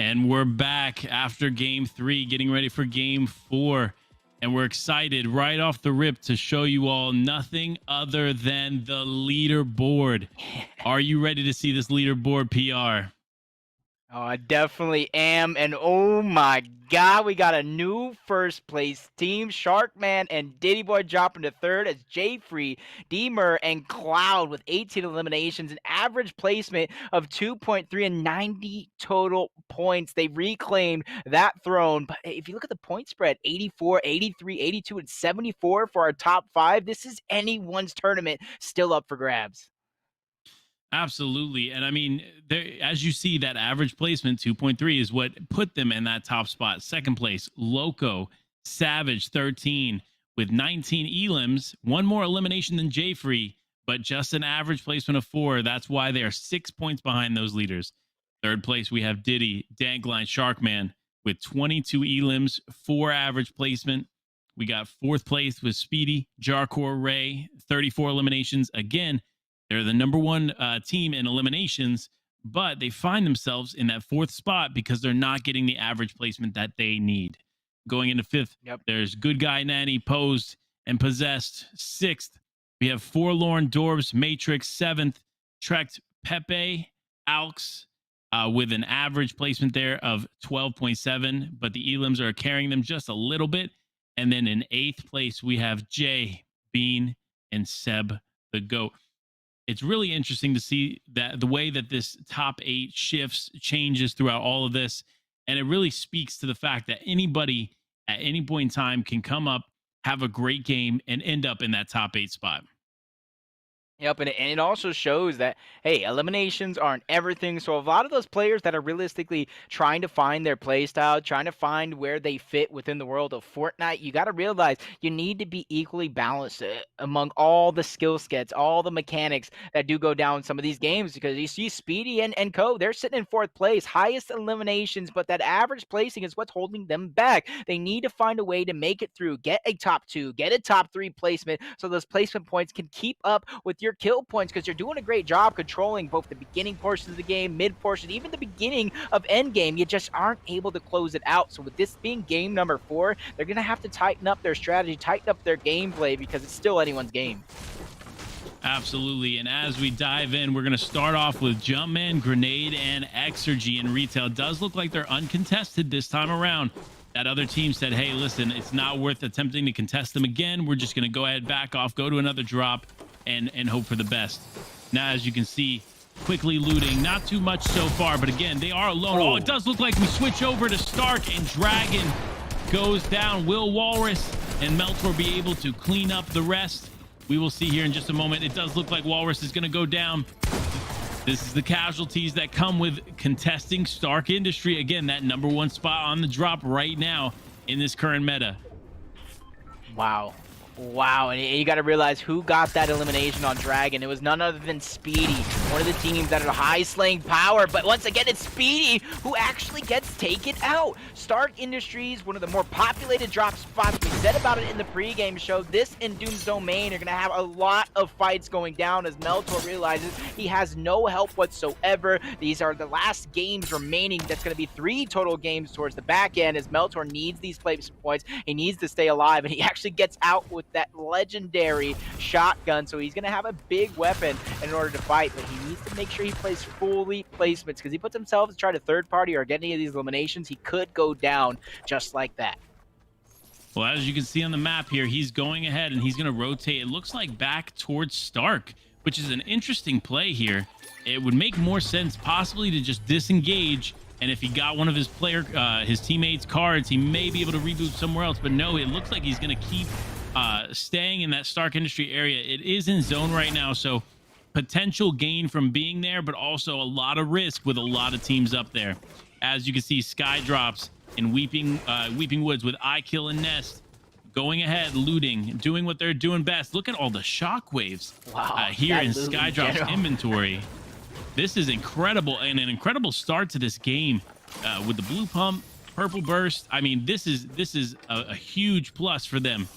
And we're back after game 3, getting ready for game 4. And we're excited right off the rip to show you all nothing other than the leaderboard. Are you ready to see this leaderboard, PR? Oh, I definitely am. And oh my God, we got a new first place team. Sharkman and Diddy Boy dropping to third as Jay Free, Deemer, and Cloud with 18 eliminations, an average placement of 2.3 and 90 total points. They reclaimed that throne. But if you look at the point spread, 84, 83, 82, and 74 for our top 5, this is anyone's tournament still up for grabs. Absolutely. And I mean, as you see, that average placement, 2.3, is what put them in that top spot. Second place, Loco, Savage, 13, with 19 elims, one more elimination than J Free, but just an average placement of 4. That's why they are 6 points behind those leaders. Third place, we have Diddy, Dankline, Sharkman, with 22 elims, 4 average placement. We got fourth place with Speedy, Jarkor, Ray, 34 eliminations. Again, they're the number 1 team in eliminations, but they find themselves in that 4th spot because they're not getting the average placement that they need. Going into 5th, there's Good Guy Nanny, Posed, and Possessed. 6th, we have Forlorn, Dorbs, Matrix. 7th, Trekked, Pepe, Alks, with an average placement there of 12.7, but the elims are carrying them just a little bit. And then in 8th place, we have Jay, Bean, and Seb the GOAT. It's really interesting to see that the way that this top 8 shifts, changes throughout all of this. And it really speaks to the fact that anybody at any point in time can come up, have a great game, and end up in that top 8 spot. Yep, and it also shows that, hey, eliminations aren't everything. So a lot of those players that are realistically trying to find their play style, trying to find where they fit within the world of Fortnite, you got to realize you need to be equally balanced among all the skill sets, all the mechanics that do go down in some of these games. Because you see Speedy and Co, they're sitting in 4th place, highest eliminations, but that average placing is what's holding them back. They need to find a way to make it through, get a top 2, get a top 3 placement, so those placement points can keep up with your kill points, because you're doing a great job controlling both the beginning portions of the game, mid portion, even the beginning of end game. You just aren't able to close it out. So with this being game number 4, they're going to have to tighten up their strategy, tighten up their gameplay, because it's still anyone's game. Absolutely. And as we dive in, we're going to start off with Jumpman, Grenade, and Exergy in retail. It does look like they're uncontested this time around. That other team said, hey, listen, it's not worth attempting to contest them again. We're just going to go ahead, back off, go to another drop, and hope for the best. Now, as you can see, quickly looting. Not too much so far, but again, they are alone. Oh, it does look like we switch over to Stark, and Dragon goes down. Will Walrus and Meltor be able to clean up the rest? We will see here in just a moment. It does look like Walrus is going to go down. This is the casualties that come with contesting Stark Industry. Again, that number 1 spot on the drop right now in this current meta. Wow. Wow, and you got to realize who got that elimination on Dragon. It was none other than Speedy, one of the teams that are high slaying power. But once again, it's Speedy who actually gets taken out. Stark Industries, one of the more populated drop spots. We said about it in the pregame show. This and Doom's Domain are going to have a lot of fights going down as Meltor realizes he has no help whatsoever. These are the last games remaining. That's going to be 3 total games towards the back end as Meltor needs these placement points. He needs to stay alive, and he actually gets out with that legendary shotgun, so he's gonna have a big weapon in order to fight, but he needs to make sure he plays fully placements, because he puts himself to try to third party or get any of these eliminations, he could go down just like that. Well, as you can see on the map here, he's going ahead and he's going to rotate, it looks like, back towards Stark, which is an interesting play here. It would make more sense possibly to just disengage, and if he got one of his his teammates' cards, he may be able to reboot somewhere else, but no, it looks like he's going to keep staying in that Stark Industry area. It is in zone right now, so potential gain from being there, but also a lot of risk with a lot of teams up there. As you can see, Sky drops in Weeping Woods with iKill and Nest going ahead, looting, doing what they're doing best. Look at all the shockwaves here in Skydrop's inventory. This is incredible, and an incredible start to this game with the blue pump, purple burst. I mean, this is a huge plus for them.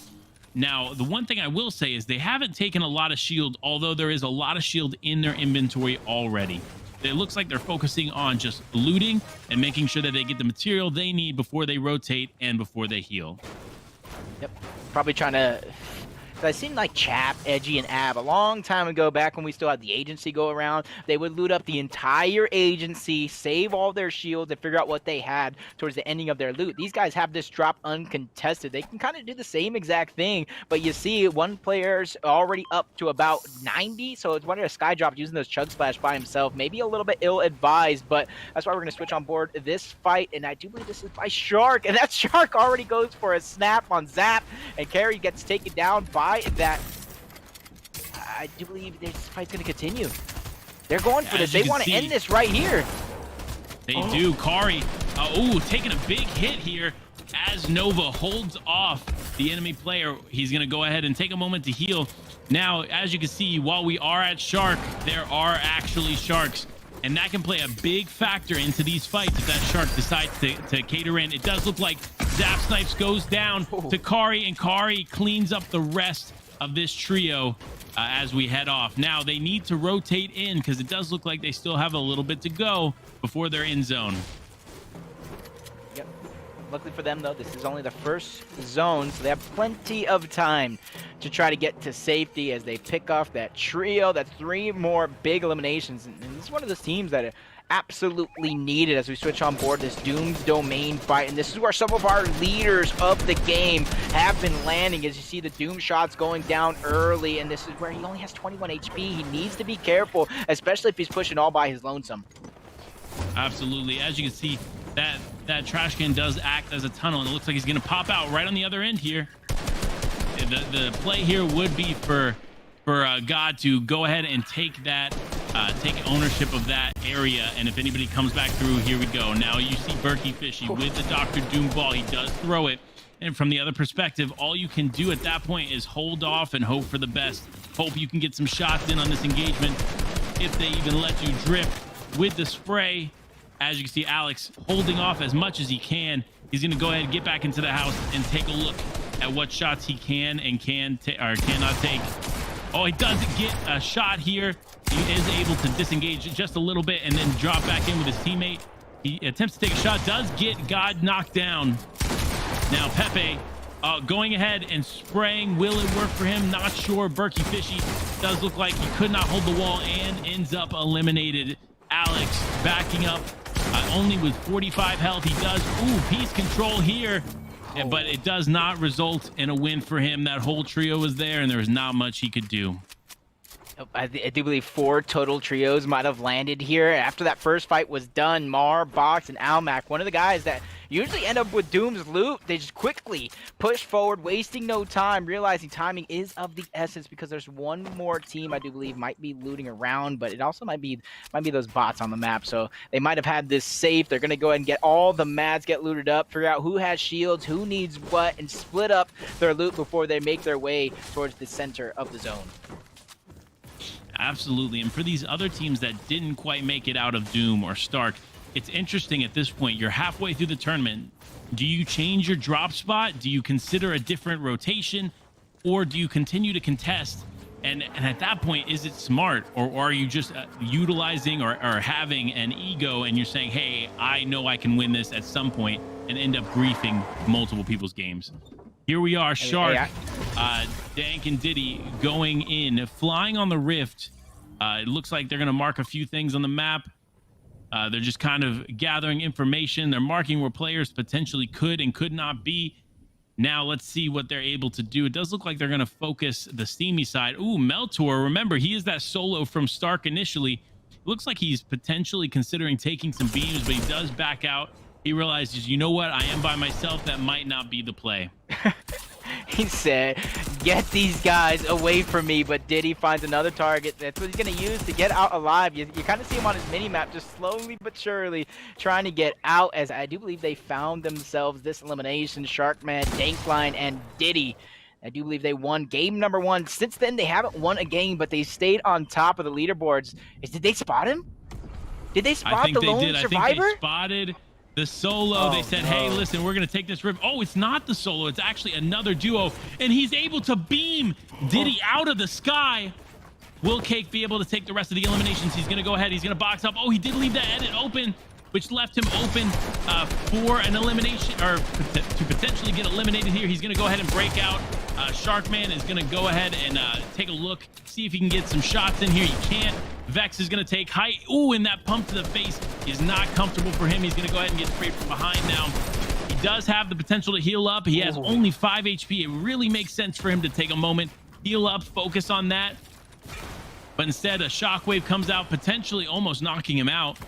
Now, the one thing I will say is they haven't taken a lot of shield, although there is a lot of shield in their inventory already. It looks like they're focusing on just looting and making sure that they get the material they need before they rotate and before they heal. Yep. Probably trying to... I seen like Chap, Edgy, and Ab a long time ago, back when we still had the agency go around. They would loot up the entire agency, save all their shields, and figure out what they had towards the ending of their loot. These guys have this drop uncontested. They can kind of do the same exact thing, but you see one player's already up to about 90, so it's one of the sky drops using those chug splash by himself. Maybe a little bit ill-advised, but that's why we're going to switch on board this fight, and I do believe this is by Shark, and that Shark already goes for a snap on Zap, and Carry gets taken down by that. I do believe this fight's going to continue. They're going for this. They want to end this right here. They do. Kari, taking a big hit here as Nova holds off the enemy player. He's going to go ahead and take a moment to heal. Now, as you can see, while we are at Shark, there are actually Sharks. And that can play a big factor into these fights if that Shark decides to cater in. It does look like Zap Snipes goes down to Kari, and Kari cleans up the rest of this trio as we head off. Now, they need to rotate in because it does look like they still have a little bit to go before they're in zone. Yep. Luckily for them, though, this is only the first zone, so they have plenty of time to try to get to safety as they pick off that trio. That's 3 more big eliminations, and this is one of those teams that are absolutely needed as we switch on board this Doom's Domain fight. And this is where some of our leaders of the game have been landing, as you see the Doom shots going down early, and this is where he only has 21 HP. He needs to be careful, especially if he's pushing all by his lonesome. Absolutely. As you can see, that trash can does act as a tunnel, and it looks like he's going to pop out right on the other end here. The play here would be for God to go ahead and take ownership of that area, and if anybody comes back through, here we go. Now you see Berkey Fishy with the Dr. Doom ball. He does throw it, and from the other perspective, all you can do at that point is hold off and hope for the best. Hope you can get some shots in on this engagement if they even let you drip with the spray. As you can see, Alex holding off as much as he can. He's going to go ahead and get back into the house and take a look at what shots he can and cannot take. Oh, he does get a shot here. He is able to disengage just a little bit and then drop back in with his teammate. He attempts to take a shot, does get God knocked down. Now Pepe going ahead and spraying. Will it work for him? Not sure. Berkey Fishy does look like he could not hold the wall and ends up eliminated. Alex backing up only with 45 health. He does, piece control here. But it does not result in a win for him. That whole trio was there, and there was not much he could do. I do believe 4 total trios might have landed here. After that first fight was done, Mar, Box, and Almac, one of the guys that usually end up with Doom's loot, they just quickly push forward, wasting no time, realizing timing is of the essence because there's one more team I do believe might be looting around, but it also might be those bots on the map. So they might have had this safe. They're going to go ahead and get all the mads, get looted up, figure out who has shields, who needs what, and split up their loot before they make their way towards the center of the zone. Absolutely. And for these other teams that didn't quite make it out of Doom or Stark, it's interesting at this point. You're halfway through the tournament. Do you change your drop spot? Do you consider a different rotation? Or do you continue to contest? And at that point, is it smart? Or are you just utilizing or having an ego and you're saying, hey, I know I can win this at some point, and end up griefing multiple people's games? Here we are, Shark, Dank, and Diddy going in, flying on the Rift. It looks like they're going to mark a few things on the map. They're just kind of gathering information. They're marking where players potentially could and could not be. Now let's see what they're able to do. It does look like they're going to focus the Steamy side. Ooh, Meltor. Remember, he is that solo from Stark initially. It looks like he's potentially considering taking some beams, but he does back out. He realizes, you know what? I am by myself. That might not be the play. He said, get these guys away from me, but Diddy finds another target. That's what he's going to use to get out alive. You kind of see him on his mini-map just slowly but surely trying to get out, as I do believe they found themselves this elimination. Sharkman, Dankline, and Diddy. I do believe they won game number 1. Since then, they haven't won a game, but they stayed on top of the leaderboards. Did they spot him? Did they spot the lone survivor? I think they spotted the solo. They said, hey, listen, we're going to take this rip. Oh, it's not the solo. It's actually another duo. And he's able to beam Diddy out of the sky. Will Cake be able to take the rest of the eliminations? He's going to go ahead. He's going to box up. Oh, he did leave that edit open, which left him open for an elimination, or to potentially get eliminated here. He's going to go ahead and break out. Sharkman is going to go ahead and take a look, see if he can get some shots in here. He can't. Vex is going to take height. Ooh, and that pump to the face is not comfortable for him. He's going to go ahead and get sprayed from behind now. He does have the potential to heal up. He has only 5 HP. It really makes sense for him to take a moment, heal up, focus on that. But instead, a shockwave comes out, potentially almost knocking him out.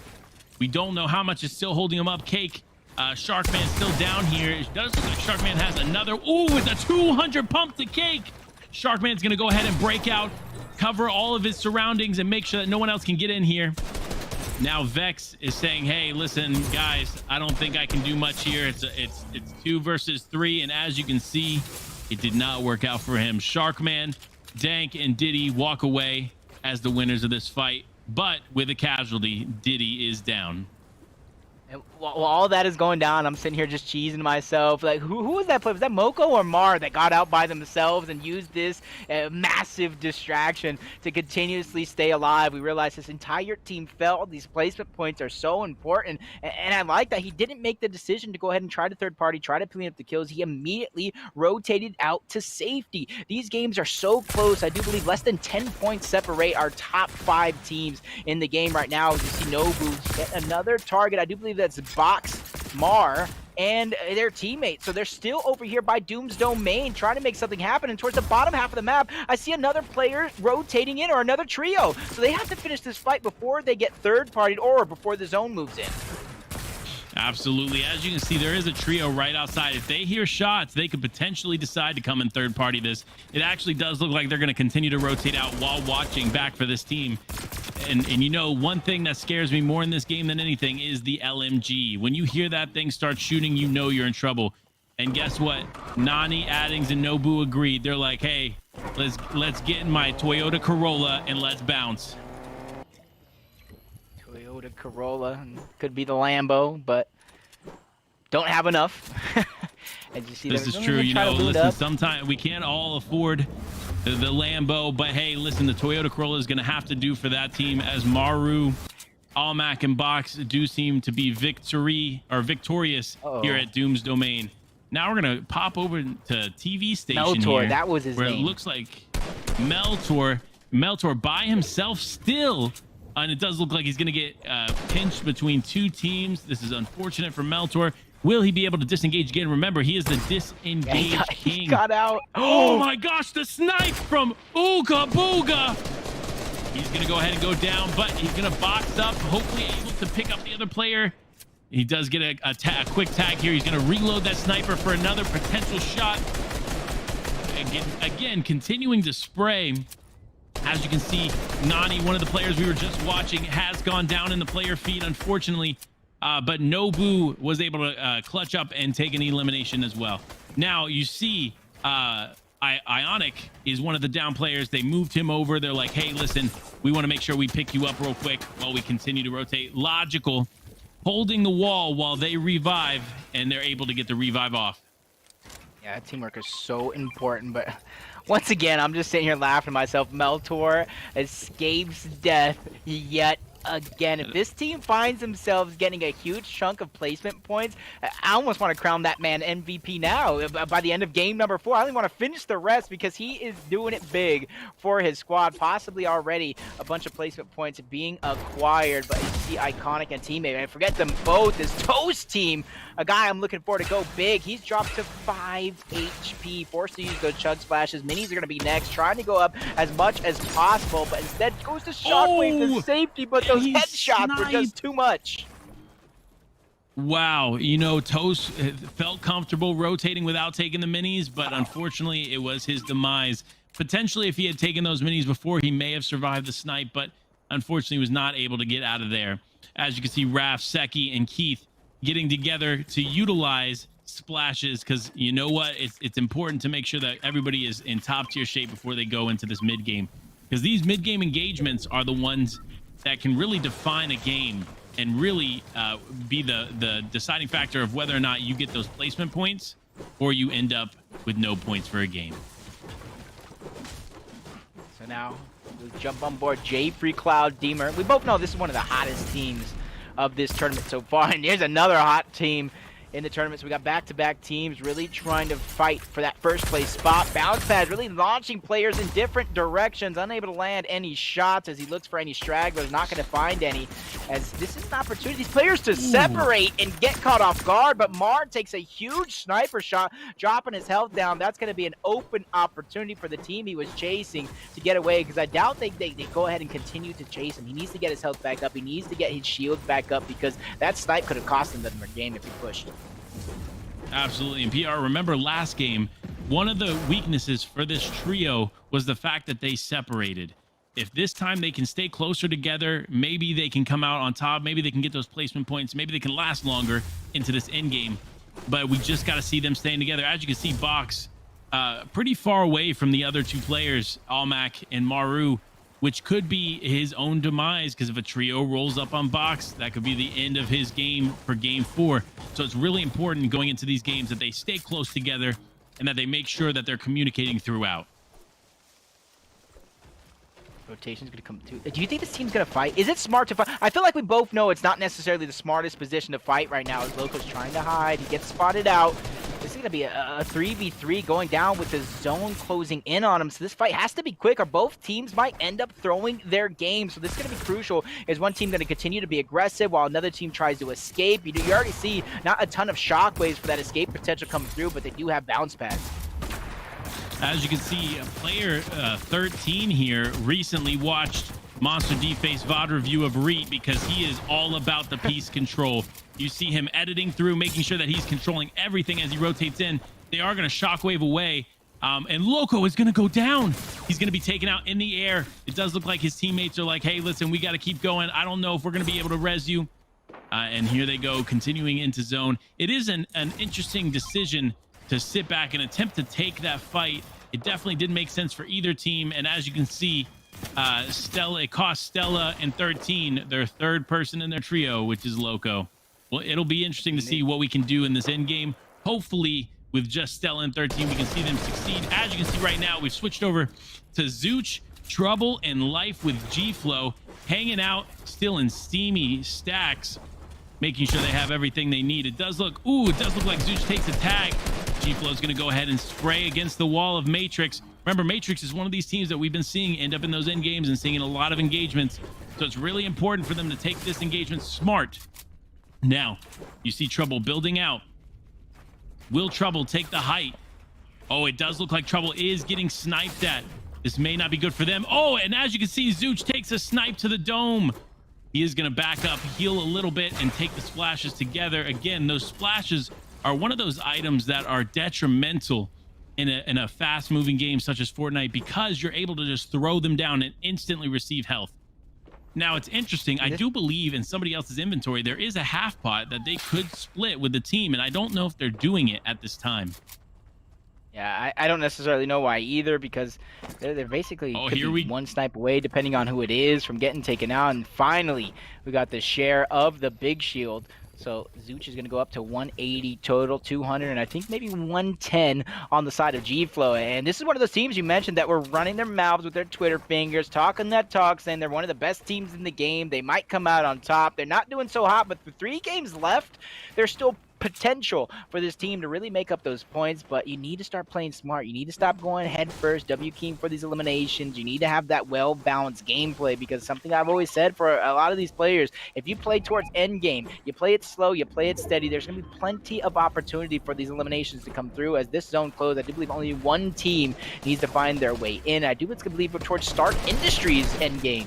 We don't know how much is still holding him up. Cake, Sharkman still down here. It does look like Sharkman has another. Ooh, with a 200 pump to Cake. Sharkman's going to go ahead and break out, cover all of his surroundings, and make sure that no one else can get in here. Now Vex is saying, hey, listen, guys, I don't think I can do much here. It's 2 versus 3, and as you can see, it did not work out for him. Sharkman, Dank, and Diddy walk away as the winners of this fight, but with a casualty. Diddy is down. And while all that is going down, I'm sitting here just cheesing myself. Like, who was that play? Was that Moko or Mar that got out by themselves and used this massive distraction to continuously stay alive? We realized this entire team fell. These placement points are so important. And I like that he didn't make the decision to go ahead and try to third party, try to clean up the kills. He immediately rotated out to safety. These games are so close. I do believe less than 10 points separate our top 5 teams in the game right now. You see Nobu get another target. I do believe that's Box, Mar, and their teammates. So they're still over here by Doom's domain trying to make something happen. And towards the bottom half of the map, I see another player rotating in, or another trio. So they have to finish this fight before they get third-partied or before the zone moves in. Absolutely. As you can see, there is a trio right outside. If they hear shots, they could potentially decide to come and third party this. It actually does look like they're going to continue to rotate out while watching back for this team. And you know, one thing that scares me more in this game than anything is the LMG. When you hear that thing start shooting, you know you're in trouble. And guess what? Nani, Addings, and Nobu agreed. They're like, hey, let's get in my Toyota Corolla and let's bounce. Toyota Corolla, could be the Lambo, but don't have enough. As you see, this is true. You know, listen, sometimes we can't all afford the Lambo, but hey, listen, the Toyota Corolla is going to have to do for that team, as Maru, Almac, and Box do seem to be victorious here at Doom's domain. Now we're going to pop over to TV station Meltor, here, that was his where name. It looks like Meltor by himself still. And it does look like he's going to get pinched between 2 teams. This is unfortunate for Meltor. Will he be able to disengage again? Remember, he is the disengage king. He got out. Oh my gosh, the snipe from Ooga Booga. He's going to go ahead and go down, but he's going to box up, hopefully able to pick up the other player. He does get a quick tag here. He's going to reload that sniper for another potential shot. Again, continuing to spray. As you can see, Nani, one of the players we were just watching, has gone down in the player feed, unfortunately. But Nobu was able to clutch up and take an elimination as well. Now, you see, Ionic is one of the down players. They moved him over. They're like, hey, listen, we want to make sure we pick you up real quick while we continue to rotate. Logical, holding the wall while they revive, and they're able to get the revive off. Yeah, teamwork is so important, but once again, I'm just sitting here laughing to myself. Meltor escapes death yet again. If this team finds themselves getting a huge chunk of placement points, I almost want to crown that man MVP now. By the end of game number 4, I only want to finish the rest because he is doing it big for his squad. Possibly already a bunch of placement points being acquired, but you see Iconic and teammate, and forget them both, this Toast team, a guy I'm looking forward to go big. He's dropped to 5 HP, forced to use those chug splashes. Minis are going to be next, trying to go up as much as possible, but instead goes to Shockwave to safety, but those headshots were just too much. Wow, you know, Toast felt comfortable rotating without taking the minis, but unfortunately it was his demise. Potentially, if he had taken those minis before, he may have survived the snipe, but unfortunately was not able to get out of there. As you can see, Raph, Seki, and Keith getting together to utilize splashes, because you know what? It's important to make sure that everybody is in top tier shape before they go into this mid game, because these mid game engagements are the ones that can really define a game and really be the deciding factor of whether or not you get those placement points or you end up with no points for a game. So now We'll jump on board Jay Free Cloud Deemer. We both know this is one of the hottest teams of this tournament so far. And here's another hot team in the tournament. So we got back-to-back teams really trying to fight for that first place spot. Bounce Pads really launching players in different directions, unable to land any shots as he looks for any stragglers, not going to find any, as this is an opportunity these players to separate and get caught off guard. But Mar takes a huge sniper shot, dropping his health down. That's going to be an open opportunity for the team he was chasing to get away, because I doubt they go ahead and continue to chase him. He needs to get his health back up. He needs to get his shield back up, because that snipe could have cost him the game if he pushed. Absolutely. And PR, remember last game, one of the weaknesses for this trio was the fact that they separated. If this time they can stay closer together, maybe they can come out on top. Maybe they can get those placement points. Maybe they can last longer into this end game. But we just got to see them staying together. As you can see, Box pretty far away from the other two players, Almac and Maru, which could be his own demise, because if a trio rolls up on Box, that could be the end of his game for game 4. So it's really important going into these games that they stay close together and that they make sure that they're communicating throughout. Rotation's going to come too. Do you think this team's going to fight? Is it smart to fight? I feel like we both know it's not necessarily the smartest position to fight right now, as Loco's trying to hide. He gets spotted out. This is going to be a 3v3 going down with the zone closing in on him. So this fight has to be quick, or both teams might end up throwing their game. So this is going to be crucial. Is one team going to continue to be aggressive while another team tries to escape? You already see not a ton of shockwaves for that escape potential come through, but they do have bounce pads. As you can see, player 13 here recently watched Monster D-Face VOD review of Reet, because he is all about the piece control. You see him editing through, making sure that he's controlling everything as he rotates in. They are going to shockwave away, and Loco is going to go down. He's going to be taken out in the air. It does look like his teammates are like, hey, listen, we got to keep going. I don't know if we're going to be able to res you. And here they go, continuing into zone. It is an interesting decision to sit back and attempt to take that fight. It definitely didn't make sense for either team. And as you can see, it cost Stella and 13 their third person in their trio, which is Loco. Well, it'll be interesting to see what we can do in this end game. Hopefully, with just Stella and 13, we can see them succeed. As you can see right now, we've switched over to Zooch, Trouble, and Life with G-Flow, hanging out still in steamy stacks, making sure they have everything they need. It does look like Zooch takes a tag. G-Flow is going to go ahead and spray against the wall of Matrix. Remember, Matrix is one of these teams that we've been seeing end up in those end games and seeing in a lot of engagements. So it's really important for them to take this engagement smart. Now, you see Trouble building out. Will Trouble take the height? Oh, it does look like Trouble is getting sniped at. This may not be good for them. Oh, and as you can see, Zooch takes a snipe to the dome. He is going to back up, heal a little bit, and take the splashes together. Again, those splashes are one of those items that are detrimental in a fast-moving game such as Fortnite, because you're able to just throw them down and instantly receive health. Now, it's interesting. I do believe in somebody else's inventory there is a half pot that they could split with the team, and I don't know if they're doing it at this time. Yeah, I don't necessarily know why either, because they're basically one snipe away, depending on who it is, from getting taken out. And finally, we got the share of the big shield. So Zooch is going to go up to 180 total, 200, and I think maybe 110 on the side of G-Flow. And this is one of those teams you mentioned that were running their mouths with their Twitter fingers, talking that talk, saying they're one of the best teams in the game. They might come out on top. They're not doing so hot, but with 3 games left, they're still potential for this team to really make up those points, but you need to start playing smart. You need to stop going head first, W-keying for these eliminations. You need to have that well-balanced gameplay, because something I've always said for a lot of these players, if you play towards end game, you play it slow, you play it steady, there's going to be plenty of opportunity for these eliminations to come through. As this zone closed, I do believe only one team needs to find their way in. I do believe towards Stark Industries end game.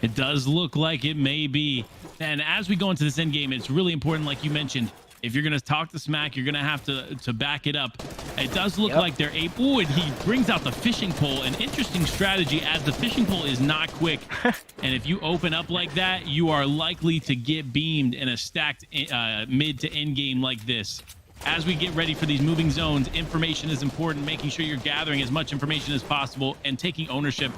It does look like it may be. And as we go into this end game, it's really important, like you mentioned, if you're going to talk the smack, you're going to have to back it up. It does look like they're able. Ooh, and he brings out the fishing pole. An interesting strategy, as the fishing pole is not quick. And if you open up like that, you are likely to get beamed in a stacked mid to end game like this. As we get ready for these moving zones, information is important, making sure you're gathering as much information as possible and taking ownership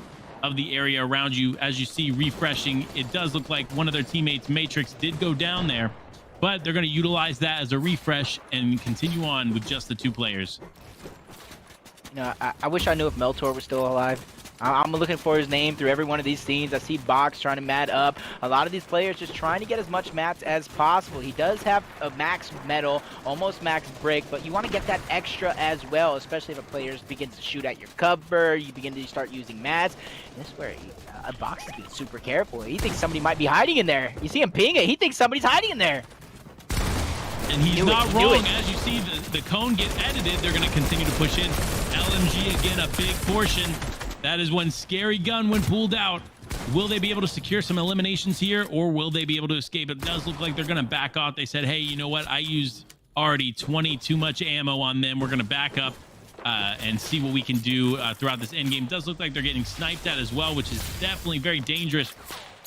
of the area around you. As you see refreshing, it does look like one of their teammates, Matrix, did go down there, but they're going to utilize that as a refresh and continue on with just the 2 players. You know, I wish I knew if Meltor was still alive. I'm looking for his name through every one of these scenes. I see Box trying to mat up. A lot of these players just trying to get as much mats as possible. He does have a max metal, almost max brick, but you want to get that extra as well, especially if a player begins to shoot at your cover, you begin to start using mats. This is where Box is being super careful. He thinks somebody might be hiding in there. You see him ping it. He thinks somebody's hiding in there. And he's not wrong. As you see the cone get edited, they're going to continue to push in. LMG again, a big portion. That is one scary gun when pulled out. Will they be able to secure some eliminations here, or will they be able to escape? It does look like they're going to back off. They said, hey, you know what? I used already 20 too much ammo on them. We're going to back up and see what we can do throughout this end game. It does look like they're getting sniped at as well, which is definitely very dangerous.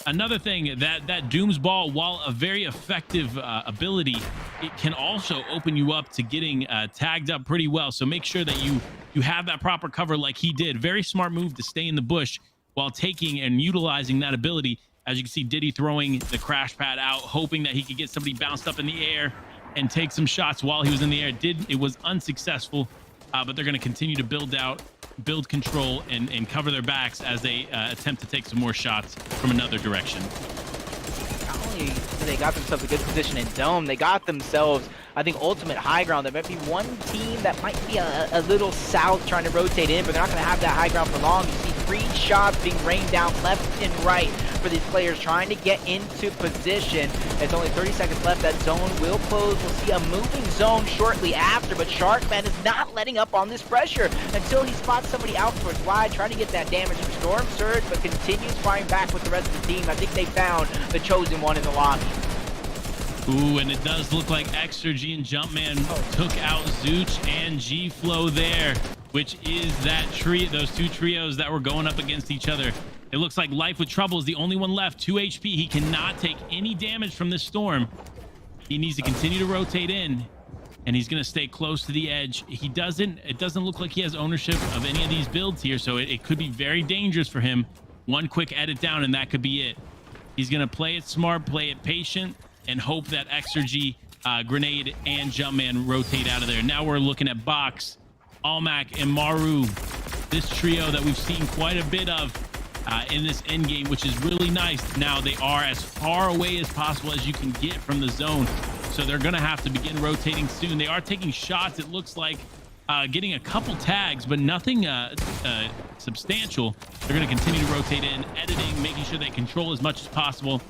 Another thing, that Doom's Ball, while a very effective ability, it can also open you up to getting tagged up pretty well. So make sure that you have that proper cover like he did. Very smart move to stay in the bush while taking and utilizing that ability. As you can see, Diddy throwing the crash pad out, hoping that he could get somebody bounced up in the air and take some shots while he was in the air. It was unsuccessful, but they're going to continue to build control and cover their backs as they attempt to take some more shots from another direction. Not only do they got themselves a good position in dome, they got themselves, I think, ultimate high ground. There might be one team that might be a little south trying to rotate in, but they're not going to have that high ground for long. You see 3 shots being rained down left and right for these players trying to get into position. There's only 30 seconds left. That zone will close. We'll see a moving zone shortly after, but Sharkman is not letting up on this pressure until he spots somebody out towards wide, trying to get that damage from Storm Surge, but continues firing back with the rest of the team. I think they found the chosen one in the lobby. Ooh, and it does look like Exergy and Jumpman took out Zooch and G-Flow there, which is that those 2 trios that were going up against each other. It looks like Life with Trouble is the only one left, 2 HP. He cannot take any damage from this storm. He needs to continue to rotate in, and he's going to stay close to the edge. It doesn't look like he has ownership of any of these builds here, so it could be very dangerous for him. One quick edit down, and that could be it. He's going to play it smart, play it patient, and hope that Exergy, Grenade, and Jumpman rotate out of there. Now we're looking at Box, Almac, and Maru. This trio that we've seen quite a bit of in this end game, which is really nice. Now they are as far away as possible as you can get from the zone, so they're going to have to begin rotating soon. They are taking shots, it looks like, getting a couple tags, but nothing substantial. They're going to continue to rotate in, editing, making sure they control as much as possible.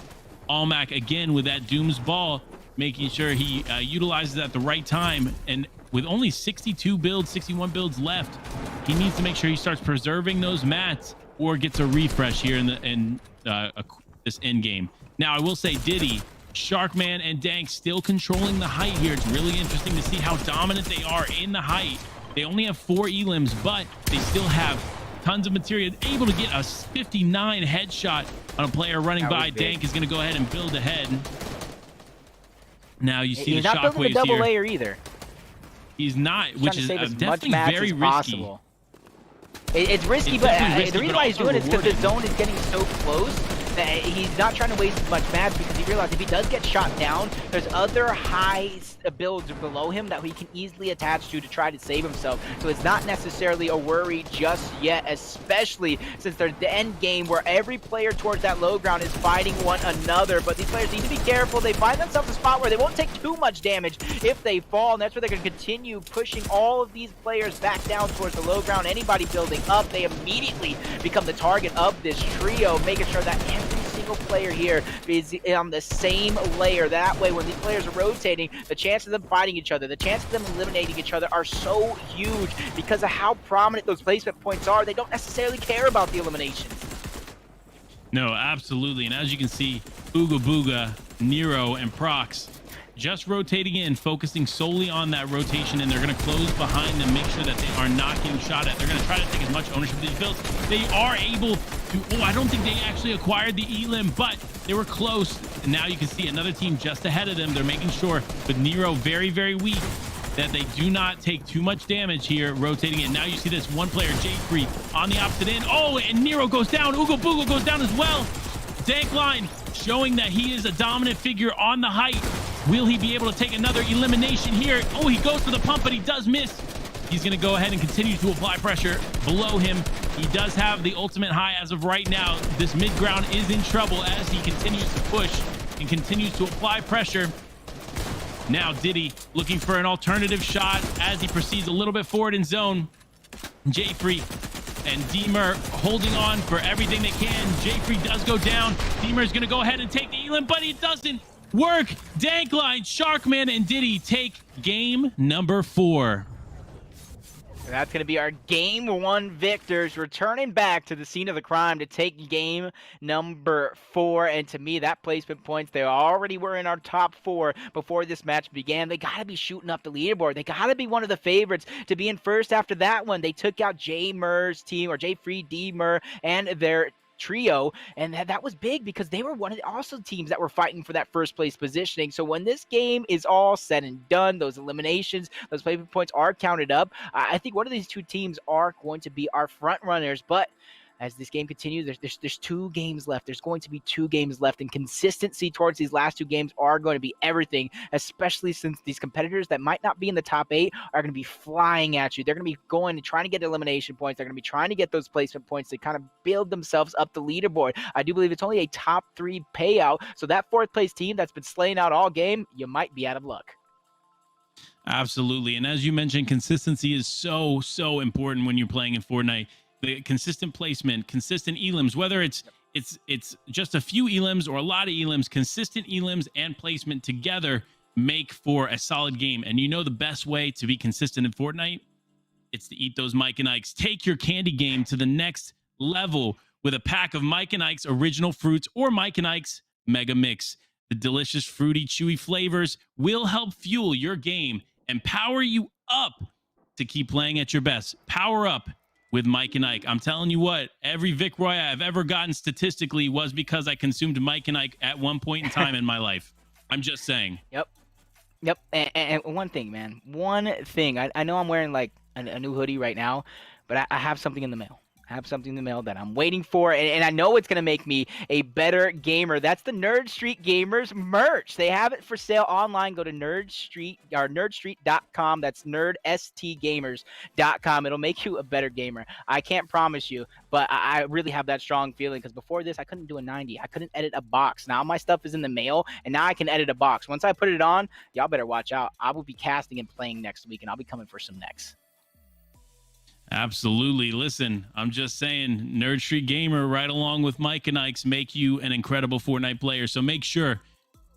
Almac again with that Doom's Ball, making sure he utilizes it at the right time. And with only 61 builds left, he needs to make sure he starts preserving those mats or gets a refresh here in this end game. Now, I will say Diddy, Sharkman, and Dank still controlling the height here. It's really interesting to see how dominant they are in the height. They only have 4 elims, but they still have tons of material. Able to get a 59 headshot on a player running by. Dank is going to go ahead and build ahead. Now you see the shockwaves here. He's not building a double layer either. He's not, which is definitely very risky. It's risky, but the reason why he's doing it is because the zone is getting so close that he's not trying to waste as much mats, because he realized if he does get shot down, there's other high builds below him that he can easily attach to try to save himself. So it's not necessarily a worry just yet, especially since there's the end game where every player towards that low ground is fighting one another. But these players need to be careful. They find themselves a spot where they won't take too much damage if they fall, and that's where they're going to continue pushing all of these players back down towards the low ground. Anybody building up, they immediately become the target of this trio, making sure that every single player here is on the same layer. That way, when these players are rotating, the chance of them fighting each other, the chance of them eliminating each other are so huge because of how prominent those placement points are. They don't necessarily care about the eliminations. No, absolutely. And as you can see, Ooga Booga, Nero, and Prox just rotating in, focusing solely on that rotation, and they're going to close behind them, make sure that they are not getting shot at. They're going to try to take as much ownership of these builds. They are able to, I don't think they actually acquired the elim, but they were close. And now you can see another team just ahead of them. They're making sure, with Nero very, very weak, that they do not take too much damage here rotating in. Now you see this one player, J3, on the opposite end. Oh, and Nero goes down. Ooga Booga goes down as well. Dank line showing that he is a dominant figure on the height. Will he be able to take another elimination here? Oh, he goes for the pump, but he does miss. He's going to go ahead and continue to apply pressure below him. He does have the ultimate high as of right now. This mid ground is in trouble as he continues to push and continues to apply pressure. Now Diddy looking for an alternative shot as he proceeds a little bit forward in zone. Jayfree and Deemer holding on for everything they can. Jayfree does go down. Deemer is going to go ahead and take the elim, but it doesn't work. Dankline, Sharkman, and Diddy take game number 4. That's going to be our game 1 victors, returning back to the scene of the crime to take game number 4. And to me, that placement points, they already were in our top 4 before this match began. They got to be shooting up the leaderboard. They got to be one of the favorites to be in first after that one. They took out J Mur's team, or Jayfree, D Mur, and their trio, and that was big because they were one of the also teams that were fighting for that first place positioning. So when this game is all said and done, those eliminations, those placement points are counted up. I think one of these two teams are going to be our front runners, but as this game continues, there's 2 games left. There's going to be 2 games left, and consistency towards these last 2 games are going to be everything, especially since these competitors that might not be in the top 8 are going to be flying at you. They're going to be going and trying to get elimination points. They're going to be trying to get those placement points to kind of build themselves up the leaderboard. I do believe it's only a top 3 payout, so that 4th place team that's been slaying out all game, you might be out of luck. Absolutely. And as you mentioned, consistency is so important when you're playing in Fortnite. The consistent placement, consistent elims, whether it's just a few elims or a lot of elims, consistent elims and placement together make for a solid game. And you know the best way to be consistent in Fortnite? It's to eat those Mike and Ikes. Take your candy game to the next level with a pack of Mike and Ike's original fruits or Mike and Ike's Mega Mix. The delicious, fruity, chewy flavors will help fuel your game and power you up to keep playing at your best. Power up with Mike and Ike. I'm telling you what, every Vic Roy I've ever gotten statistically was because I consumed Mike and Ike at one point in time in my life. I'm just saying. Yep. And one thing, man. One thing. I know I'm wearing like a new hoodie right now, but I have something in the mail. I have something in the mail that I'm waiting for, and I know it's going to make me a better gamer. That's the Nerd Street Gamers merch. They have it for sale online. Go to nerdstreet.com. That's nerdstgamers.com. It'll make you a better gamer. I can't promise you, but I really have that strong feeling because before this, I couldn't do a 90. I couldn't edit a box. Now my stuff is in the mail, and now I can edit a box. Once I put it on, y'all better watch out. I will be casting and playing next week, and I'll be coming for some next. Absolutely. Listen, I'm just saying, Nerd Street Gamer, right along with Mike and Ike's, make you an incredible Fortnite player. So make sure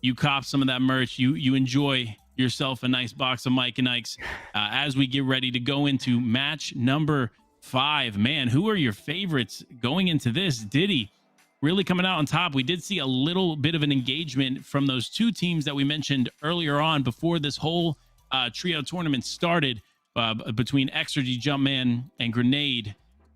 you cop some of that merch. You enjoy yourself a nice box of Mike and Ike's as we get ready to go into match number 5. Man, who are your favorites going into this? Diddy really coming out on top. We did see a little bit of an engagement from those 2 teams that we mentioned earlier on before this whole trio tournament started. Between Exergy, Jumpman, and Grenade,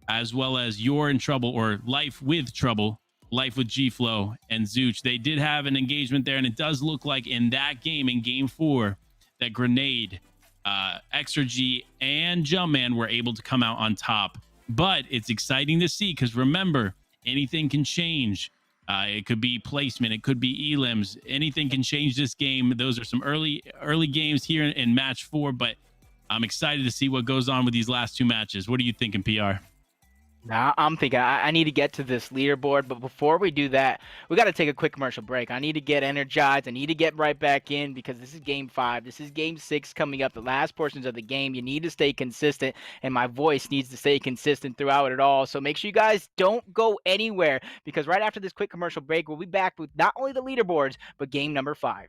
as well as You're in Trouble or Life with Trouble, Life with G-Flow, and Zooch. They did have an engagement there, and it does look like in that game, in game 4, that Grenade, Exergy, and Jumpman were able to come out on top. But it's exciting to see because remember, anything can change. It could be placement, it could be elims. Anything can change this game. Those are some early games here in match 4, but I'm excited to see what goes on with these last 2 matches. What are you thinking, PR? Now, I'm thinking I need to get to this leaderboard, but before we do that, we got to take a quick commercial break. I need to get energized. I need to get right back in because this is game 5. This is game 6 coming up, the last portions of the game. You need to stay consistent, and my voice needs to stay consistent throughout it all. So make sure you guys don't go anywhere because right after this quick commercial break, we'll be back with not only the leaderboards, but game number 5.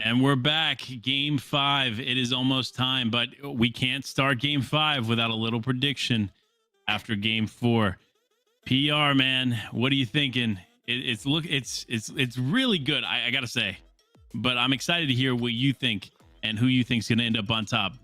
And we're back. Game 5. It is almost time, but we can't start Game 5 without a little prediction after Game 4. PR, man, what are you thinking? It's really good, I gotta say. But I'm excited to hear what you think and who you think's gonna end up on top.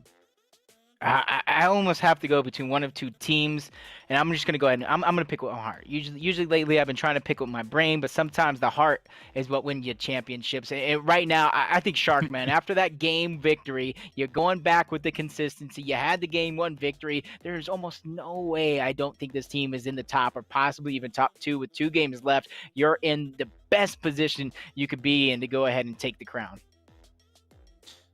I almost have to go between one of two teams, and I'm just gonna go ahead and I'm gonna pick with my heart. Usually lately I've been trying to pick with my brain, but sometimes the heart is what wins you championships. And right now I think Shark Man. After that game victory, you're going back with the consistency. You had the game 1 victory. There's almost no way I don't think this team is in the top or possibly even top 2 with 2 games left. You're in the best position you could be in to go ahead and take the crown.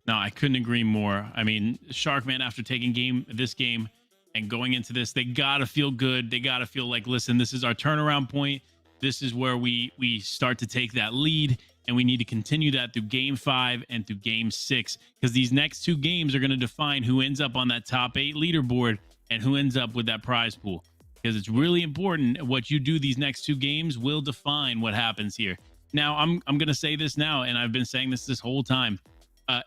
No, I couldn't agree more. I mean, Sharkman, after taking this game and going into this, they gotta feel good. They gotta feel like, listen, this is our turnaround point. This is where we start to take that lead, and we need to continue that through Game 5 and through Game 6, because these next 2 games are going to define who ends up on that top 8 leaderboard and who ends up with that prize pool. Because it's really important. What you do these next 2 games will define what happens here. Now, I'm going to say this now, and I've been saying this whole time.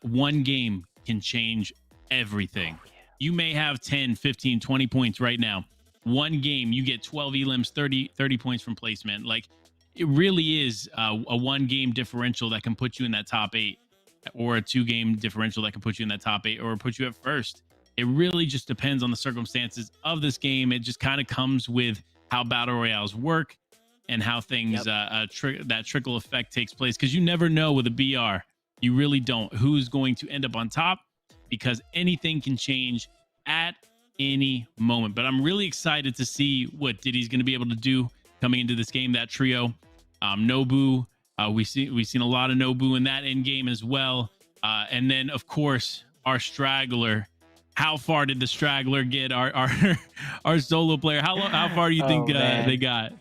One game can change everything. Oh, yeah. You may have 10, 15, 20 points right now. One game, you get 12 elims, 30 points from placement. Like, it really is a 1-game differential that can put you in that top 8, or a 2-game differential that can put you in that top 8, or put you at first. It really just depends on the circumstances of this game. It just kind of comes with how battle royales work and how things, that trickle effect takes place. Because you never know with a BR. You really don't. Who's going to end up on top, because anything can change at any moment. But I'm really excited to see what Diddy's going to be able to do coming into this game. That trio, Nobu, we've seen a lot of Nobu in that end game as well. And then, of course, our straggler. How far did the straggler get? Our solo player. How far do you think they got?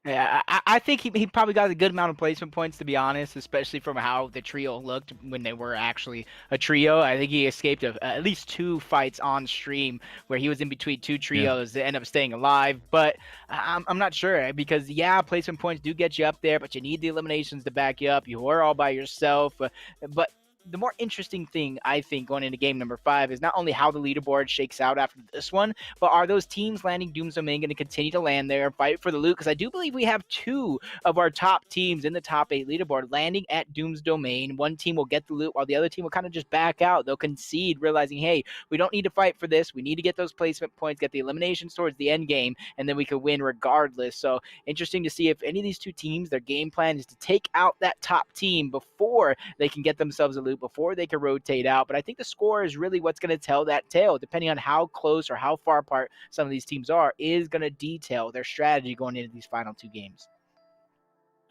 Yeah, I think he probably got a good amount of placement points, to be honest, especially from how the trio looked when they were actually a trio. I think he escaped at least 2 fights on stream where he was in between 2 trios that end up staying alive. But I'm not sure, because, yeah, placement points do get you up there, but you need the eliminations to back you up. You are all by yourself. But the more interesting thing, I think, going into game number 5 is not only how the leaderboard shakes out after this one, but are those teams landing Doom's Domain going to continue to land there, fight for the loot? Because I do believe we have 2 of our top teams in the top 8 leaderboard landing at Doom's Domain. One team will get the loot while the other team will kind of just back out. They'll concede, realizing, hey, we don't need to fight for this. We need to get those placement points, get the eliminations towards the end game, and then we could win regardless. So interesting to see if any of these 2 teams, their game plan is to take out that top team before they can get themselves a loot, before they can rotate out. But I think the score is really what's going to tell that tale, depending on how close or how far apart some of these teams are, is going to detail their strategy going into these final 2 games.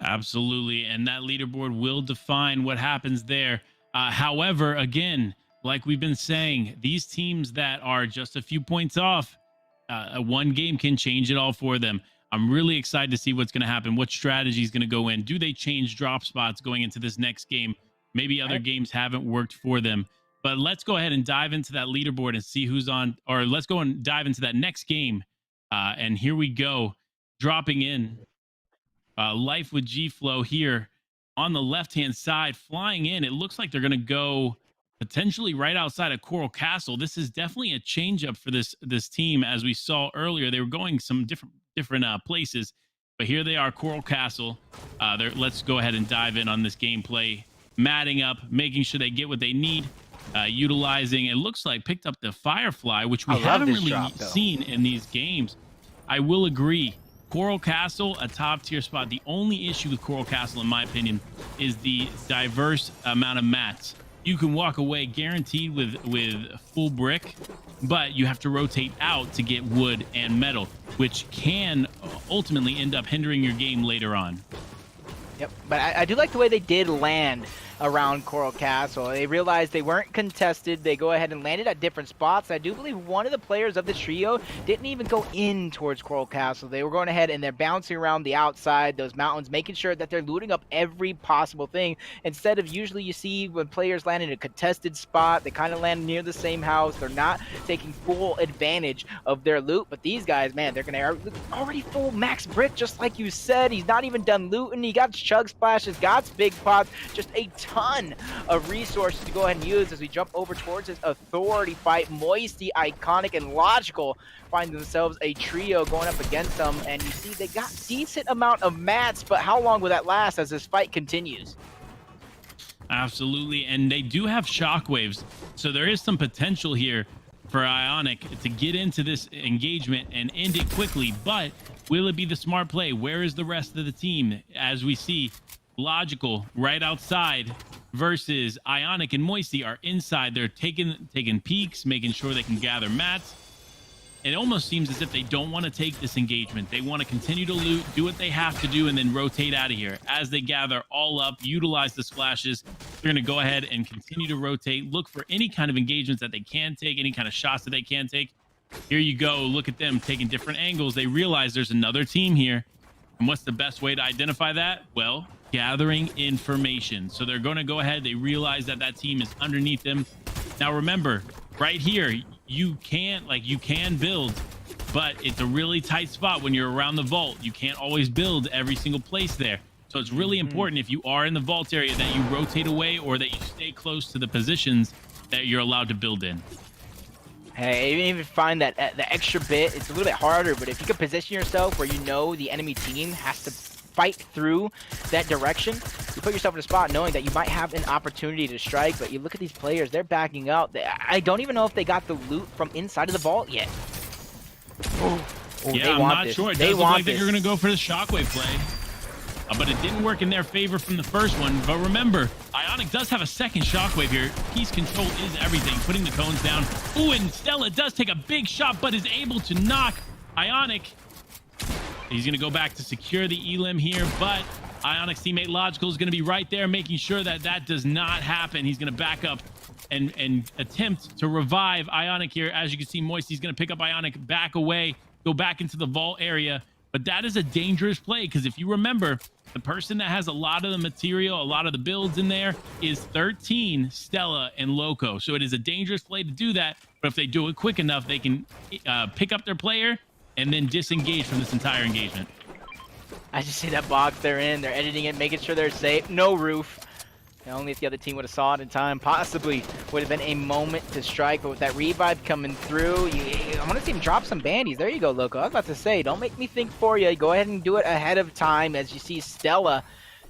Absolutely. And that leaderboard will define what happens there. However, again, like we've been saying, these teams that are just a few points off, one game can change it all for them. I'm really excited to see what's going to happen. What strategy is going to go in? Do they change drop spots going into this next game? Maybe other games haven't worked for them. But let's go ahead and dive into that leaderboard and see who's on, or let's go and dive into that next game. And here we go, dropping in. Life with G-Flow here on the left-hand side, flying in. It looks like they're going to go potentially right outside of Coral Castle. This is definitely a change-up for this team. As we saw earlier, they were going some different places. But here they are, Coral Castle. Let's go ahead and dive in on this gameplay. Matting up, making sure they get what they need, utilizing, it looks like, picked up the Firefly, which we haven't really seen in these games. I will agree. Coral Castle, a top tier spot. The only issue with Coral Castle, in my opinion, is the diverse amount of mats. You can walk away guaranteed with full brick, but you have to rotate out to get wood and metal, which can ultimately end up hindering your game later on. Yep, but I do like the way they did land around Coral Castle. They realized they weren't contested. They go ahead and landed at different spots. I do believe one of the players of the trio didn't even go in towards Coral Castle. They were going ahead and they're bouncing around the outside, those mountains, making sure that they're looting up every possible thing. Instead of usually you see when players land in a contested spot, they kind of land near the same house. They're not taking full advantage of their loot. But these guys, man, they're going to already full max brick, just like you said. He's not even done looting. He got chug splashes, got big pots, just a ton of resources to go ahead and use as we jump over towards this authority fight. Moisty, Iconic, and Logical find themselves a trio going up against them, and you see they got decent amount of mats, but how long will that last as this fight continues? Absolutely, and they do have shockwaves, so there is some potential here for Ionic to get into this engagement and end it quickly, but will it be the smart play? Where is the rest of the team? As we see, Logical right outside versus Ionic and Moisty are inside. They're taking peeks, making sure they can gather mats. It almost seems as if they don't want to take this engagement. They want to continue to loot, do what they have to do, and then rotate out of here. As they gather all up, utilize the splashes, they're going to go ahead and continue to rotate, look for any kind of engagements that they can take, any kind of shots that they can take. Here you go. Look at them taking different angles. They realize there's another team here. And what's the best way to identify that? Well, gathering information. So they're going to go ahead. They realize that that team is underneath them. Now, remember, right here, you can build, but it's a really tight spot when you're around the vault. You can't always build every single place there. So it's really important if you are in the vault area that you rotate away or that you stay close to the positions that you're allowed to build in. Hey, even if you find that the extra bit, it's a little bit harder, but if you can position yourself where you know the enemy team has to fight through that direction, you put yourself in a spot knowing that you might have an opportunity to strike. But you look at these players, they're backing out. I don't even know if they got the loot from inside of the vault yet. Yeah, I'm not sure. It does look like they're going to go for the shockwave play. But it didn't work in their favor from the first one. But remember, Ionic does have a second shockwave here. Piece control is everything. Putting the cones down. Ooh, and Stella does take a big shot, but is able to knock Ionic. He's going to go back to secure the elim here, but Ionic's teammate Logical is going to be right there, making sure that that does not happen. He's going to back up and attempt to revive Ionic here. As you can see, Moisty's going to pick up Ionic, back away, go back into the vault area. But that is a dangerous play, because if you remember, the person that has a lot of the material, a lot of the builds in there is 13, Stella, and Loco. So it is a dangerous play to do that. But if they do it quick enough, they can pick up their player and then disengage from this entire engagement. I just see that box they're in. They're editing it, making sure they're safe. No roof. Only if the other team would have saw it in time, possibly would have been a moment to strike. But with that revive coming through, I want to see him drop some bandies. There you go, Loco. I was about to say, don't make me think for you. Go ahead and do it ahead of time. As you see, Stella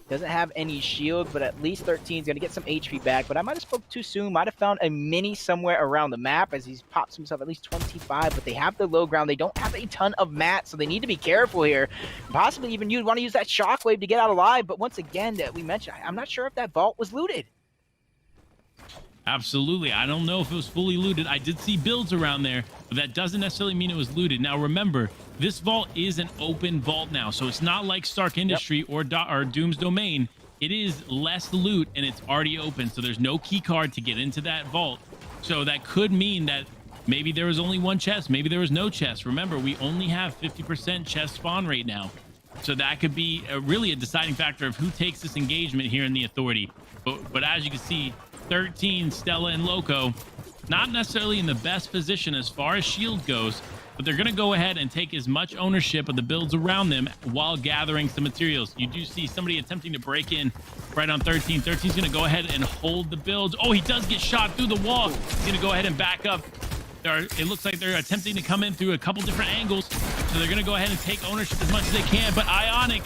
doesn't have any shield, but at least 13 is going to get some HP back. But I might have spoke too soon. Might have found a mini somewhere around the map as he pops himself at least 25. But they have the low ground. They don't have a ton of mats, so they need to be careful here. Possibly even you'd want to use that shockwave to get out alive. But once again, that we mentioned, I'm not sure if that vault was looted. Absolutely. I don't know if it was fully looted. I did see builds around there, but that doesn't necessarily mean it was looted. Now, remember, this vault is an open vault now, so it's not like Stark Industry or Doom's Domain. It is less loot, and it's already open, so there's no key card to get into that vault. So that could mean that maybe there was only one chest, maybe there was no chest. Remember, we only have 50% chest spawn rate now. So that could be really a deciding factor of who takes this engagement here in the Authority. But as you can see, 13, Stella, and Loco, not necessarily in the best position as far as shield goes, but they're going to go ahead and take as much ownership of the builds around them while gathering some materials. You do see somebody attempting to break in right on 13. 13's going to go ahead and hold the builds. Oh, he does get shot through the wall. He's going to go ahead and back up. It looks like they're attempting to come in through a couple different angles, so they're going to go ahead and take ownership as much as they can. But Ionic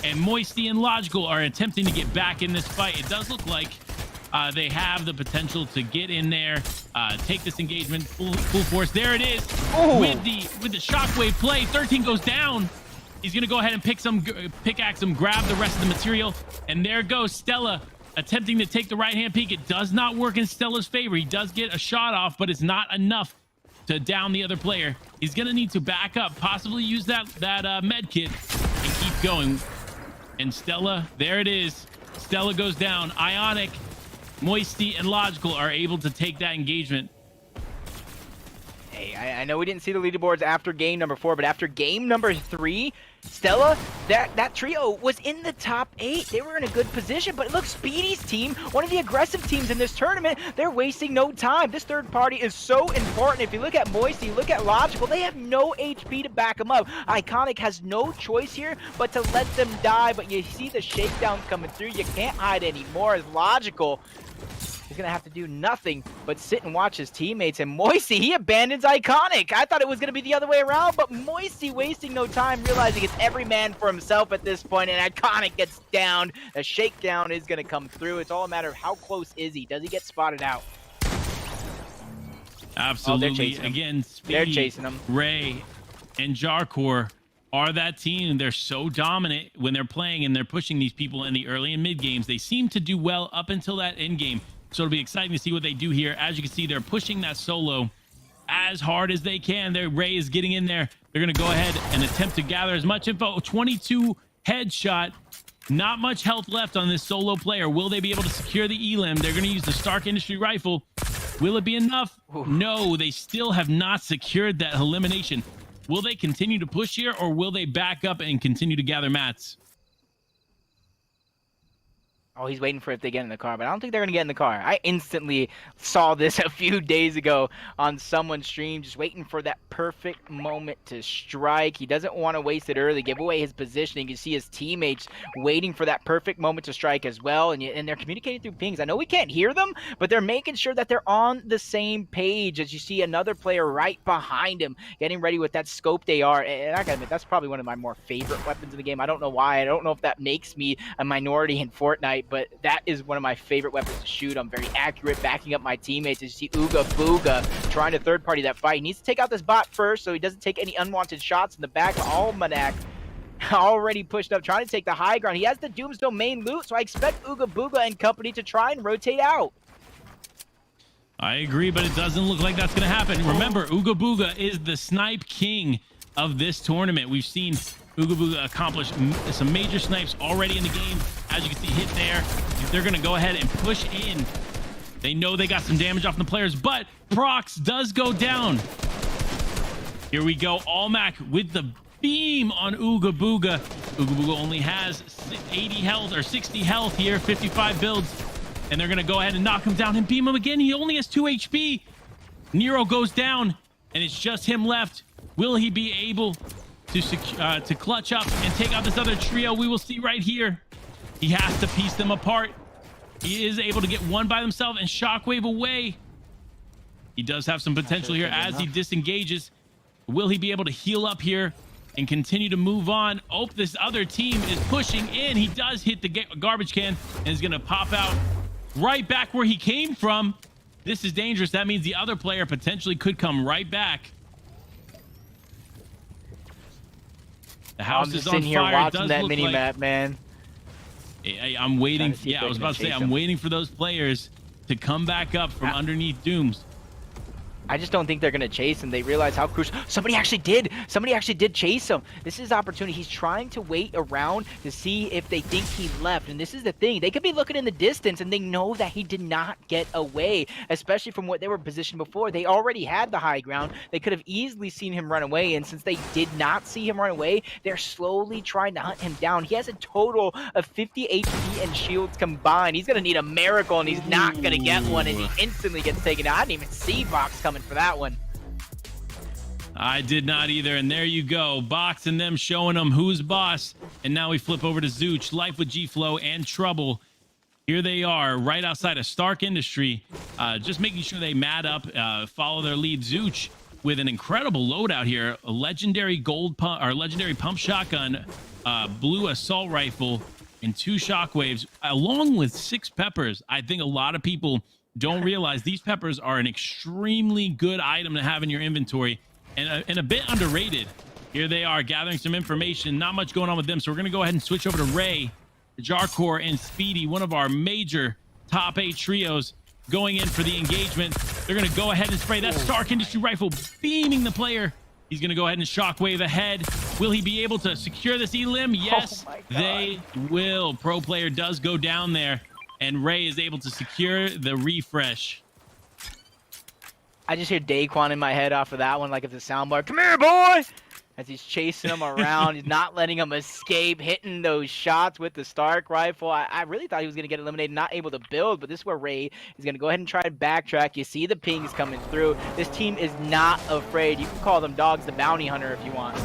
and Moisty and Logical are attempting to get back in this fight. It does look like they have the potential to get in there, take this engagement full force. There it is. Oh. With the shockwave play. 13 goes down. He's gonna go ahead and pickaxe him, grab the rest of the material, and there goes Stella attempting to take the right hand peek. It does not work in Stella's favor. He does get a shot off, but it's not enough to down the other player. He's gonna need to back up, possibly use that med kit and keep going. And Stella, there it is. Stella goes down. Ionic, Moisty, and Logical are able to take that engagement. Hey, I know we didn't see the leaderboards after game number 4, but after game number 3, Stella, that trio was in the top 8. They were in a good position, but look, Speedy's team, one of the aggressive teams in this tournament, they're wasting no time. This third party is so important. If you look at Moisty, look at Logical, they have no HP to back them up. Iconic has no choice here but to let them die, but you see the shakedowns coming through. You can't hide anymore as Logical. He's gonna have to do nothing but sit and watch his teammates. And Moisty, he abandons Iconic. I thought it was gonna be the other way around, but Moisty wasting no time, realizing it's every man for himself at this point, and Iconic gets down. A shakedown is gonna come through. It's all a matter of how close is he. Does he get spotted out? Absolutely. Again, Speedy, they're chasing him. Ray, and Jarkor are that team. They're so dominant when they're playing and they're pushing these people in the early and mid games. They seem to do well up until that end game. So it'll be exciting to see what they do here. As you can see, they're pushing that solo as hard as they can. Their Ray is getting in there. They're going to go ahead and attempt to gather as much info. 22 headshot. Not much health left on this solo player. Will they be able to secure the elim? They're going to use the Stark Industry rifle. Will it be enough? No, they still have not secured that elimination. Will they continue to push here, or will they back up and continue to gather mats? Oh, he's waiting for it to get in the car, but I don't think they're going to get in the car. I instantly saw this a few days ago on someone's stream, just waiting for that perfect moment to strike. He doesn't want to waste it early, give away his positioning. You see his teammates waiting for that perfect moment to strike as well, and they're communicating through pings. I know we can't hear them, but they're making sure that they're on the same page. As you see another player right behind him, getting ready with that scoped AR. And I gotta admit, that's probably one of my more favorite weapons in the game. I don't know why. I don't know if that makes me a minority in Fortnite, but that is one of my favorite weapons to shoot. I'm very accurate, backing up my teammates. As you see Ooga Booga trying to third party that fight. He needs to take out this bot first so he doesn't take any unwanted shots in the back. Almanac already pushed up, trying to take the high ground. He has the Doomsdome main loot, so I expect Ooga Booga and company to try and rotate out. I agree, but it doesn't look like that's going to happen. Remember, Ooga Booga is the snipe king of this tournament. We've seen Ooga Booga accomplish some major snipes already in the game. As you can see, hit there. They're going to go ahead and push in. They know they got some damage off the players, but Prox does go down. Here we go. Almac with the beam on Ooga Booga. Ooga Booga only has 80 health or 60 health here, 55 builds. And they're going to go ahead and knock him down and beam him again. He only has 2 HP. Nero goes down, and it's just him left. Will he be able to clutch up and take out this other trio? We will see right here. He has to piece them apart. He is able to get one by himself and shockwave away. He does have some potential here as he disengages. Will he be able to heal up here and continue to move on? Oh, this other team is pushing in. He does hit the garbage can and is going to pop out right back where he came from. This is dangerous. That means the other player potentially could come right back. The house is on fire. I'm just sitting here watching that mini map, man. I'm waiting. Yeah, I was about to say, I'm waiting for those players to come back up from underneath Dooms. I just don't think they're going to chase him. They realize how crucial. Somebody actually did chase him. This is opportunity. He's trying to wait around to see if they think he left. And this is the thing. They could be looking in the distance and they know that he did not get away, especially from what they were positioned before. They already had the high ground. They could have easily seen him run away. And since they did not see him run away, they're slowly trying to hunt him down. He has a total of 50 HP and shields combined. He's going to need a miracle, and he's not going to get one. And he instantly gets taken out. I didn't even see Box coming for that one. I did not either, and there you go. Box and them showing them who's boss. And now we flip over to Zooch, Life with G-Flow and Trouble. Here they are right outside of Stark Industry, just making sure they mat up, follow their lead. Zooch with an incredible loadout here, a legendary legendary pump shotgun, blue assault rifle, and 2 shockwaves, along with 6 peppers. I think a lot of people don't realize these peppers are an extremely good item to have in your inventory, and a bit underrated. Here they are gathering some information. Not much going on with them, so we're going to go ahead and switch over to Ray, Jarkor, and Speedy, one of our major top 8 trios, going in for the engagement. They're going to go ahead and spray that Stark Industry rifle, beaming the player. He's going to go ahead and shockwave ahead. Will he be able to secure this elim? Yes, my God. they will. Pro player does go down there, and Ray is able to secure the refresh. I just hear Daquan in my head off of that one, like it's a soundbar. Come here, boy! As he's chasing him around, he's not letting him escape, hitting those shots with the Stark rifle. I really thought he was going to get eliminated, not able to build, but this is where Ray is going to go ahead and try to backtrack. You see the pings coming through. This team is not afraid. You can call them dogs the bounty hunter if you want.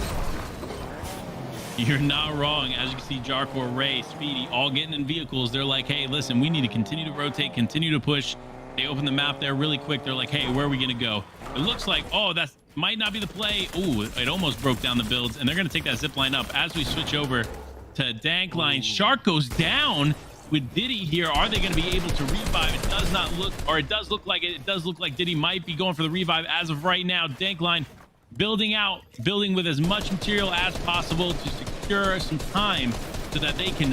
You're not wrong. As you can see, Jarkor, Ray, Speedy, all getting in vehicles. They're like, hey, listen, we need to continue to rotate, continue to push. They open the map there really quick. They're like, hey, where are we going to go? It looks like, oh, that might not be the play. Ooh, it almost broke down the builds, and they're going to take that zip line up. As we switch over to Dank line, Shark goes down with Diddy here. Are they going to be able to revive? It does not look, or it does look like it. It does look like Diddy might be going for the revive as of right now. Dank line building with as much material as possible to secure some time so that they can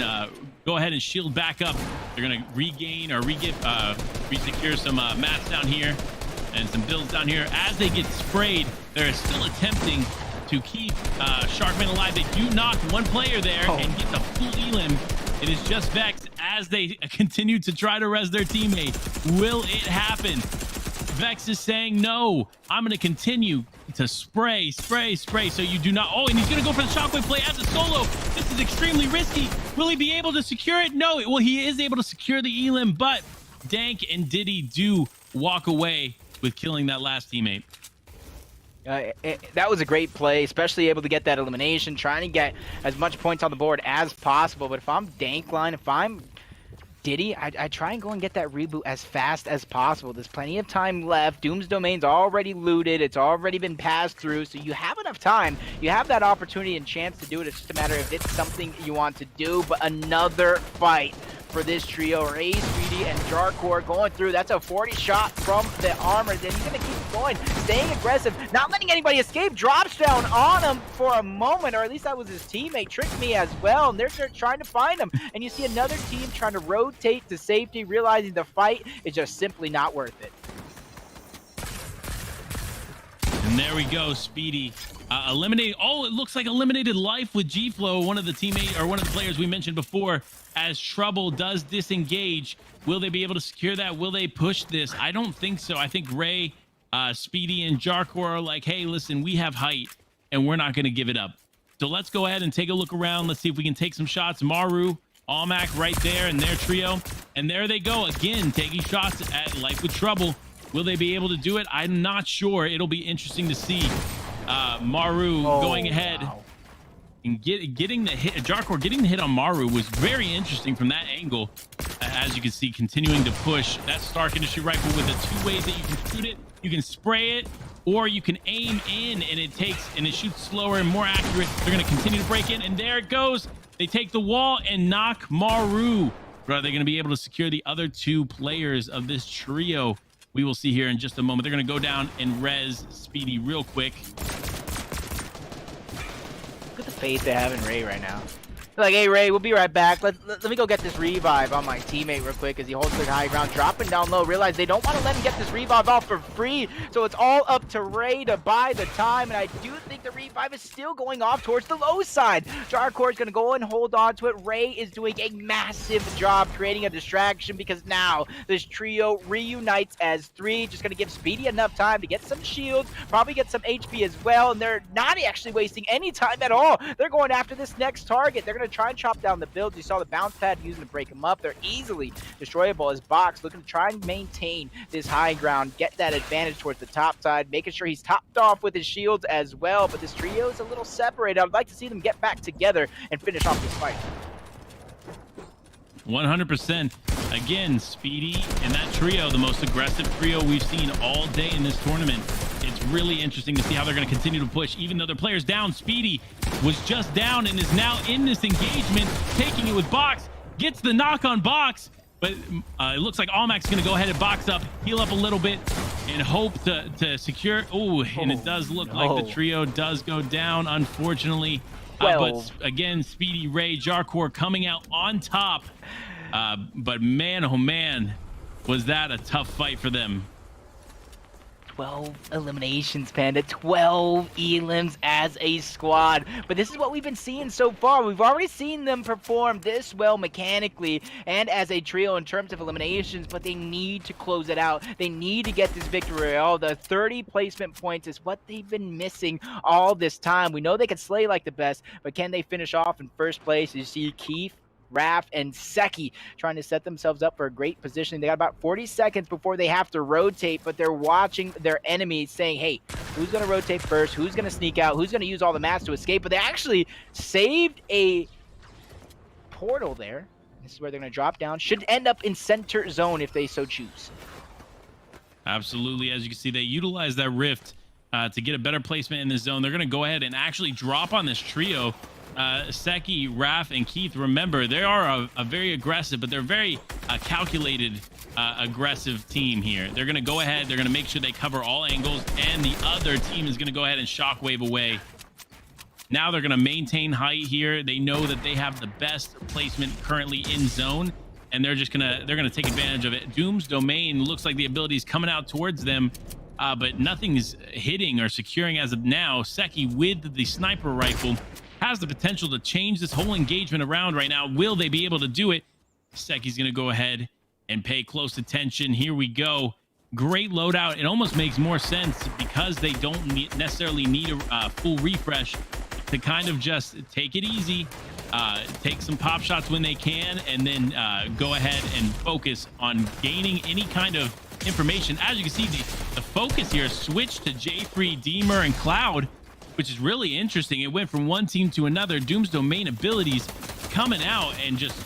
go ahead and shield back up. They're going to regain or re-secure some mats down here and some builds down here. As they get sprayed, they're still attempting to keep Sharkman alive. They do knock one player there and get the full elim. It is just Vex as they continue to try to res their teammate. Will it happen? Vex is saying, no, I'm going to continue to spray. So you do not. Oh, and he's going to go for the shockwave play as a solo. This is extremely risky. Will he be able to secure it? No. Well, he is able to secure the elim, but Dank and Diddy do walk away with killing that last teammate. That was a great play, especially able to get that elimination, trying to get as much points on the board as possible. But if I'm Dankline, if I'm Diddy, I try and go and get that reboot as fast as possible. There's plenty of time left. Doom's domain's already looted. It's already been passed through, so you have enough time. You have that opportunity and chance to do it. It's just a matter of if it's something you want to do. But another fight for this trio. Ray, Speedy, and Jarkor going through. That's a 40 shot from the armor. Then he's going to keep going, staying aggressive, not letting anybody escape. Drops down on him for a moment, or at least that was his teammate. Tricked me as well, and they're trying to find him. And you see another team trying to rotate to safety, realizing the fight is just simply not worth it. And there we go, Speedy. Eliminate. Oh, it looks like eliminated life with G-Flow, one of the players we mentioned before, as Trouble does disengage. Will they be able to secure that? Will they push this? I don't think so. I think Ray, Speedy, and Jarkor are like, hey, listen, we have height, and we're not going to give it up. So let's go ahead and take a look around. Let's see if we can take some shots. Maru, Almac right there in their trio. And there they go again, taking shots at Life with Trouble. Will they be able to do it? I'm not sure. It'll be interesting to see. Maru going ahead and getting the hit. Jarkor getting the hit on Maru was very interesting from that angle. As you can see, continuing to push that Stark Industry rifle with the two ways that you can shoot it. You can spray it, or you can aim in, and it shoots slower and more accurate. They're going to continue to break in, and there it goes. They take the wall and knock Maru. But are they going to be able to secure the other two players of this trio? We will see here in just a moment. They're going to go down and res Speedy real quick. Look at the faith they have in Ray right now. They're like, hey, Ray, we'll be right back. Let me go get this revive on my teammate real quick as he holds the high ground, dropping down low. Realize they don't want to let him get this revive off for free, so it's all up to Ray to buy the time, and I do think the revive is still going off towards the low side. Jarkor is going to go and hold on to it. Ray is doing a massive job creating a distraction because now this trio reunites as three. Just going to give Speedy enough time to get some shields, probably get some HP as well, and they're not actually wasting any time at all. They're going after this next target. They're going to try and chop down the builds. You saw the bounce pad using to break them up. They're easily destroyable as Box looking to try and maintain this high ground, get that advantage towards the top side, making sure he's topped off with his shields as well. But this trio is a little separated. I would like to see them get back together and finish off this fight. 100%. Again, Speedy and that trio, the most aggressive trio we've seen all day in this tournament. It's really interesting to see how they're going to continue to push. Even though their player's down, Speedy was just down and is now in this engagement, taking it with Box, gets the knock on Box, but it looks like Almac's going to go ahead and box up, heal up a little bit, and hope to secure. And it does look like the trio does go down, unfortunately. But again, Speedy, Ray, Jarkor coming out on top. But man, oh man, was that a tough fight for them. 12 eliminations, Panda. 12 elims as a squad. But this is what we've been seeing so far. We've already seen them perform this well mechanically and as a trio in terms of eliminations, but they need to close it out. They need to get this victory. All the 30 placement points is what they've been missing all this time. We know they can slay like the best, but can they finish off in first place? You see Keith, Raph, and Seki trying to set themselves up for a great position. They got about 40 seconds before they have to rotate, but they're watching their enemies saying, hey, who's going to rotate first? Who's going to sneak out? Who's going to use all the mats to escape? But they actually saved a portal there. This is where they're going to drop down. Should end up in center zone if they so choose. Absolutely. As you can see, they utilize that rift to get a better placement in the zone. They're going to go ahead and actually drop on this trio. Seki, Raph, and Keith, remember, they are a very aggressive, but they're very calculated, aggressive team here. They're going to go ahead. They're going to make sure they cover all angles, and the other team is going to go ahead and shockwave away. Now they're going to maintain height here. They know that they have the best placement currently in zone, and they're going to take advantage of it. Doom's domain looks like the ability is coming out towards them, but nothing's hitting or securing as of now. Seki with the sniper rifle has the potential to change this whole engagement around right now. Will they be able to do it? Seki's going to go ahead and pay close attention. Here we go. Great loadout. It almost makes more sense because they don't necessarily need a full refresh to kind of just take it easy, take some pop shots when they can, and then go ahead and focus on gaining any kind of information. As you can see, the focus here switched to J-Free, Deemer, and Cloud, which is really interesting. It went from one team to another. Doom's domain abilities coming out and just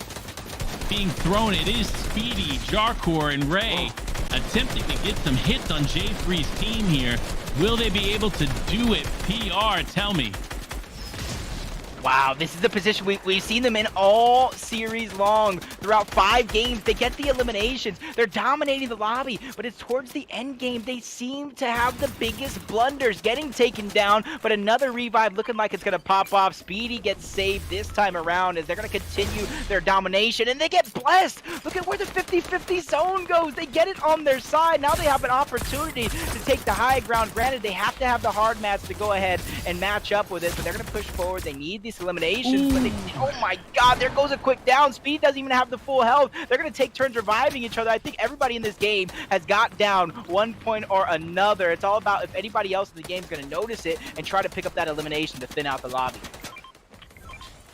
being thrown. It is Speedy, Jarkor, and Ray attempting to get some hits on J-Free's team here. Will they be able to do it? PR, tell me. Wow, this is the position we've seen them in all series long. Throughout 5 games, they get the eliminations. They're dominating the lobby, but it's towards the end game they seem to have the biggest blunders, getting taken down, but another revive looking like it's going to pop off. Speedy gets saved this time around as they're going to continue their domination, and they get blessed. Look at where the 50-50 zone goes. They get it on their side. Now they have an opportunity to take the high ground. Granted, they have to have the hard mats to go ahead and match up with it, but they're going to push forward. They need these eliminations, but oh my god, there goes a quick down. Speed doesn't even have the full health. They're going to take turns reviving each other. I think everybody in this game has got down one point or another. It's all about if anybody else in the game is going to notice it and try to pick up that elimination to thin out the lobby.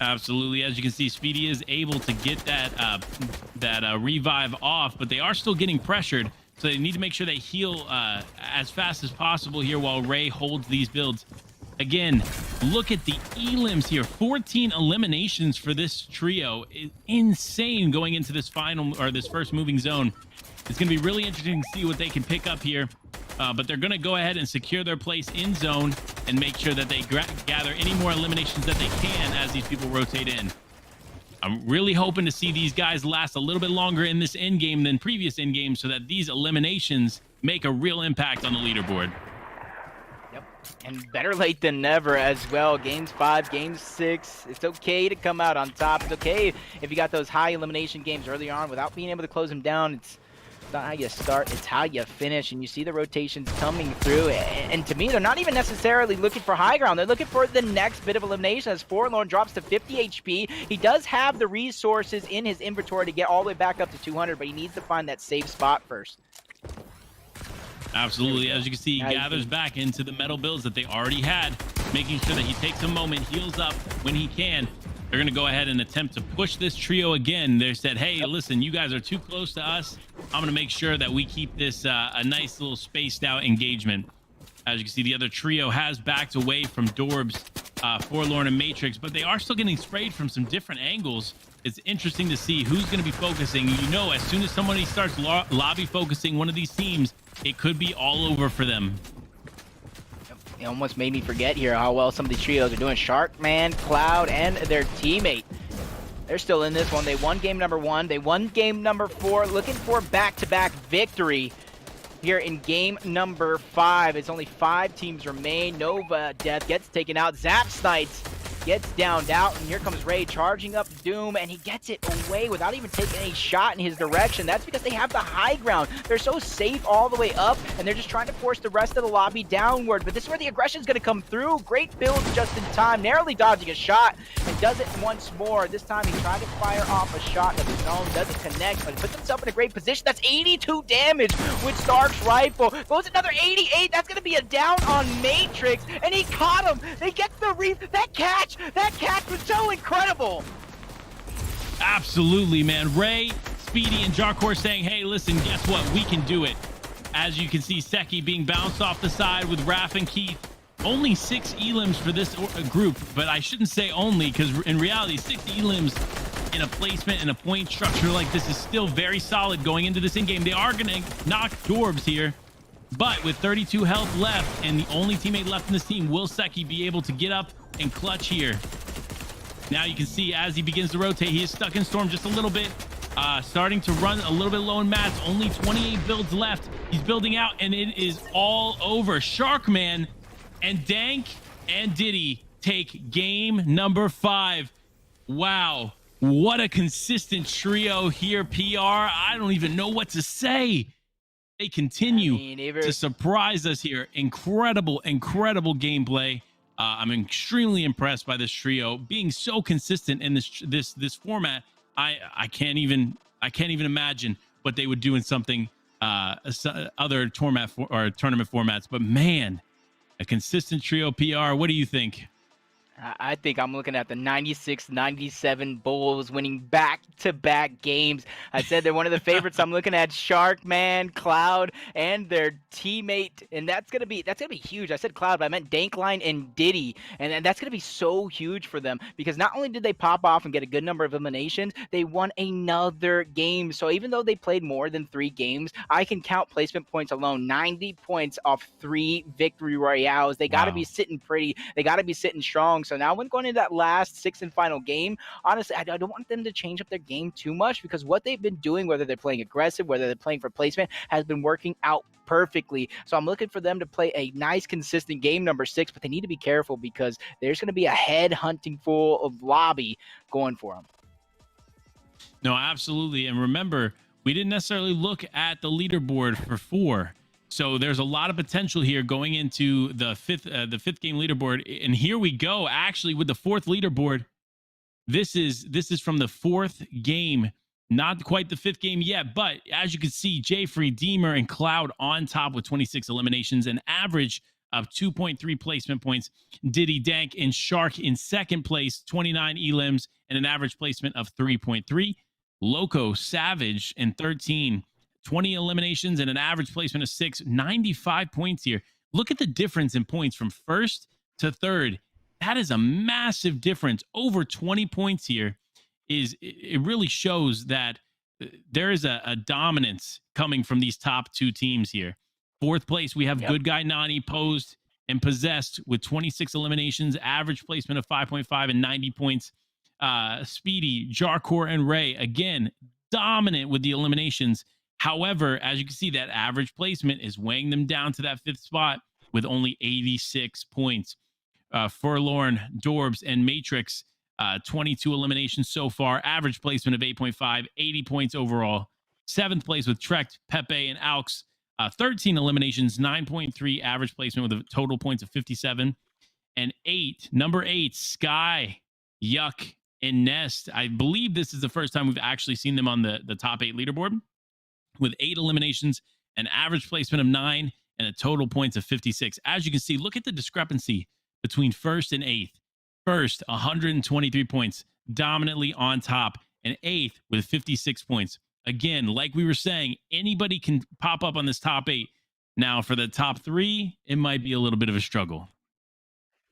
Absolutely. As you can see, Speedy is able to get that revive off, but they are still getting pressured, so they need to make sure they heal as fast as possible here while Ray holds these builds. Again, look at the elims here. 14 eliminations for this trio. Insane going into this final or this first moving zone. It's going to be really interesting to see what they can pick up here. But they're going to go ahead and secure their place in zone and make sure that they gather any more eliminations that they can as these people rotate in. I'm really hoping to see these guys last a little bit longer in this end game than previous end games so that these eliminations make a real impact on the leaderboard. And better late than never as well. Games 5, Game 6. It's okay to come out on top. It's okay if you got those high elimination games early on without being able to close them down. It's not how you start, it's how you finish. And you see the rotations coming through. And to me, they're not even necessarily looking for high ground. They're looking for the next bit of elimination as Forlorn drops to 50 HP. He does have the resources in his inventory to get all the way back up to 200, but he needs to find that safe spot first. Absolutely. As you can see, he gathers back into the metal builds that they already had, making sure that he takes a moment, heals up when he can. They're going to go ahead and attempt to push this trio again. They said, hey, listen, you guys are too close to us. I'm going to make sure that we keep this a nice little spaced out engagement. As you can see, the other trio has backed away from Dorbs, Forlorn, and Matrix, but they are still getting sprayed from some different angles. It's interesting to see who's going to be focusing. You know, as soon as somebody starts lobby focusing one of these teams, it could be all over for them. It almost made me forget here how well some of these trios are doing. Sharkman, Cloud, and their teammate. They're still in this one. They won game number 1. They won game number 4. Looking for back-to-back victory here in game number 5. It's only 5 teams remain. Nova Death gets taken out. Zap Snites gets downed out, and here comes Ray charging up Doom, and he gets it away without even taking any shot in his direction. That's because they have the high ground. They're so safe all the way up, and they're just trying to force the rest of the lobby downward. But this is where the aggression is going to come through. Great build just in time, narrowly dodging a shot, and does it once more. This time he tried to fire off a shot of his own, doesn't connect, but he puts himself in a great position. That's 82 damage with Stark's rifle. Goes another 88. That's going to be a down on Matrix, and he caught him. They get the reef. That catch was so incredible. Absolutely, man. Ray, Speedy, and Jarkor saying, hey, listen, guess what? We can do it. As you can see, Seki being bounced off the side with Raph and Keith. Only 6 elims for this group, but I shouldn't say only, because in reality, 6 elims in a placement and a point structure like this is still very solid going into this in-game. They are going to knock Dorbs here, but with 32 health left and the only teammate left in this team, will Seki be able to get up and clutch here? Now you can see as he begins to rotate, he is stuck in Storm just a little bit. Starting to run a little bit low in mats. Only 28 builds left. He's building out, and it is all over. Sharkman and Dank and Diddy take game number 5. Wow. What a consistent trio here, PR. I don't even know what to say. They continue to surprise us here. Incredible, incredible gameplay. I'm extremely impressed by this trio being so consistent in this format. I can't even imagine what they would do in something other tournament formats. But man, a consistent trio. PR. What do you think? I think I'm looking at the 96-97 Bulls winning back-to-back games. I said they're one of the favorites. I'm looking at Sharkman, Cloud, and their teammate, and that's gonna be huge. I said Cloud, but I meant Dankline and Diddy, and that's gonna be so huge for them because not only did they pop off and get a good number of eliminations, they won another game. So even though they played more than 3 games, I can count placement points alone. 90 points off 3 victory royales. They got to be sitting pretty. They got to be sitting strong. So now when going into that last 6th and final game, honestly, I don't want them to change up their game too much because what they've been doing, whether they're playing aggressive, whether they're playing for placement, has been working out perfectly. So I'm looking for them to play a nice, consistent game number 6, but they need to be careful because there's going to be a head hunting full of lobby going for them. No, absolutely. And remember, we didn't necessarily look at the leaderboard for 4. So there's a lot of potential here going into the fifth game leaderboard. And here we go, actually, with the 4th leaderboard. This is from the 4th game, not quite the 5th game yet, but as you can see, Jayfree, Deemer, and Cloud on top with 26 eliminations, an average of 2.3 placement points. Diddy, Dank, and Shark in 2nd place, 29 elims, and an average placement of 3.3. Loco, Savage, in 13. 20 eliminations and an average placement of 6, 95 points here. Look at the difference in points from 1st to 3rd. That is a massive difference. Over 20 points here. It really shows that there is a dominance coming from these top 2 teams here. 4th place, we have Good Guy Nani, Posed, and Possessed with 26 eliminations, average placement of 5.5 and 90 points. Speedy, Jarkor, and Ray, again, dominant with the eliminations. However, as you can see, that average placement is weighing them down to that 5th spot with only 86 points. Forlorn, Dorbs, and Matrix, 22 eliminations so far. Average placement of 8.5, 80 points overall. 7th place with Trek, Pepe, and Aux. 13 eliminations, 9.3 average placement with a total points of 57. And number 8, Sky, Yuck, and Nest. I believe this is the first time we've actually seen them on the top 8 leaderboard, with 8 eliminations, an average placement of 9, and a total points of 56. As you can see, look at the discrepancy between 1st and 8th. 1st, 123 points, dominantly on top, and 8th with 56 points. Again, like we were saying, anybody can pop up on this top 8. Now, for the top 3, it might be a little bit of a struggle.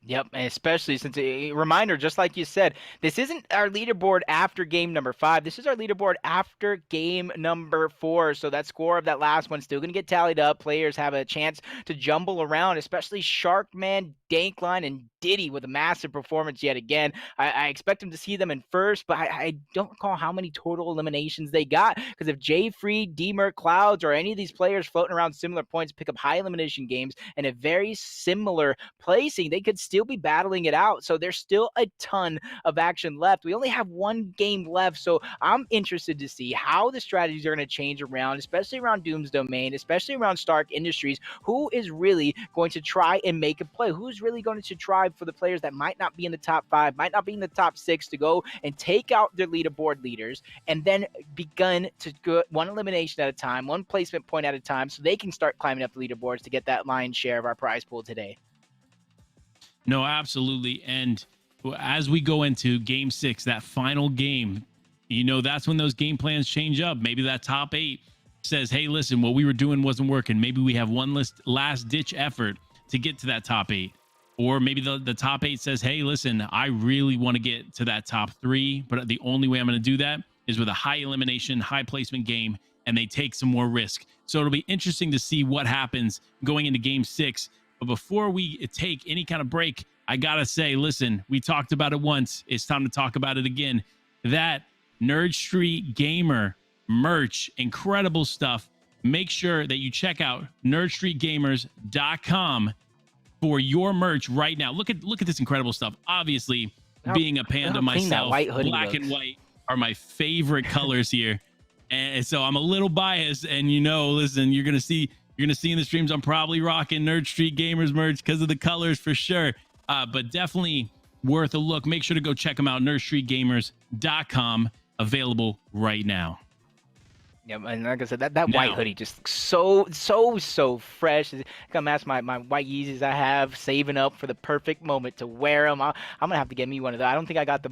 Yep, and especially since a reminder, just like you said, this isn't our leaderboard after game number 5. This is our leaderboard after game number 4. So that score of that last one still going to get tallied up. Players have a chance to jumble around, especially Sharkman, Dankline, and Diddy with a massive performance yet again. I expect him to see them in first, but I don't recall how many total eliminations they got, because if Jay Free, D-Merc, Clouds, or any of these players floating around similar points pick up high elimination games and a very similar placing, they could still be battling it out. So there's still a ton of action left. We only have one game left, so I'm interested to see how the strategies are going to change around, especially around Doom's Domain, especially around Stark Industries. Who is really going to try and make a play? Who's really going to try for the players that might not be in the top 5, might not be in the top 6, to go and take out their leaderboard leaders and then begun to go one elimination at a time, one placement point at a time, so they can start climbing up the leaderboards to get that lion's share of our prize pool today. No, absolutely. And as we go into game 6, that final game, that's when those game plans change up. Maybe that top 8 says, hey, listen, what we were doing wasn't working. Maybe we have one last ditch effort to get to that top 8. Or maybe the top 8 says, hey, listen, I really want to get to that top 3, but the only way I'm going to do that is with a high elimination, high placement game, and they take some more risk. So it'll be interesting to see what happens going into game 6. But before we take any kind of break, I got to say, listen, we talked about it once. It's time to talk about it again. That Nerd Street Gamer merch, incredible stuff. Make sure that you check out nerdstreetgamers.com for your merch right now. Look at this incredible stuff. Obviously, being a panda myself, black and white are my favorite colors here. And so I'm a little biased, and listen, you're gonna see in the streams I'm probably rocking Nerd Street Gamers merch because of the colors for sure. But definitely worth a look. Make sure to go check them out. nerdstreetgamers.com, available right now. Yeah, and like I said, that white hoodie just looks so fresh. Come match my white Yeezys I have, saving up for the perfect moment to wear them. I'm gonna have to get me one of those. I don't think I got the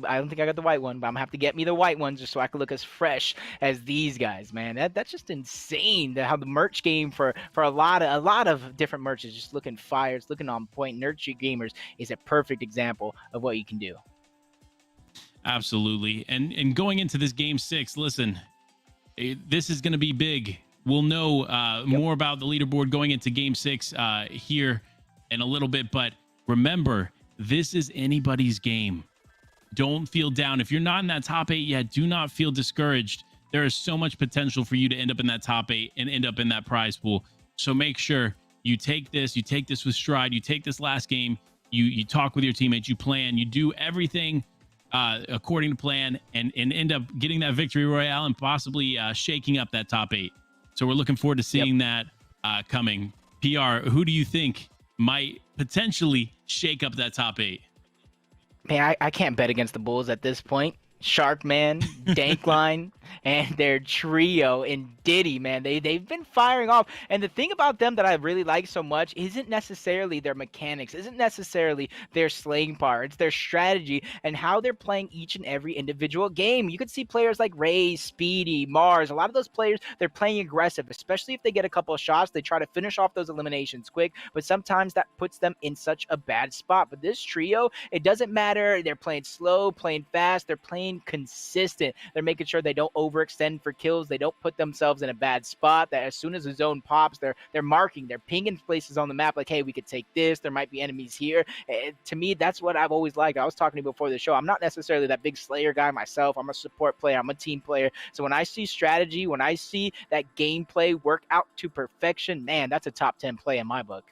white one, but I'm gonna have to get me the white one just so I can look as fresh as these guys, man. That's just insane. How the merch game for a lot of different merch is just looking fire. It's looking on point. Nerd Street Gamers is a perfect example of what you can do. Absolutely. And going into this game 6, listen, this is going to be big. We'll know more about the leaderboard going into game 6 here in a little bit. But remember, this is anybody's game. Don't feel down. If you're not in that top 8 yet, do not feel discouraged. There is so much potential for you to end up in that top 8 and end up in that prize pool. So make sure you take this with stride. You take this last game. You talk with your teammates. You plan. You do everything according to plan, and end up getting that victory royale and possibly shaking up that top 8. So we're looking forward to seeing that coming. PR, who do you think might potentially shake up that top 8? Man, I can't bet against the Bulls at this point. Sharkman, Dankline, and their trio in Diddy, man. They've been firing off. And the thing about them that I really like so much isn't necessarily their mechanics, isn't necessarily their slaying power. It's their strategy and how they're playing each and every individual game. You could see players like Ray, Speedy, Mars, a lot of those players, they're playing aggressive, especially if they get a couple of shots. They try to finish off those eliminations quick, but sometimes that puts them in such a bad spot. But this trio, it doesn't matter. They're playing slow, playing fast, they're playing consistent. They're making sure they don't overextend for kills. They don't put themselves in a bad spot. That as soon as the zone pops, they're marking, they're pinging places on the map like, hey, we could take this. There might be enemies here. To me, that's what I've always liked. I was talking to you before the show. I'm not necessarily that big Slayer guy myself. I'm a support player. I'm a team player. So when I see strategy, when I see that gameplay work out to perfection, man, that's a top 10 play in my book.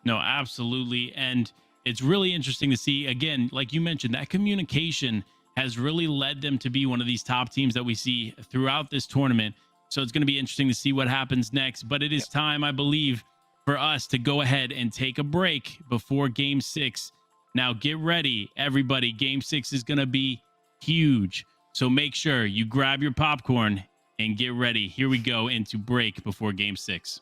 No, absolutely. And it's really interesting to see, again, like you mentioned, that communication has really led them to be one of these top teams that we see throughout this tournament. So it's going to be interesting to see what happens next. But it is time, I believe, for us to go ahead and take a break before game 6. Now, get ready, everybody. Game 6 is going to be huge. So make sure you grab your popcorn and get ready. Here we go into break before game 6.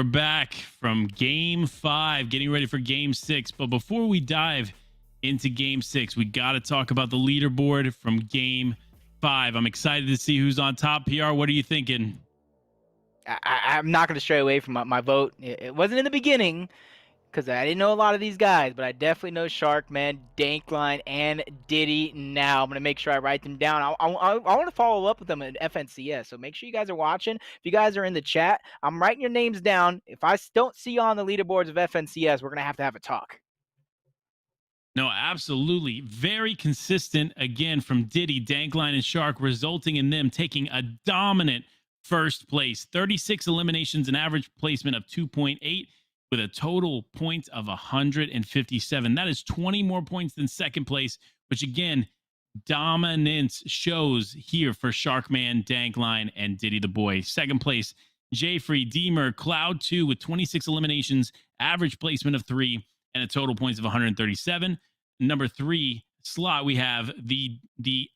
we're back from game 5, getting ready for game 6. But before we dive into game 6, we got to talk about the leaderboard from game 5. I'm excited to see who's on top. PR, what are you thinking? I'm not going to stray away from my vote. It wasn't in the beginning because I didn't know a lot of these guys, but I definitely know Sharkman, Dankline, and Diddy now. I'm going to make sure I write them down. I want to follow up with them at FNCS, so make sure you guys are watching. If you guys are in the chat, I'm writing your names down. If I don't see you on the leaderboards of FNCS, we're going to have a talk. No, absolutely. Very consistent, again, from Diddy, Dankline, and Shark, resulting in them taking a dominant first place. 36 eliminations, an average placement of 2.8, with a total points of 157. That is 20 more points than second place, which, again, dominance shows here for Sharkman, Dankline, and Diddy the Boy. Second place, Jfree, Deemer, Cloud2 with 26 eliminations, average placement of 3, and a total points of 137. Number 3 slot, we have the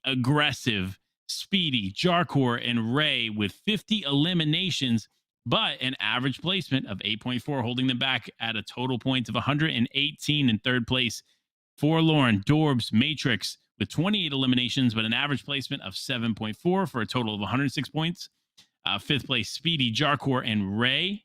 aggressive, speedy Jarkor and Ray with 50 eliminations, but an average placement of 8.4, holding them back at a total points of 118 in third place. Forlorn, Dorbs, Matrix with 28 eliminations, but an average placement of 7.4 for a total of 106 points. Fifth place, Speedy, Jarkor, and Ray.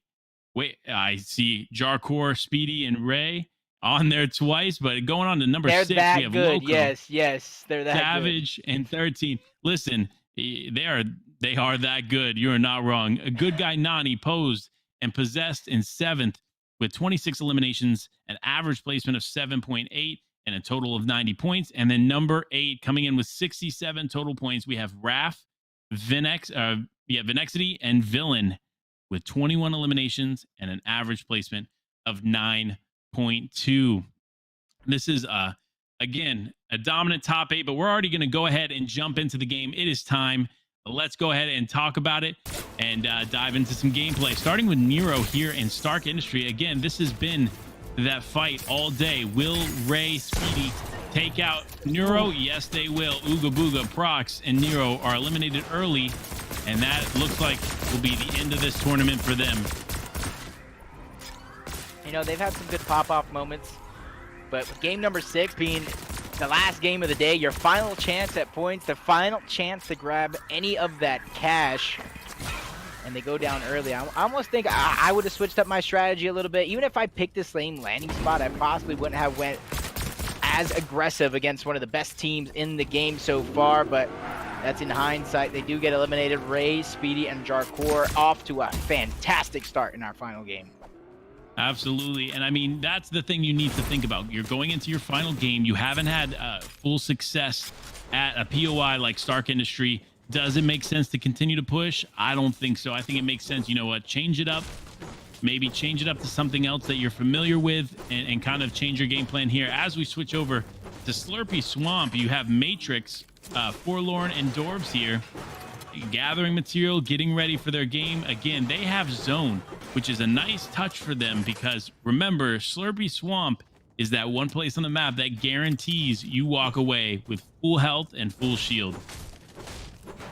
Wait, I see Jarkor, Speedy, and Ray on there twice, but going on to number They're 6, that we have good. Loco, Yes, they're that Savage, good. and 13. Listen, they are that good. You are not wrong. A good guy Nani posed and possessed in 7th with 26 eliminations, an average placement of 7.8, and a total of 90 points. And then number 8 coming in with 67 total points, we have Raph, Vinexity, and Villain with 21 eliminations and an average placement of 9.2. This is again a dominant top 8, but we're already going to go ahead and jump into the game. It is time. Let's go ahead and talk about it and dive into some gameplay, starting with Nero here in Stark Industry. Again, this has been that fight all day. Will Ray, Speedy take out Nero? Yes, they will. Ooga Booga, Prox, and Nero are eliminated early, and that looks like will be the end of this tournament for them. You know, they've had some good pop-off moments, but with game number 6 being the last game of the day, your final chance at points, the final chance to grab any of that cash, and they go down early. I almost think I would have switched up my strategy a little bit. Even if I picked the same landing spot, I possibly wouldn't have went as aggressive against one of the best teams in the game so far, but that's in hindsight. They do get eliminated. Ray, Speedy, and Jarkor off to a fantastic start in our final game. Absolutely. And I mean, that's the thing you need to think about. You're going into your final game. You haven't had full success at a POI like Stark Industry. Does it make sense to continue to push? I don't think so. I think it makes sense. You know what? Change it up. Maybe change it up to something else that you're familiar with and kind of change your game plan here. As we switch over to Slurpy Swamp, you have Matrix, Forlorn, and Dorbs here, gathering material, getting ready for their game. Again, they have Zone, which is a nice touch for them because remember, Slurpy Swamp is that one place on the map that guarantees you walk away with full health and full shield.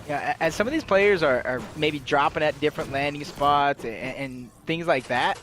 Yeah, as some of these players are maybe dropping at different landing spots and things like that,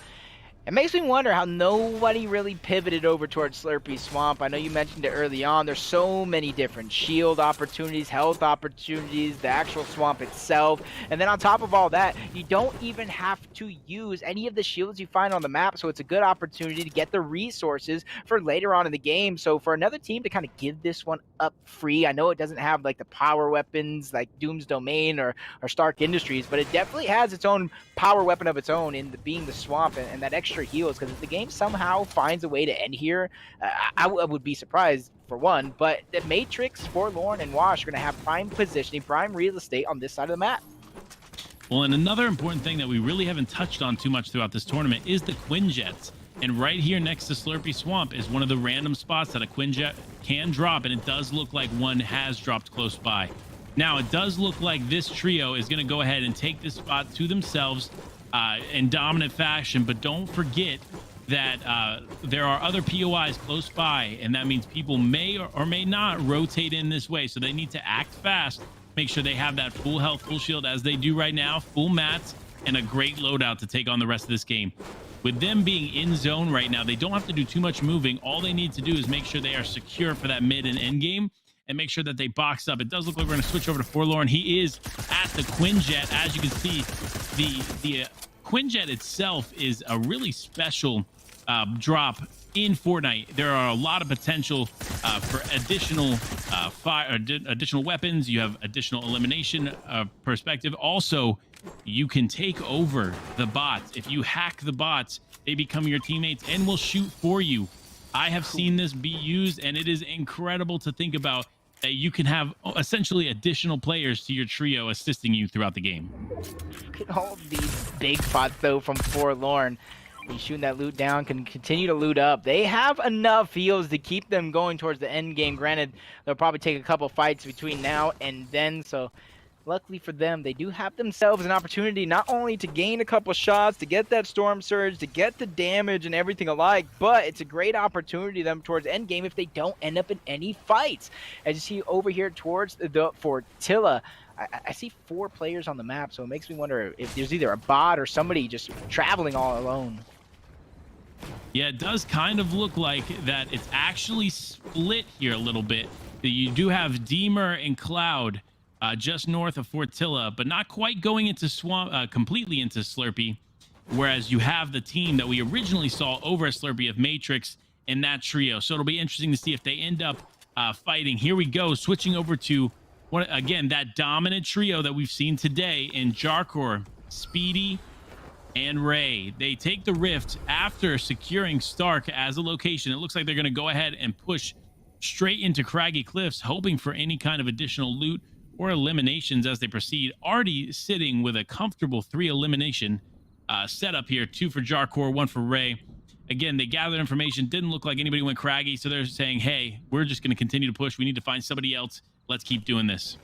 it makes me wonder how nobody really pivoted over towards Slurpy Swamp. I know you mentioned it early on. There's so many different shield opportunities, health opportunities, the actual swamp itself. And then on top of all that, you don't even have to use any of the shields you find on the map. So it's a good opportunity to get the resources for later on in the game. So for another team to kind of give this one up free, I know it doesn't have like the power weapons like Doom's Domain or Stark Industries, but it definitely has its own power weapon of its own in being the swamp and that extra heals, because if the game somehow finds a way to end here, I would be surprised for one, but the Matrix, Forlorn, and Wash are going to have prime positioning, prime real estate on this side of the map. Well, and another important thing that we really haven't touched on too much throughout this tournament is the Quinjets. And right here next to Slurpy Swamp is one of the random spots that a Quinjet can drop, and it does look like one has dropped close by. Now, it does look like this trio is going to go ahead and take this spot to themselves in dominant fashion, but don't forget that there are other POIs close by, and that means people may or may not rotate in this way, so they need to act fast, make sure they have that full health, full shield, as they do right now, full mats, and a great loadout to take on the rest of this game. With them being in zone right now, they don't have to do too much moving. All they need to do is make sure they are secure for that mid and end game and make sure that they box up. It does look like we're going to switch over to Forlorn. He is at the Quinjet. As you can see, the Quinjet itself is a really special drop in Fortnite. There are a lot of potential for additional additional weapons. You have additional elimination perspective. Also, you can take over the bots. If you hack the bots, they become your teammates and will shoot for you. I have seen this be used, and it is incredible to think about that you can have essentially additional players to your trio assisting you throughout the game. Look at all these big pots, though, from Forlorn. He's shooting that loot down, can continue to loot up. They have enough heals to keep them going towards the end game. Granted, they'll probably take a couple fights between now and then, so luckily for them, they do have themselves an opportunity not only to gain a couple shots, to get that Storm Surge, to get the damage and everything alike, but it's a great opportunity to them towards end game if they don't end up in any fights. As you see over here towards the Fortilla, I see 4 players on the map, so it makes me wonder if there's either a bot or somebody just traveling all alone. Yeah, it does kind of look like that it's actually split here a little bit. You do have Deemer and Cloud just north of Fortilla, but not quite going into Swamp, completely into Slurpee, whereas you have the team that we originally saw over at Slurpee of Matrix and that trio. So it'll be interesting to see if they end up fighting. Here we go, switching over to, again, that dominant trio that we've seen today in Jarkor, Speedy, and Ray. They take the rift after securing Stark as a location. It looks like they're going to go ahead and push straight into Craggy Cliffs, hoping for any kind of additional loot or eliminations as they proceed. Already sitting with a comfortable 3 elimination setup here, 2 for Jarkor, 1 for Ray. Again, they gathered information. Didn't look like anybody went Craggy, so they're saying, hey, we're just going to continue to push. We need to find somebody else. Let's keep doing this.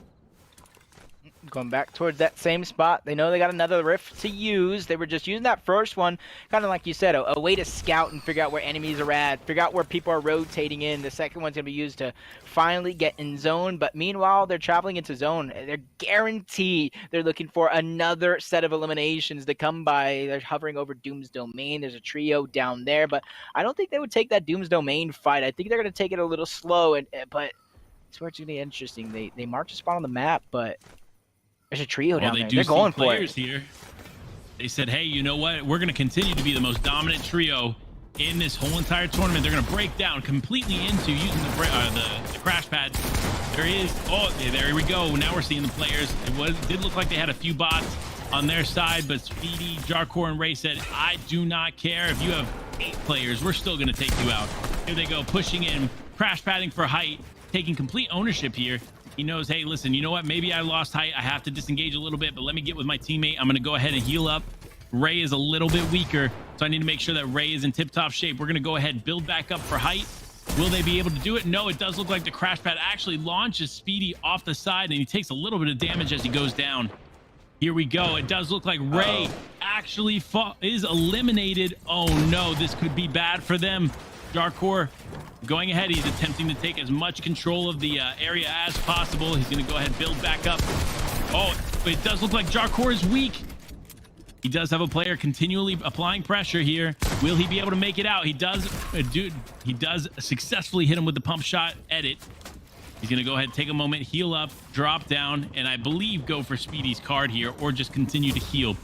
Going back towards that same spot. They know they got another rift to use. They were just using that first one, kind of like you said, a way to scout and figure out where enemies are at, figure out where people are rotating in. The second one's going to be used to finally get in zone. But meanwhile, they're traveling into zone. They're guaranteed they're looking for another set of eliminations to come by. They're hovering over Doom's Domain. There's a trio down there, but I don't think they would take that Doom's Domain fight. I think they're going to take it a little slow, but it's where it's going to be interesting. They marked a spot on the map, but there's a trio down there. They're going for it. Here. They said, hey, you know what? We're going to continue to be the most dominant trio in this whole entire tournament. They're going to break down completely into using the crash pad. There he is. Oh, there we go. Now we're seeing the players. It did look like they had a few bots on their side, but Speedy, Jarkor, and Ray said, I do not care. If you have 8 players, we're still going to take you out. Here they go, pushing in, crash padding for height, taking complete ownership here. He knows, hey, listen, you know what? Maybe I lost height. I have to disengage a little bit, but let me get with my teammate. I'm going to go ahead and heal up. Ray is a little bit weaker, so I need to make sure that Ray is in tip-top shape. We're going to go ahead and build back up for height. Will they be able to do it? No, it does look like the crash pad actually launches Speedy off the side, and he takes a little bit of damage as he goes down. Here we go. It does look like Ray actually is eliminated. Oh, no, this could be bad for them. Jarkor going ahead. He's attempting to take as much control of the area as possible. He's going to go ahead and build back up. Oh, it does look like Jarkor is weak. He does have a player continually applying pressure here. Will he be able to make it out? He does. He does successfully hit him with the pump shot edit. He's going to go ahead, take a moment, heal up, drop down, and I believe go for Speedy's card here or just continue to heal.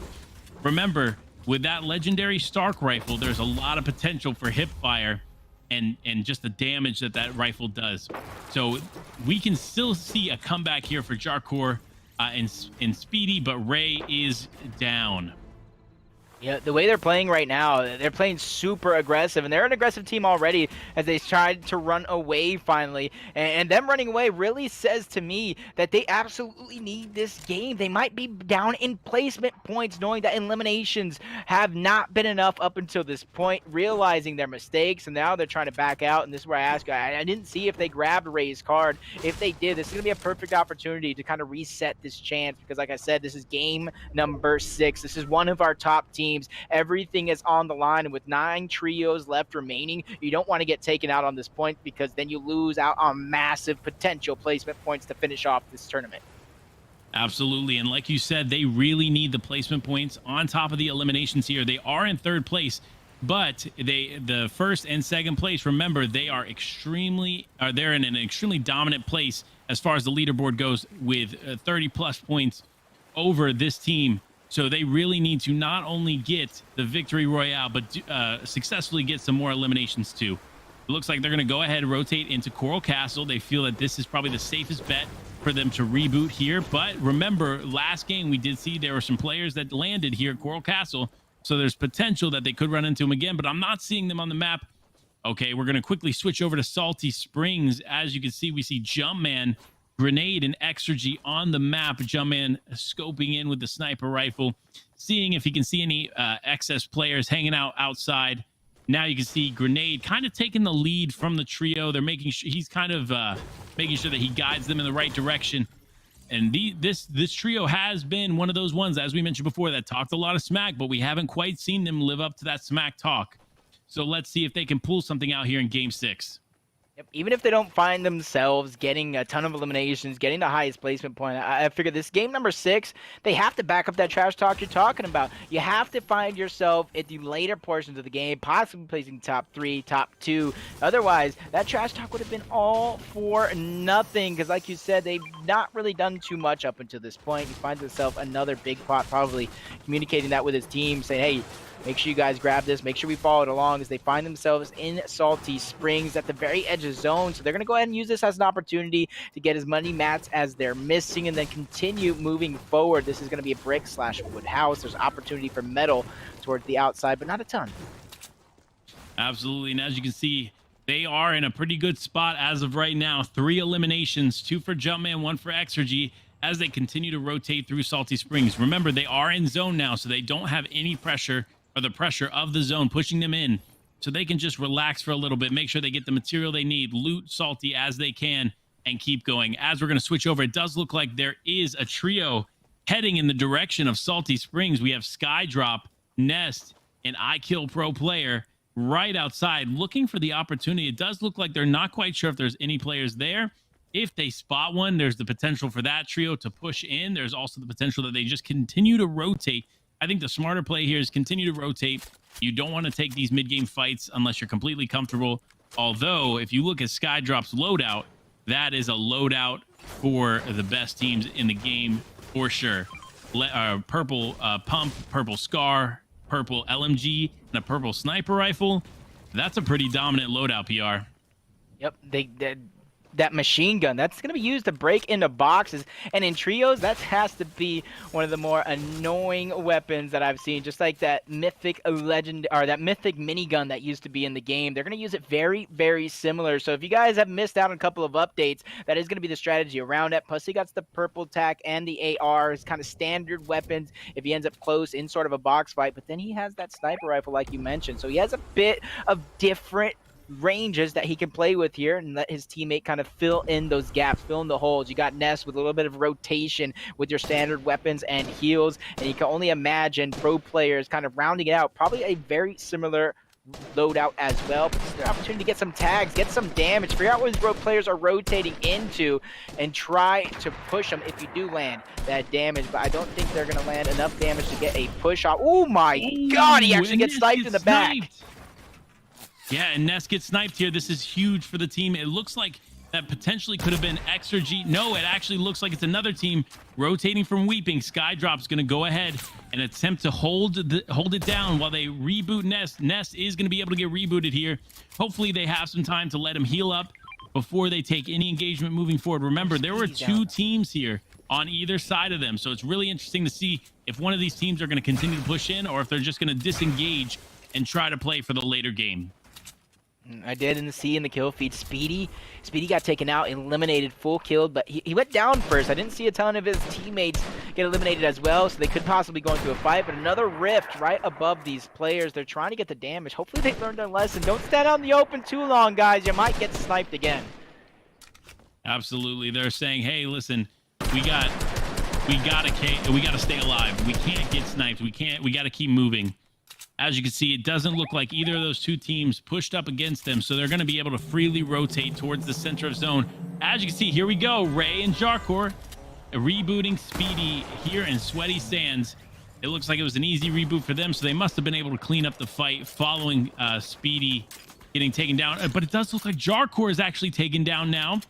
Remember, with that legendary Stark rifle, there's a lot of potential for hip fire and just the damage that rifle does. So we can still see a comeback here for Jarkor and Speedy, but Ray is down. Yeah, the way they're playing right now, they're playing super aggressive, and they're an aggressive team already as they tried to run away finally. And them running away really says to me that they absolutely need this game. They might be down in placement points, knowing that eliminations have not been enough up until this point, realizing their mistakes, and now they're trying to back out. And this is where I ask you, I didn't see if they grabbed Ray's card. If they did, this is going to be a perfect opportunity to kind of reset this chance, because like I said, this is game number 6. This is one of our top teams. Everything is on the line, and with 9 trios left remaining, you don't want to get taken out on this point, because then you lose out on massive potential placement points to finish off this tournament. Absolutely. And like you said, they really need the placement points on top of the eliminations here. They are in third place, but the first and second place, remember, they're in an extremely dominant place as far as the leaderboard goes with 30 plus points over this team. So they really need to not only get the victory royale, but successfully get some more eliminations too. It looks like they're going to go ahead and rotate into Coral Castle. They feel that this is probably the safest bet for them to reboot here. But remember, last game we did see there were some players that landed here at Coral Castle. So there's potential that they could run into them again, but I'm not seeing them on the map. Okay, we're going to quickly switch over to Salty Springs. As you can see, we see Jumpman, Grenade, and Exergy on the map. Jumpman scoping in with the sniper rifle, seeing if he can see any excess players hanging out outside. Now you can see Grenade kind of taking the lead from the trio. They're making sure he's kind of making sure that he guides them in the right direction. And this trio has been one of those ones, as we mentioned before, that talked a lot of smack, but we haven't quite seen them live up to that smack talk. So let's see if they can pull something out here in Game 6. Yep. Even if they don't find themselves getting a ton of eliminations, getting the highest placement point, I figure this game number 6, they have to back up that trash talk you're talking about. You have to find yourself at the later portions of the game, possibly placing top 3, top 2. Otherwise, that trash talk would have been all for nothing because, like you said, they've not really done too much up until this point. He finds himself another big pot, probably communicating that with his team, saying, hey, make sure you guys grab this. Make sure we follow it along as they find themselves in Salty Springs at the very edge of zone. So they're going to go ahead and use this as an opportunity to get as many mats as they're missing and then continue moving forward. This is going to be a brick/wood house. There's opportunity for metal towards the outside, but not a ton. Absolutely. And as you can see, they are in a pretty good spot as of right now. 3 eliminations, 2 for Jumpman, 1 for Exergy, as they continue to rotate through Salty Springs. Remember, they are in zone now, so they don't have any pressure or the pressure of the zone pushing them in, so they can just relax for a little bit, make sure they get the material they need, loot Salty as they can, and keep going. As we're going to switch over, it does look like there is a trio heading in the direction of Salty Springs. We have Skydrop, Nest, and iKill Pro Player right outside looking for the opportunity. It does look like they're not quite sure if there's any players there. If they spot one, there's the potential for that trio to push in. There's also the potential that they just continue to rotate. I think the smarter play here is continue to rotate. You don't want to take these mid-game fights unless you're completely comfortable. Although, if you look at Skydrop's loadout, that is a loadout for the best teams in the game for sure. Purple pump, purple scar, purple LMG, and a purple sniper rifle. That's a pretty dominant loadout, PR. Yep, that machine gun, that's going to be used to break into boxes. And in trios, that has to be one of the more annoying weapons that I've seen. Just like that mythic legend, or that mythic minigun that used to be in the game. They're going to use it very, very similar. So if you guys have missed out on a couple of updates, that is going to be the strategy around it. Plus, he got the purple tack and the AR, his kind of standard weapons if he ends up close in sort of a box fight. But then he has that sniper rifle, like you mentioned. So he has a bit of different ranges that he can play with here and let his teammate kind of fill in those gaps, fill in the holes. You got Ness with a little bit of rotation with your standard weapons and heals, and you can only imagine pro players kind of rounding it out, probably a very similar loadout as well. But this is an opportunity to get some tags, get some damage, figure out where these pro players are rotating into, and try to push them if you do land that damage. But I don't think they're going to land enough damage to get a push off. Oh my god, he actually gets sniped in the back. Yeah, and Ness gets sniped here. This is huge for the team. It looks like that potentially could have been Exergy. No, it actually looks like it's another team rotating from Weeping. Skydrop's going to go ahead and attempt to hold it down while they reboot Ness. Ness is going to be able to get rebooted here. Hopefully they have some time to let him heal up before they take any engagement moving forward. Remember, there were 2 teams here on either side of them, so it's really interesting to see if one of these teams are going to continue to push in or if they're just going to disengage and try to play for the later game. I did see in the kill feed, Speedy got taken out, eliminated, full killed, but he went down first. I didn't see a ton of his teammates get eliminated as well, so they could possibly go into a fight, but another rift right above these players. They're trying to get the damage. Hopefully they learned their lesson. Don't stand out in the open too long, guys. You might get sniped again. Absolutely. They're saying, hey, listen, we gotta stay alive. We can't get sniped. We got to keep moving. As you can see, it doesn't look like either of those 2 teams pushed up against them, so they're going to be able to freely rotate towards the center of zone. As you can see, here we go. Ray and Jarkor rebooting Speedy here in Sweaty Sands. It looks like it was an easy reboot for them, so they must have been able to clean up the fight following Speedy getting taken down. But it does look like Jarcore is actually taken down now.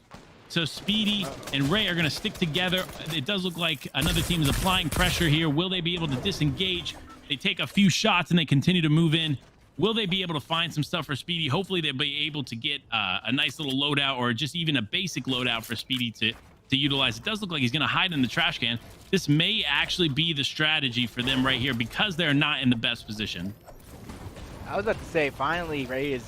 So Speedy and Ray are going to stick together. It does look like another team is applying pressure here. Will they be able to disengage? They take a few shots and they continue to move in. Will they be able to find some stuff for Speedy? Hopefully they'll be able to get a nice little loadout, or just even a basic loadout for Speedy to utilize. It does look like he's going to hide in the trash can. This may actually be the strategy for them right here, because they're not in the best position. I was about to say, finally, Ray is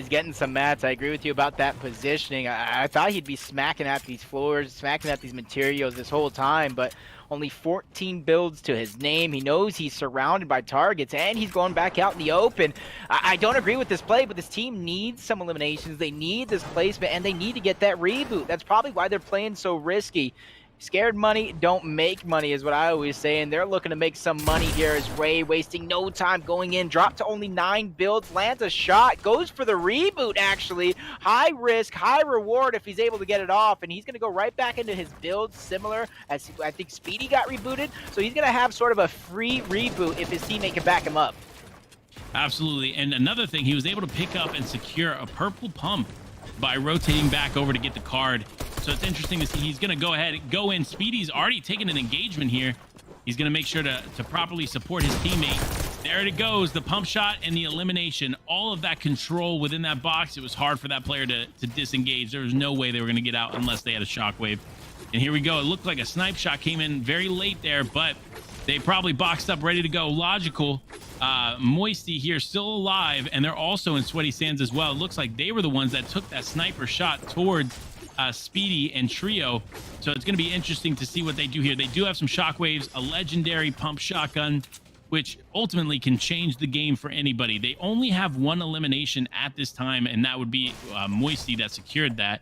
getting some mats. I agree with you about that positioning. I thought he'd be smacking at these floors, smacking at these materials this whole time, but only 14 builds to his name. He knows he's surrounded by targets, and he's going back out in the open. I don't agree with this play, but this team needs some eliminations. They need this placement, and they need to get that reboot. That's probably why they're playing so risky. Scared money don't make money is what I always say, and they're looking to make some money here as Ray, wasting no time going in, dropped to only 9 builds, lands a shot, goes for the reboot actually. High risk, high reward if he's able to get it off, and he's going to go right back into his build, similar as I think Speedy got rebooted, so he's going to have sort of a free reboot if his teammate can back him up. Absolutely, and another thing, he was able to pick up and secure a purple pump by rotating back over to get the card. So it's interesting to see. He's going to go ahead and go in. Speedy's already taken an engagement here. He's going to make sure to properly support his teammate. There it goes, the pump shot and the elimination. All of that control within that box. It was hard for that player to disengage. There was no way they were going to get out unless they had a shockwave. And here we go. It looked like a snipe shot came in very late there, but they probably boxed up, ready to go. Logical. Moisty here still alive, and they're also in Sweaty Sands as well. It looks like they were the ones that took that sniper shot towards Speedy and Trio. So it's going to be interesting to see what they do here. They do have some shockwaves, a legendary pump shotgun, which ultimately can change the game for anybody. They only have one elimination at this time, and that would be Moisty that secured that.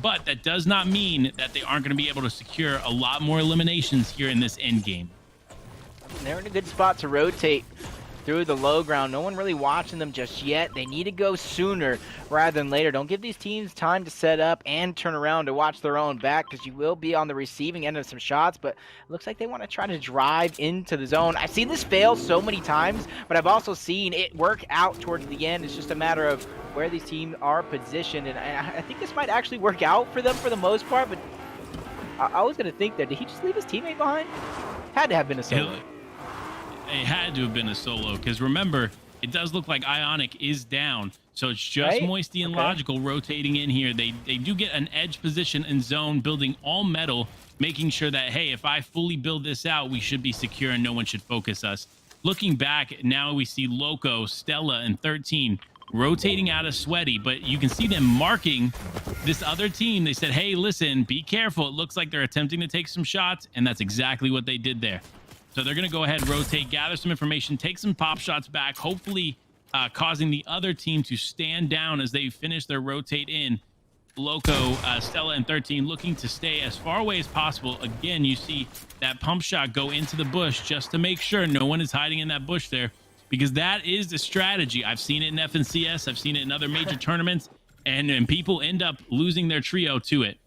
But that does not mean that they aren't going to be able to secure a lot more eliminations here in this end game. They're in a good spot to rotate through the low ground. No one really watching them just yet. They need to go sooner rather than later. Don't give these teams time to set up and turn around to watch their own back, because you will be on the receiving end of some shots, but it looks like they want to try to drive into the zone. I've seen this fail so many times, but I've also seen it work out towards the end. It's just a matter of where these teams are positioned, and I think this might actually work out for them for the most part, but I was going to think that, did he just leave his teammate behind? Had to have been a solo. It had to have been a solo, because remember, it does look like Ionic is down. So it's just right? Moisty and Logical rotating in here. They do get an edge position in zone, building all metal, making sure that, hey, if I fully build this out, we should be secure and no one should focus us. Looking back, now we see Loco, Stella, and 13 rotating out of Sweaty, but you can see them marking this other team. They said, hey, listen, be careful. It looks like they're attempting to take some shots, and that's exactly what they did there. So they're going to go ahead, rotate, gather some information, take some pop shots back, hopefully causing the other team to stand down as they finish their rotate in. Loco, Stella, and 13 looking to stay as far away as possible. Again, you see that pump shot go into the bush just to make sure no one is hiding in that bush there, because that is the strategy. I've seen it in FNCS. I've seen it in other major tournaments, and people end up losing their trio to it.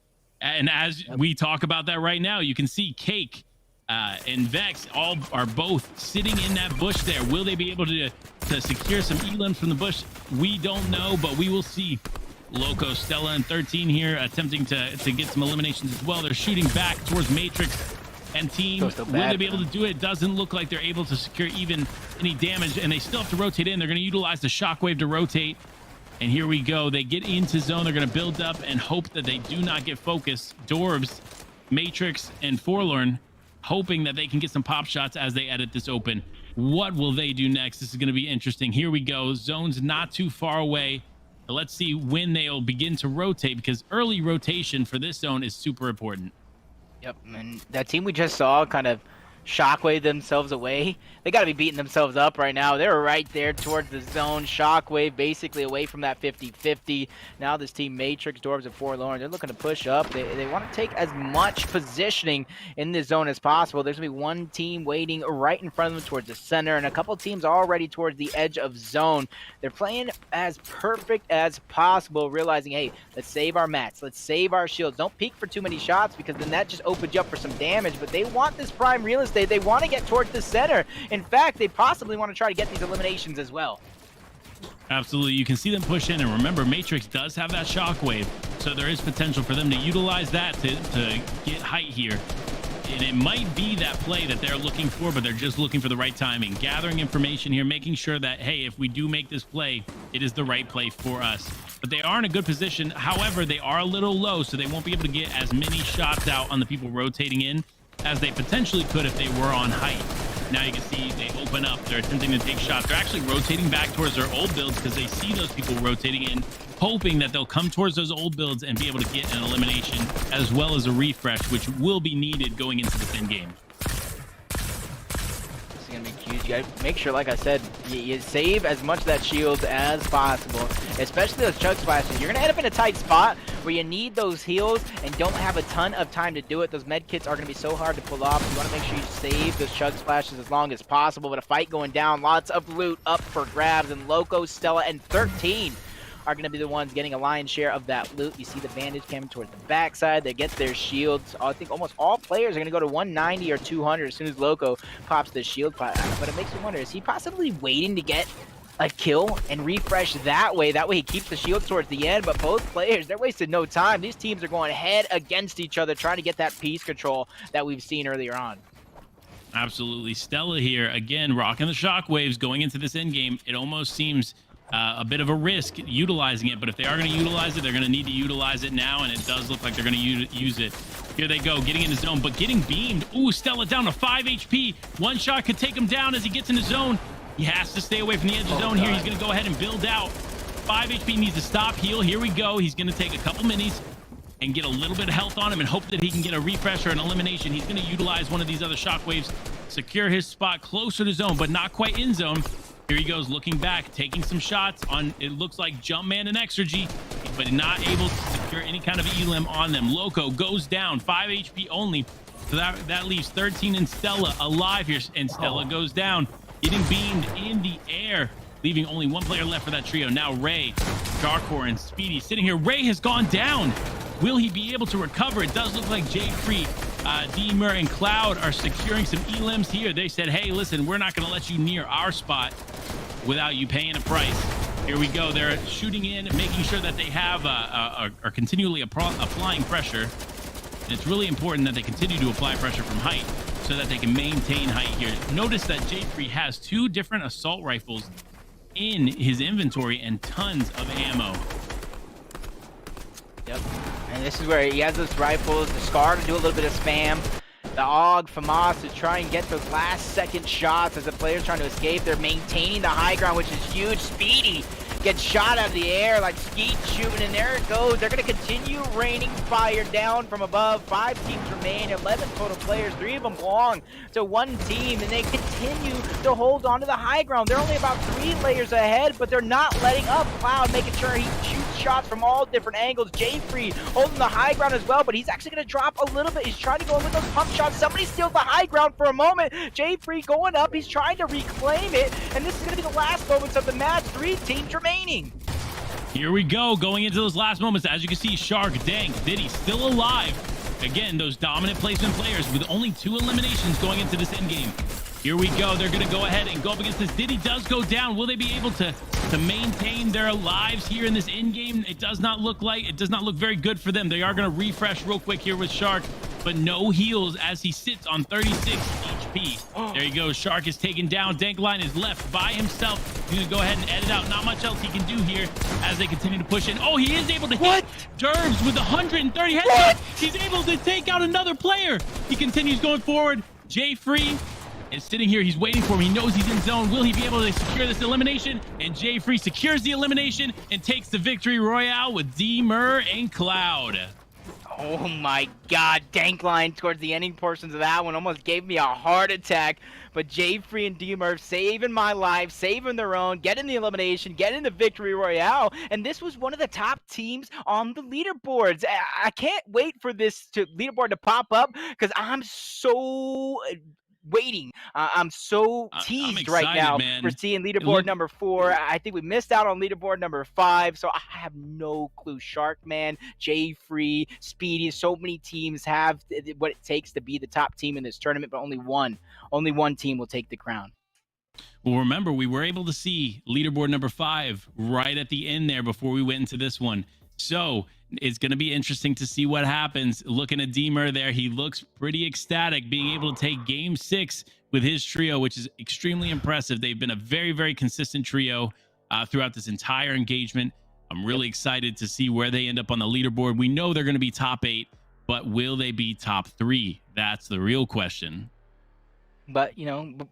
And as we talk about that right now, you can see Cake and Vex all are both sitting in that bush there. Will they be able to secure some Elan from the bush? We don't know, but we will see. Loco, Stella, and 13 here attempting to get some eliminations as well. They're shooting back towards Matrix and team. Will they be able to do it? Doesn't look like they're able to secure even any damage, and they still have to rotate in. They're going to utilize the shockwave to rotate. And here we go. They get into zone. They're going to build up and hope that they do not get focused. Dorbs, Matrix, and Forlorn hoping that they can get some pop shots as they edit this open. What will they do next? This is going to be interesting. Here we go. Zone's not too far away. But let's see when they'll begin to rotate, because early rotation for this zone is super important. Yep, and that team we just saw kind of Shockwave themselves away. They got to be beating themselves up right now. They're right there towards the zone. Shockwave basically away from that 50-50. Now this team Matrix, Dorbs, and Forlorn, they're looking to push up. They want to take as much positioning in this zone as possible. There's going to be one team waiting right in front of them towards the center, and a couple teams already towards the edge of zone. They're playing as perfect as possible, realizing, hey, let's save our mats. Let's save our shields. Don't peek for too many shots because then that just opens you up for some damage, but they want this prime real estate. They want to get towards the center. In fact, they possibly want to try to get these eliminations as well. Absolutely. You can see them push in, and remember, Matrix does have that shockwave, so there is potential for them to utilize that to get height here. And it might be that play that they're looking for, but they're just looking for the right timing. Gathering information here, making sure that, hey, if we do make this play, it is the right play for us. But they are in a good position. However, they are a little low, so they won't be able to get as many shots out on the people rotating in as they potentially could if they were on height. Now you can see they open up. They're attempting to take shots. They're actually rotating back towards their old builds because they see those people rotating in, hoping that they'll come towards those old builds and be able to get an elimination as well as a refresh, which will be needed going into this end game. This is going to be huge. You got to make sure, like I said, you save as much of that shield as possible, especially those chug splashes. You're going to end up in a tight spot where you need those heals and don't have a ton of time to do it. Those med kits are going to be so hard to pull off. You want to make sure you save those chug splashes as long as possible. But a fight going down, lots of loot up for grabs, and Loco, Stella, and 13 are going to be the ones getting a lion's share of that loot. You see the bandage coming towards the backside. They get their shields. I think almost all players are going to go to 190 or 200 as soon as Loco pops the shield. But it makes me wonder, is he possibly waiting to get a kill and refresh that way? That way he keeps the shield towards the end. But both players, they're wasting no time. These teams are going head against each other, trying to get that piece control that we've seen earlier on. Absolutely. Stella here, again, rocking the shockwaves going into this end game. It almost seems a bit of a risk utilizing it, but if they are going to utilize it, they're going to need to utilize it now, and it does look like they're going to use it. Here they go, getting in the zone, but getting beamed. Ooh, Stella down to 5 HP. One shot could take him down as he gets in the zone. He has to stay away from the edge of the zone here. He's going to go ahead and build out. 5 HP, needs to stop, heal. Here we go. He's going to take a couple minis and get a little bit of health on him and hope that he can get a refresh or an elimination. He's going to utilize one of these other shockwaves, secure his spot closer to zone, but not quite in zone. Here he goes, looking back, taking some shots on, it looks like Jumpman and Exergy, but not able to secure any kind of elim on them. Loco goes down, 5 HP only. So that leaves 13 and Stella alive here, and Stella goes down, getting beamed in the air, leaving only one player left for that trio. Now Ray, Darkor, and Speedy sitting here. Ray has gone down. Will he be able to recover? It does look like J-Free, D-Mer, and Cloud are securing some elims here. They said, hey, listen, we're not going to let you near our spot without you paying a price. Here we go. They're shooting in, making sure that they have are continually applying pressure. And it's really important that they continue to apply pressure from height so that they can maintain height here. Notice that J-Free has 2 different assault rifles in his inventory and tons of ammo. Yep. And this is where he has those rifles, the Scar to do a little bit of spam, the AUG, FAMAS to try and get those last second shots as the players trying to escape. They're maintaining the high ground, which is huge. Speedy gets shot out of the air like Skeet shooting, and there it goes. They're going to continue raining fire down from above. 5 teams remain, 11 total players. 3 of them belong to one team, and they continue to hold on to the high ground. They're only about 3 layers ahead, but they're not letting up. Cloud making sure he shoots shots from all different angles. J-Free holding the high ground as well, but he's actually going to drop a little bit. He's trying to go in with those pump shots. Somebody steals the high ground for a moment. J-Free going up. He's trying to reclaim it, and this is going to be the last moments of the match. 3 teams remaining. Here we go, going into those last moments. As you can see, Shark, Dank, Diddy still alive. Again, those dominant placement players with only 2 eliminations going into this end game. Here we go. They're going to go ahead and go up against this. Diddy does go down. Will they be able to maintain their lives here in this end game? It does not look very good for them. They are going to refresh real quick here with Shark, but no heals as he sits on 36 HP. There you go. Shark is taken down. Dankline is left by himself. He's going to go ahead and edit out. Not much else he can do here as they continue to push in. Oh, he is able to hit Derbs with 130 headshots. He's able to take out another player. He continues going forward. J-Free is sitting here. He's waiting for him. He knows he's in zone. Will he be able to secure this elimination? And J-Free secures the elimination and takes the victory royale with D-Mer and Cloud. Oh my God, Dank line towards the ending portions of that one almost gave me a heart attack. But Jay Free and D-Murph saving my life, saving their own, getting the elimination, getting the victory royale. And this was one of the top teams on the leaderboards. I can't wait for this leaderboard to pop up because I'm so waiting. I'm so I'm teased right excited, now for man. seeing leaderboard Look, number 4. I think we missed out on leaderboard number 5, so I have no clue. Sharkman, Jay Free, Speedy, so many teams have what it takes to be the top team in this tournament, but only one team will take the crown. well, remember, we were able to see leaderboard number 5 right at the end there before we went into this one. So it's going to be interesting to see what happens. Looking at Deemer there, he looks pretty ecstatic being able to take game 6 with his trio, which is extremely impressive. They've been a very, very consistent trio throughout this entire engagement. I'm really excited to see where they end up on the leaderboard. We know they're going to be top 8, but will they be top 3? That's the real question. But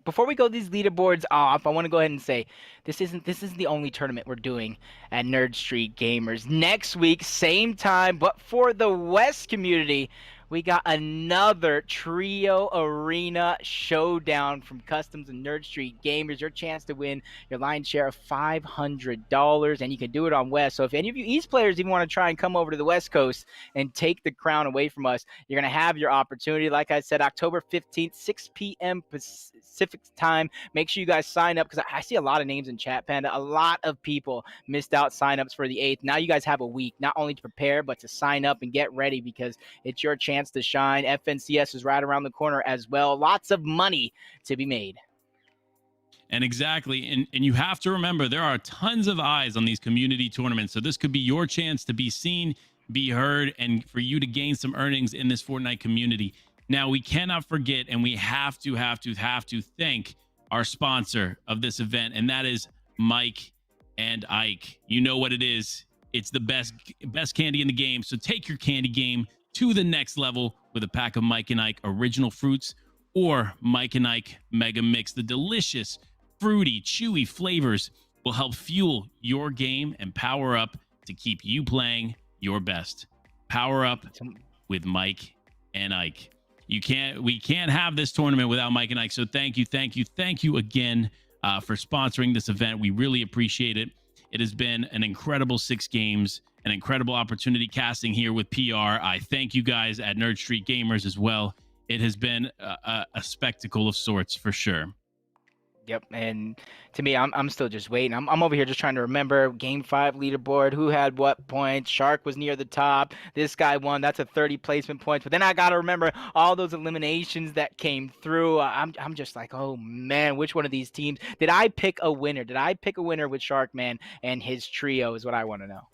before we go these leaderboards off, I want to go ahead and say this isn't the only tournament we're doing at Nerd Street Gamers. Next week, same time, but for the West community, we got another Trio Arena Showdown from Customs and Nerd Street Gamers. Your chance to win your lion's share of $500, and you can do it on West. So if any of you East players even want to try and come over to the West Coast and take the crown away from us, you're going to have your opportunity. Like I said, October 15th, 6 p.m. Pacific time. Make sure you guys sign up because I see a lot of names in chat, Panda. A lot of people missed out signups for the 8th. Now you guys have a week, not only to prepare, but to sign up and get ready because it's your chance to shine. FNCS is right around the corner as well. Lots of money to be made. And exactly. And you have to remember, there are tons of eyes on these community tournaments. So this could be your chance to be seen, be heard, and for you to gain some earnings in this Fortnite community. Now, we cannot forget, and we have to thank our sponsor of this event, and that is Mike and Ike. You know what it is. It's the best candy in the game. So take your candy game to the next level with a pack of Mike and Ike original fruits or Mike and Ike Mega Mix. The delicious, fruity, chewy flavors will help fuel your game and power up to keep you playing your best. Power up with Mike and Ike. We can't have this tournament without Mike and Ike. So thank you again for sponsoring this event. We really appreciate it. It has been an incredible 6 games, an incredible opportunity casting here with PR. I thank you guys at Nerd Street Gamers as well. It has been a spectacle of sorts for sure. Yep, and to me, I'm still just waiting. I'm over here just trying to remember Game 5 leaderboard, who had what points. Shark was near the top. This guy won. That's a 30 placement points. But then I got to remember all those eliminations that came through. I'm just like, oh, man, which one of these teams? Did I pick a winner? Did I pick a winner with Sharkman and his trio is what I want to know.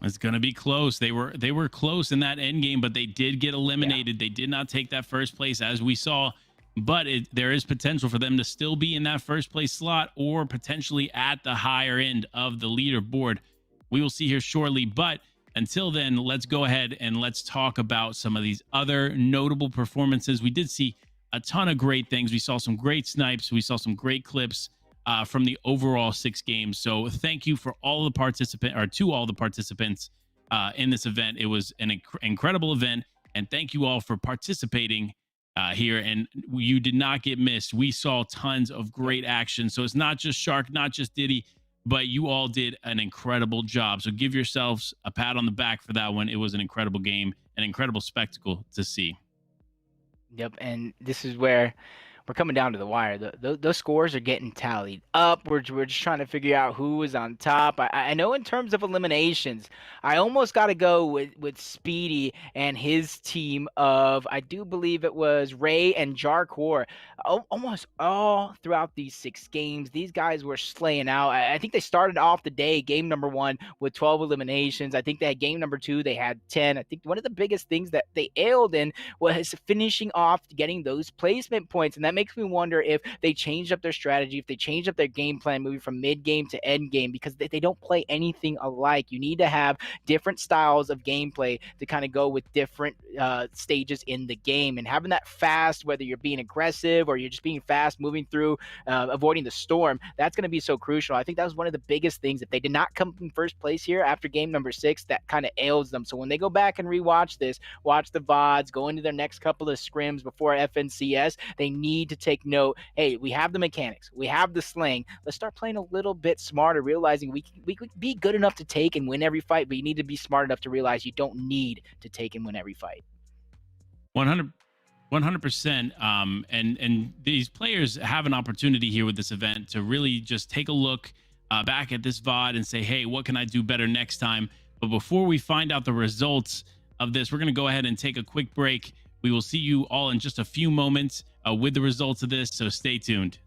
It's going to be close. They were close in that end game, but they did get eliminated. Yeah. They did not take that first place, as we saw. But there is potential for them to still be in that first place slot or potentially at the higher end of the leaderboard. We will see here shortly. But until then, let's go ahead and let's talk about some of these other notable performances. We did see a ton of great things. We saw some great snipes. We saw some great clips from the overall 6 games. So thank you for all the to all the participants in this event. It was an incredible event. And thank you all for participating here, and you did not get missed. We saw tons of great action. So it's not just Shark, not just Diddy, but you all did an incredible job. So give yourselves a pat on the back for that one. It was an incredible game, an incredible spectacle to see. Yep, and this is where we're coming down to the wire. Those scores are getting tallied up. We're just trying to figure out who was on top. I know in terms of eliminations, I almost got to go with Speedy and his team of, I do believe it was Ray and Jarkor. Almost all throughout these 6 games, these guys were slaying out. I think they started off the day, game number 1, with 12 eliminations. I think they had game number 2, they had 10. I think one of the biggest things that they ailed in was finishing off getting those placement points, and that makes me wonder if they changed up their strategy, if they changed up their game plan moving from mid game to end game, because they don't play anything alike. You need to have different styles of gameplay to kind of go with different stages in the game, and having that fast, whether you're being aggressive or you're just being fast moving through, avoiding the storm, that's going to be so crucial. I think that was one of the biggest things. If they did not come in first place here after game number 6, that kind of ails them. So when they go back and rewatch this, watch the VODs, go into their next couple of scrims before FNCS, they need to take note. Hey, we have the mechanics, we have the slang. Let's start playing a little bit smarter, realizing we could be good enough to take and win every fight, but you need to be smart enough to realize you don't need to take and win every fight. 100%. And these players have an opportunity here with this event to really just take a look back at this VOD and say, hey, what can I do better next time? But before we find out the results of this, we're going to go ahead and take a quick break. We will see you all in just a few moments with the results of this, so stay tuned.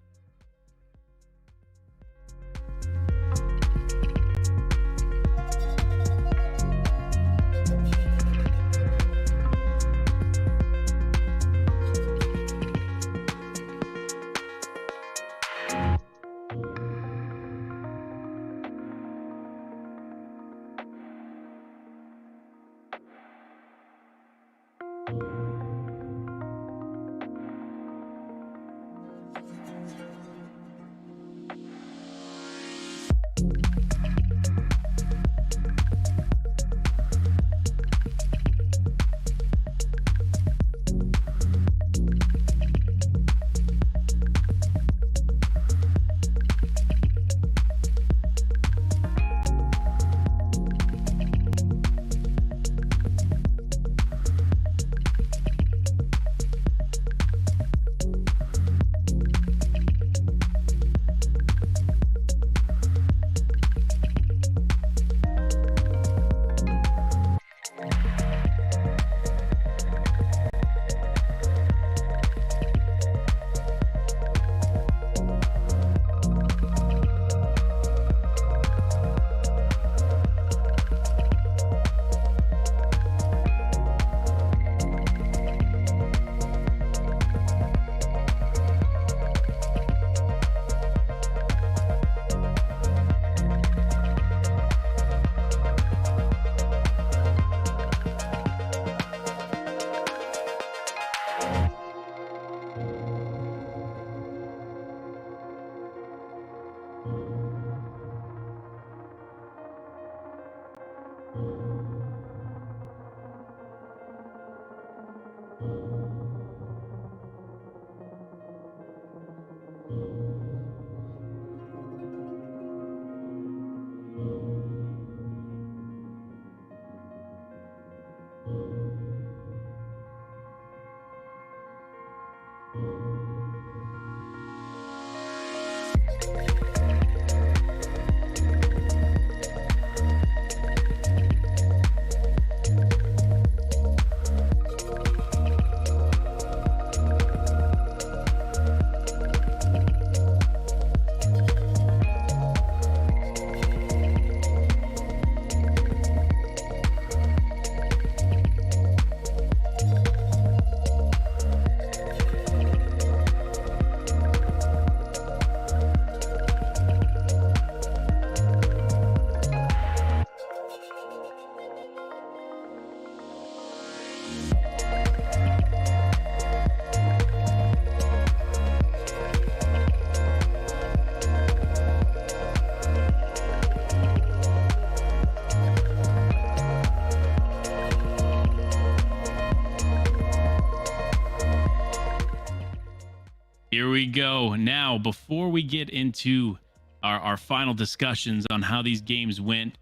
Here we go. Now, before we get into our final discussions on how these games went,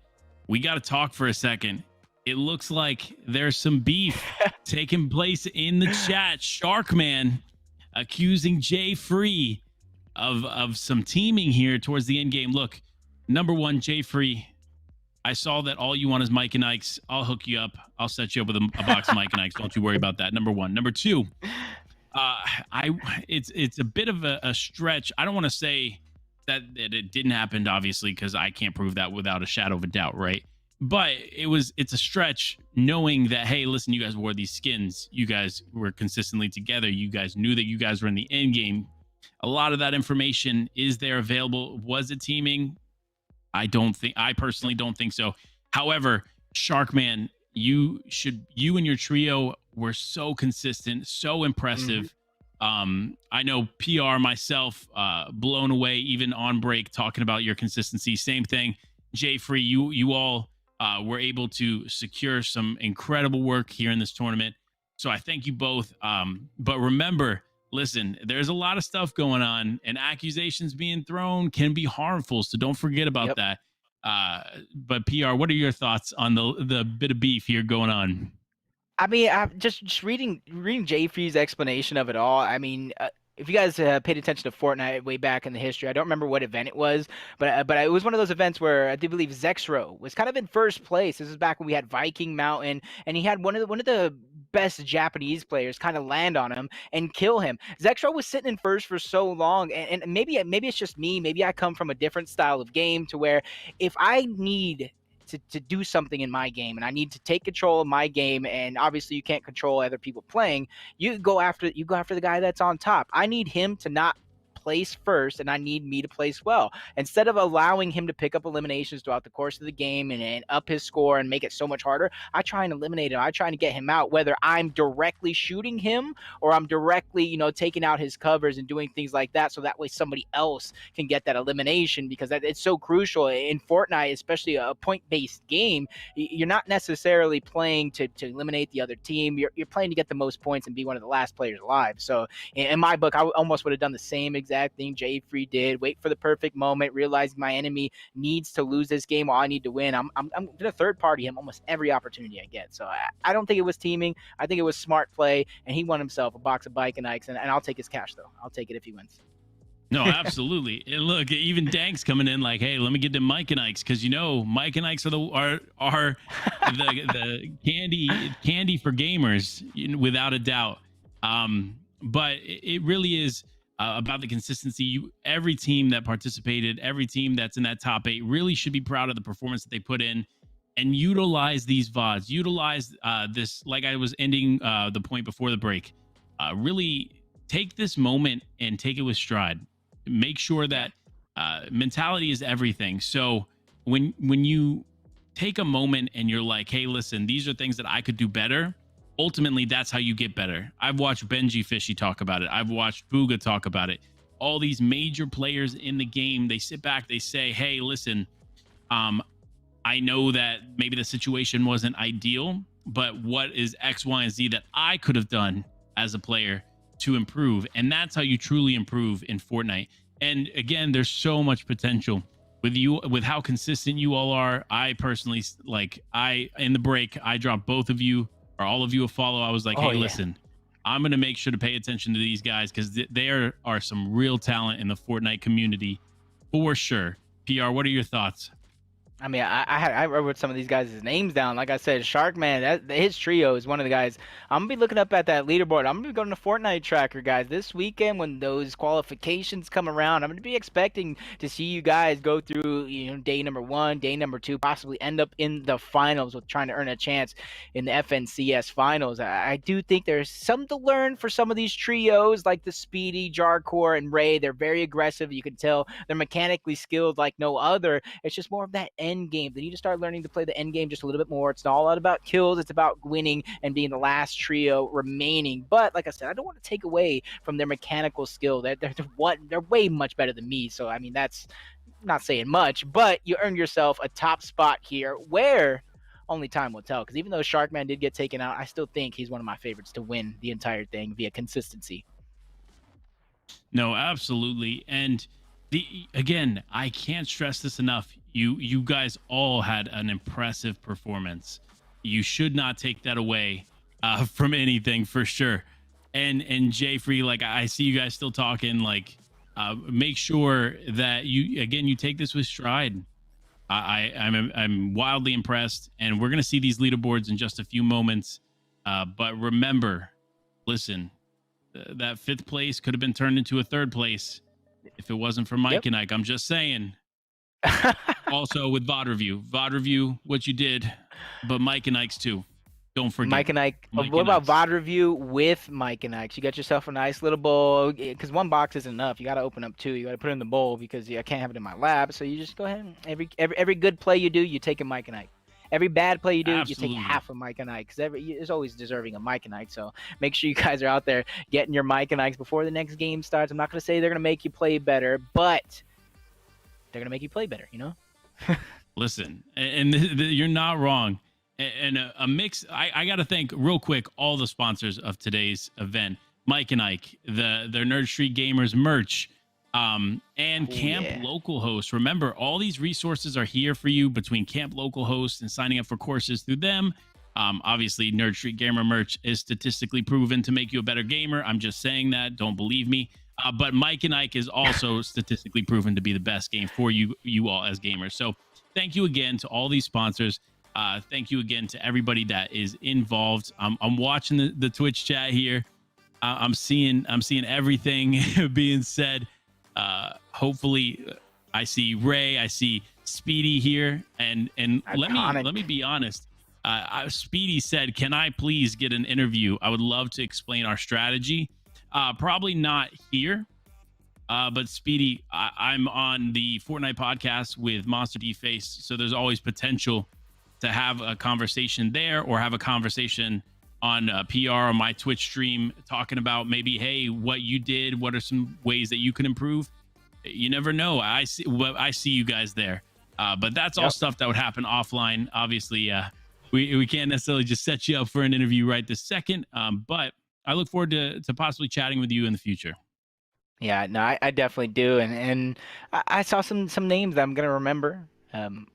we got to talk for a second. It looks like there's some beef taking place in the chat. Sharkman accusing Jay Free of some teaming here towards the end game. Look, number one, Jay Free, I saw that all you want is Mike and Ike's. I'll hook you up. I'll set you up with a box of Mike and Ike's. Don't you worry about that. Number one. Number two, it's a bit of a stretch. I don't want to say that it didn't happen, obviously, because I can't prove that without a shadow of a doubt, right? but it's a stretch knowing that, hey, listen, you guys wore these skins, you guys were consistently together, you guys knew that you guys were in the end game. A lot of that information is there available. Was it teaming? I personally don't think so. However, Sharkman, you and your trio were so consistent, so Mhm. impressive. I know PR myself, blown away even on break talking about your consistency. Same thing, Jay Free. You all were able to secure some incredible work here in this tournament. So I thank you both. But remember, listen, there's a lot of stuff going on, and accusations being thrown can be harmful. So don't forget about Yep. that. But PR, what are your thoughts on the bit of beef here going on? I mean, I'm just reading Jay Free's explanation of it all. I mean, if you guys paid attention to Fortnite way back in the history, I don't remember what event it was, but it was one of those events where I do believe Zexro was kind of in first place. This is back when we had Viking Mountain, and he had one of the best Japanese players kind of land on him and kill him. Zexro was sitting in first for so long, and maybe it's just me. Maybe I come from a different style of game to where if I need to do something in my game and I need to take control of my game, and obviously you can't control other people playing, you go after the guy that's on top. I need him to not place first, and I need me to place well. Instead of allowing him to pick up eliminations throughout the course of the game and up his score and make it so much harder, I try and eliminate him. I try and get him out, whether I'm directly shooting him or I'm directly, taking out his covers and doing things like that. So that way somebody else can get that elimination, because it's so crucial in Fortnite, especially a point-based game. You're not necessarily playing to eliminate the other team. You're playing to get the most points and be one of the last players alive. So in my book, I almost would have done the same exact thing Jay Free did. Wait for the perfect moment, realizing my enemy needs to lose this game, or I need to win. I'm gonna third party him almost every opportunity I get. So I don't think it was teaming. I think it was smart play, and he won himself a box of bike and Ikes, and I'll take his cash though. I'll take it if he wins. No, absolutely. And look, even Dank's coming in like, hey, let me get to Mike and Ike's, because Mike and Ike's are the candy for gamers, without a doubt. But it really is about the consistency. Every team that participated, every team that's in that top 8 really should be proud of the performance that they put in, and utilize these VODs, utilize this, like I was ending the point before the break. Really take this moment and take it with stride. Make sure Yeah. that mentality is everything. So when you take a moment and you're like, hey, listen, these are things that I could do better. Ultimately, that's how you get better. I've watched Benji Fishy talk about it. I've watched Booga talk about it. All these major players in the game, they sit back, they say, hey, listen, I know that maybe the situation wasn't ideal, but what is X, Y, and Z that I could have done as a player to improve? And that's how you truly improve in Fortnite. And again, there's so much potential with you, with how consistent you all are. I personally, in the break, I dropped both of you or all of you a follow. I was like, Oh hey, yeah. listen, I'm going to make sure to pay attention to these guys, because there are some real talent in the Fortnite community for sure. PR, what are your thoughts? I mean, I wrote some of these guys' names down. Like I said, Sharkman, his trio is one of the guys. I'm gonna be looking up at that leaderboard. I'm gonna be going to Fortnite Tracker, guys, this weekend when those qualifications come around. I'm gonna be expecting to see you guys go through, day number 1, day number 2, possibly end up in the finals with trying to earn a chance in the FNCS finals. I do think there's some to learn for some of these trios, like the Speedy, Jarcore, and Ray. They're very aggressive. You can tell they're mechanically skilled like no other. It's just more of that end game. They need to start learning to play the end game just a little bit more. It's not all about kills. It's about winning and being the last trio remaining. But like I said, I don't want to take away from their mechanical skill. They're way much better than me. So I mean, that's not saying much. But you earned yourself a top spot here, where only time will tell. Because even though Sharkman did get taken out, I still think he's one of my favorites to win the entire thing via consistency. No, absolutely. And again, I can't stress this enough. You guys all had an impressive performance. You should not take that away from anything, for sure. And Jay Free, like, I see you guys still talking. Like, make sure that you take this with stride. I'm wildly impressed, and we're gonna see these leaderboards in just a few moments. But remember, listen, that 5th place could have been turned into a 3rd place if it wasn't for Mike Yep. and Ike. I'm just saying. Also with VOD review, what you did, but Mike and Ike's too. Don't forget Mike and Ike. Mike What and about Ike's. VOD review with Mike and Ike? You got yourself a nice little bowl because one box isn't enough. You got to open up two. You got to put it in the bowl because I can't have it in my lap. So you just go ahead and every good play you do, you take a Mike and Ike. Every bad play you do, you take Absolutely. half a Mike and Ike because there's always deserving a Mike and Ike. So make sure you guys are out there getting your Mike and Ikes before the next game starts. I'm not gonna say they're gonna make you play better, but they're gonna make you play better. You know. Listen, and you're not wrong. And a mix. I got to thank real quick all the sponsors of today's event: Mike and Ike, their Nerd Street Gamers merch, and Camp Yeah. Local Host. Remember, all these resources are here for you between Camp Local Host and signing up for courses through them. Obviously, Nerd Street Gamer merch is statistically proven to make you a better gamer. I'm just saying that. Don't believe me. But Mike and Ike is also statistically proven to be the best game for you all as gamers. So thank you again to all these sponsors. Thank you again to everybody that is involved. I'm watching the Twitch chat here. I'm seeing everything being said. Hopefully, I see Ray, I see Speedy here, and Iconic. let me be honest. Speedy said, "Can I please get an interview? I would love to explain our strategy." Probably not here, but Speedy, I'm on the Fortnite podcast with Monster D Face, so there's always potential to have a conversation there or have a conversation on PR on my Twitch stream talking about maybe, hey, what you did, what are some ways that you can improve. You never know. I see you guys there, but that's all stuff that would happen offline. Obviously, we can't necessarily just set you up for an interview right this second, but I look forward to possibly chatting with you in the future. Yeah, no, I definitely do, and I saw some names that I'm gonna remember.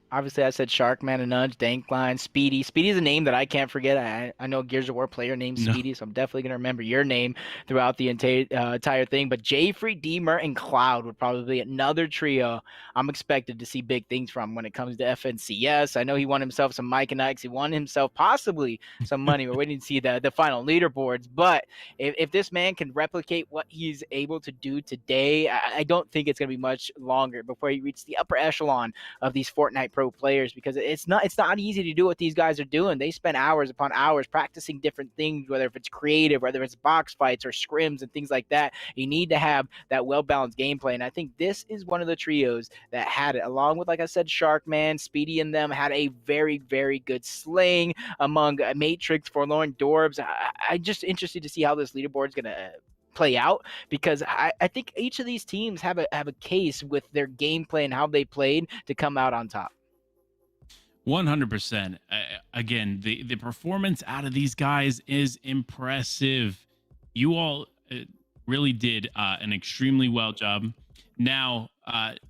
Obviously, I said Sharkman, and Nudge, Dankline, Speedy. Speedy is a name that I can't forget. I know Gears of War player named No. Speedy, so I'm definitely gonna remember your name throughout the entire thing. But Jeffrey, Deemer, and Cloud would probably be another trio I'm expected to see big things from when it comes to FNCS. I know he won himself some Mike and Ikes. He won himself possibly some money. We're waiting to see the final leaderboards, but if this man can replicate what he's able to do today, I don't think it's going to be much longer before he reaches the upper echelon of these Fortnite pro players because it's not easy to do what these guys are doing. They spend hours upon hours practicing different things, whether if it's creative, whether it's box fights or scrims and things like that. You need to have that well-balanced gameplay, and I think this is one of the trios that had it, along with, like I said, Sharkman, Speedy, and them had a very, very good slaying among Matrix, Forlorn Dorbs. I'm just interested to see how this leaderboard is going to play out because I think each of these teams have a case with their gameplay and how they played to come out on top. 100%. Again, the performance out of these guys is impressive. You all really did an extremely well job. Now,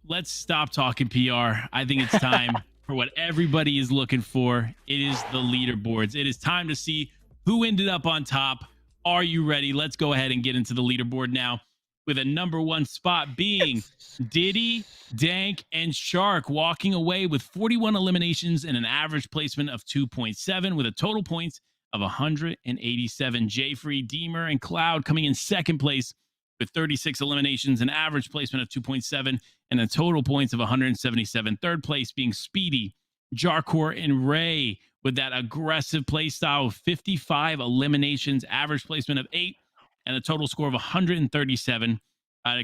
let's stop talking PR. I think it's time for what everybody is looking for. It is the leaderboards. It is time to see who ended up on top. Are you ready? Let's go ahead and get into the leaderboard now, with a number one spot being Diddy, Dank, and Shark walking away with 41 eliminations and an average placement of 2.7 with a total points of 187. Jeffrey, Deemer, and Cloud coming in second place with 36 eliminations, an average placement of 2.7, and a total points of 177. Third place being Speedy, Jarkor, and Ray with that aggressive play style of 55 eliminations, average placement of 8, and a total score of 137.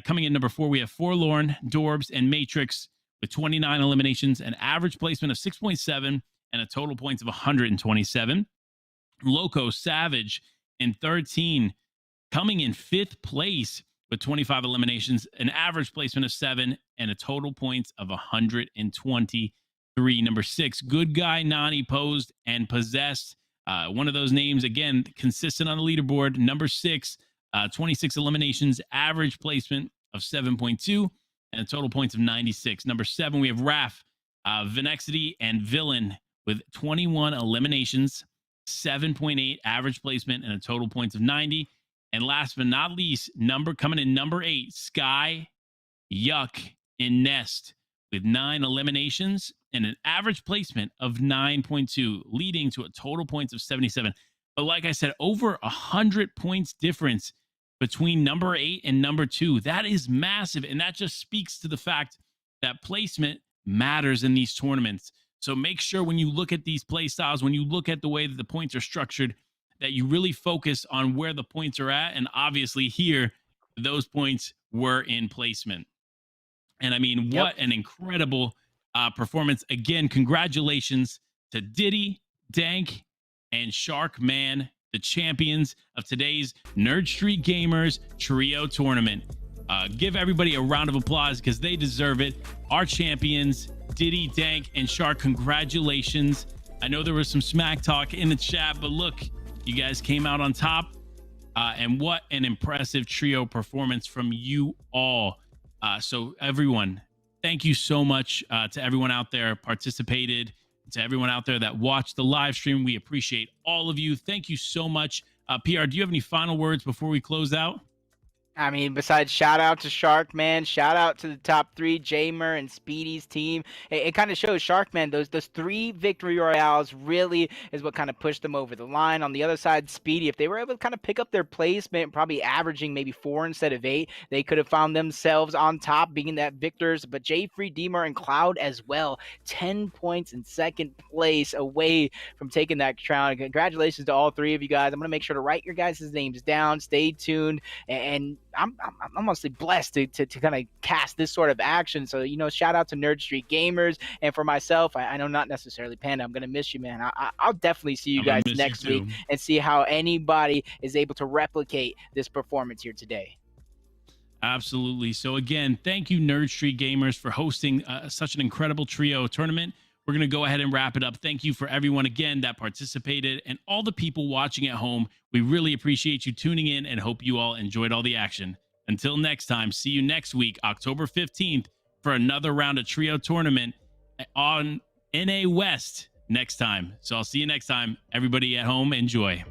Coming in number 4, we have Forlorn, Dorbs, and Matrix with 29 eliminations, an average placement of 6.7, and a total points of 127. Loco, Savage, and 13 coming in 5th place with 25 eliminations, an average placement of 7, and a total points of 123. Number 6, Good Guy, Nani, Posed, and Possessed. One of those names, again, consistent on the leaderboard. Number 6, 26 eliminations, average placement of 7.2, and a total points of 96. Number 7, we have Raph, Venexity, and Villain with 21 eliminations, 7.8 average placement, and a total points of 90. And last but not least, coming in number 8, Sky, Yuck, and Nest with 9 eliminations and an average placement of 9.2, leading to a total points of 77. But like I said, over 100 points difference between number 8 and number 2. That is massive. And that just speaks to the fact that placement matters in these tournaments. So make sure when you look at these play styles, when you look at the way that the points are structured, that you really focus on where the points are at. And obviously, here, those points were in placement. And I mean, Yep. what an incredible performance. Again, congratulations to Diddy, Dank, and Shark Man, the champions of today's Nerd Street Gamers Trio Tournament. Give everybody a round of applause because they deserve it. Our champions, Diddy, Dank, and Shark, congratulations. I know there was some smack talk in the chat, but look, you guys came out on top. And what an impressive trio performance from you all. So everyone, thank you so much to everyone out there participated, to everyone out there that watched the live stream. We appreciate all of you. Thank you so much. PR, do you have any final words before we close out? I mean, besides shout out to Sharkman, shout out to the top three, Jamer and Speedy's team. It kind of shows Sharkman, those 3 victory royales really is what kind of pushed them over the line. On the other side, Speedy, if they were able to kind of pick up their placement, probably averaging maybe 4 instead of 8, they could have found themselves on top, being that victors. But Jay Free, Deemer, and Cloud as well, 10 points in second place away from taking that crown. Congratulations to all 3 of you guys. I'm going to make sure to write your guys' names down. Stay tuned. And I'm honestly blessed to kind of cast this sort of action. So, shout out to Nerd Street Gamers. And for myself, I know not necessarily Panda, I'm going to miss you, man. I'll definitely see you guys next week and see how anybody is able to replicate this performance here today. Absolutely. So again, thank you, Nerd Street Gamers, for hosting such an incredible trio tournament. We're going to go ahead and wrap it up. Thank you for everyone, again, that participated and all the people watching at home. We really appreciate you tuning in and hope you all enjoyed all the action. Until next time, see you next week, October 15th, for another round of trio tournament on NA West next time. So I'll see you next time. Everybody at home, enjoy.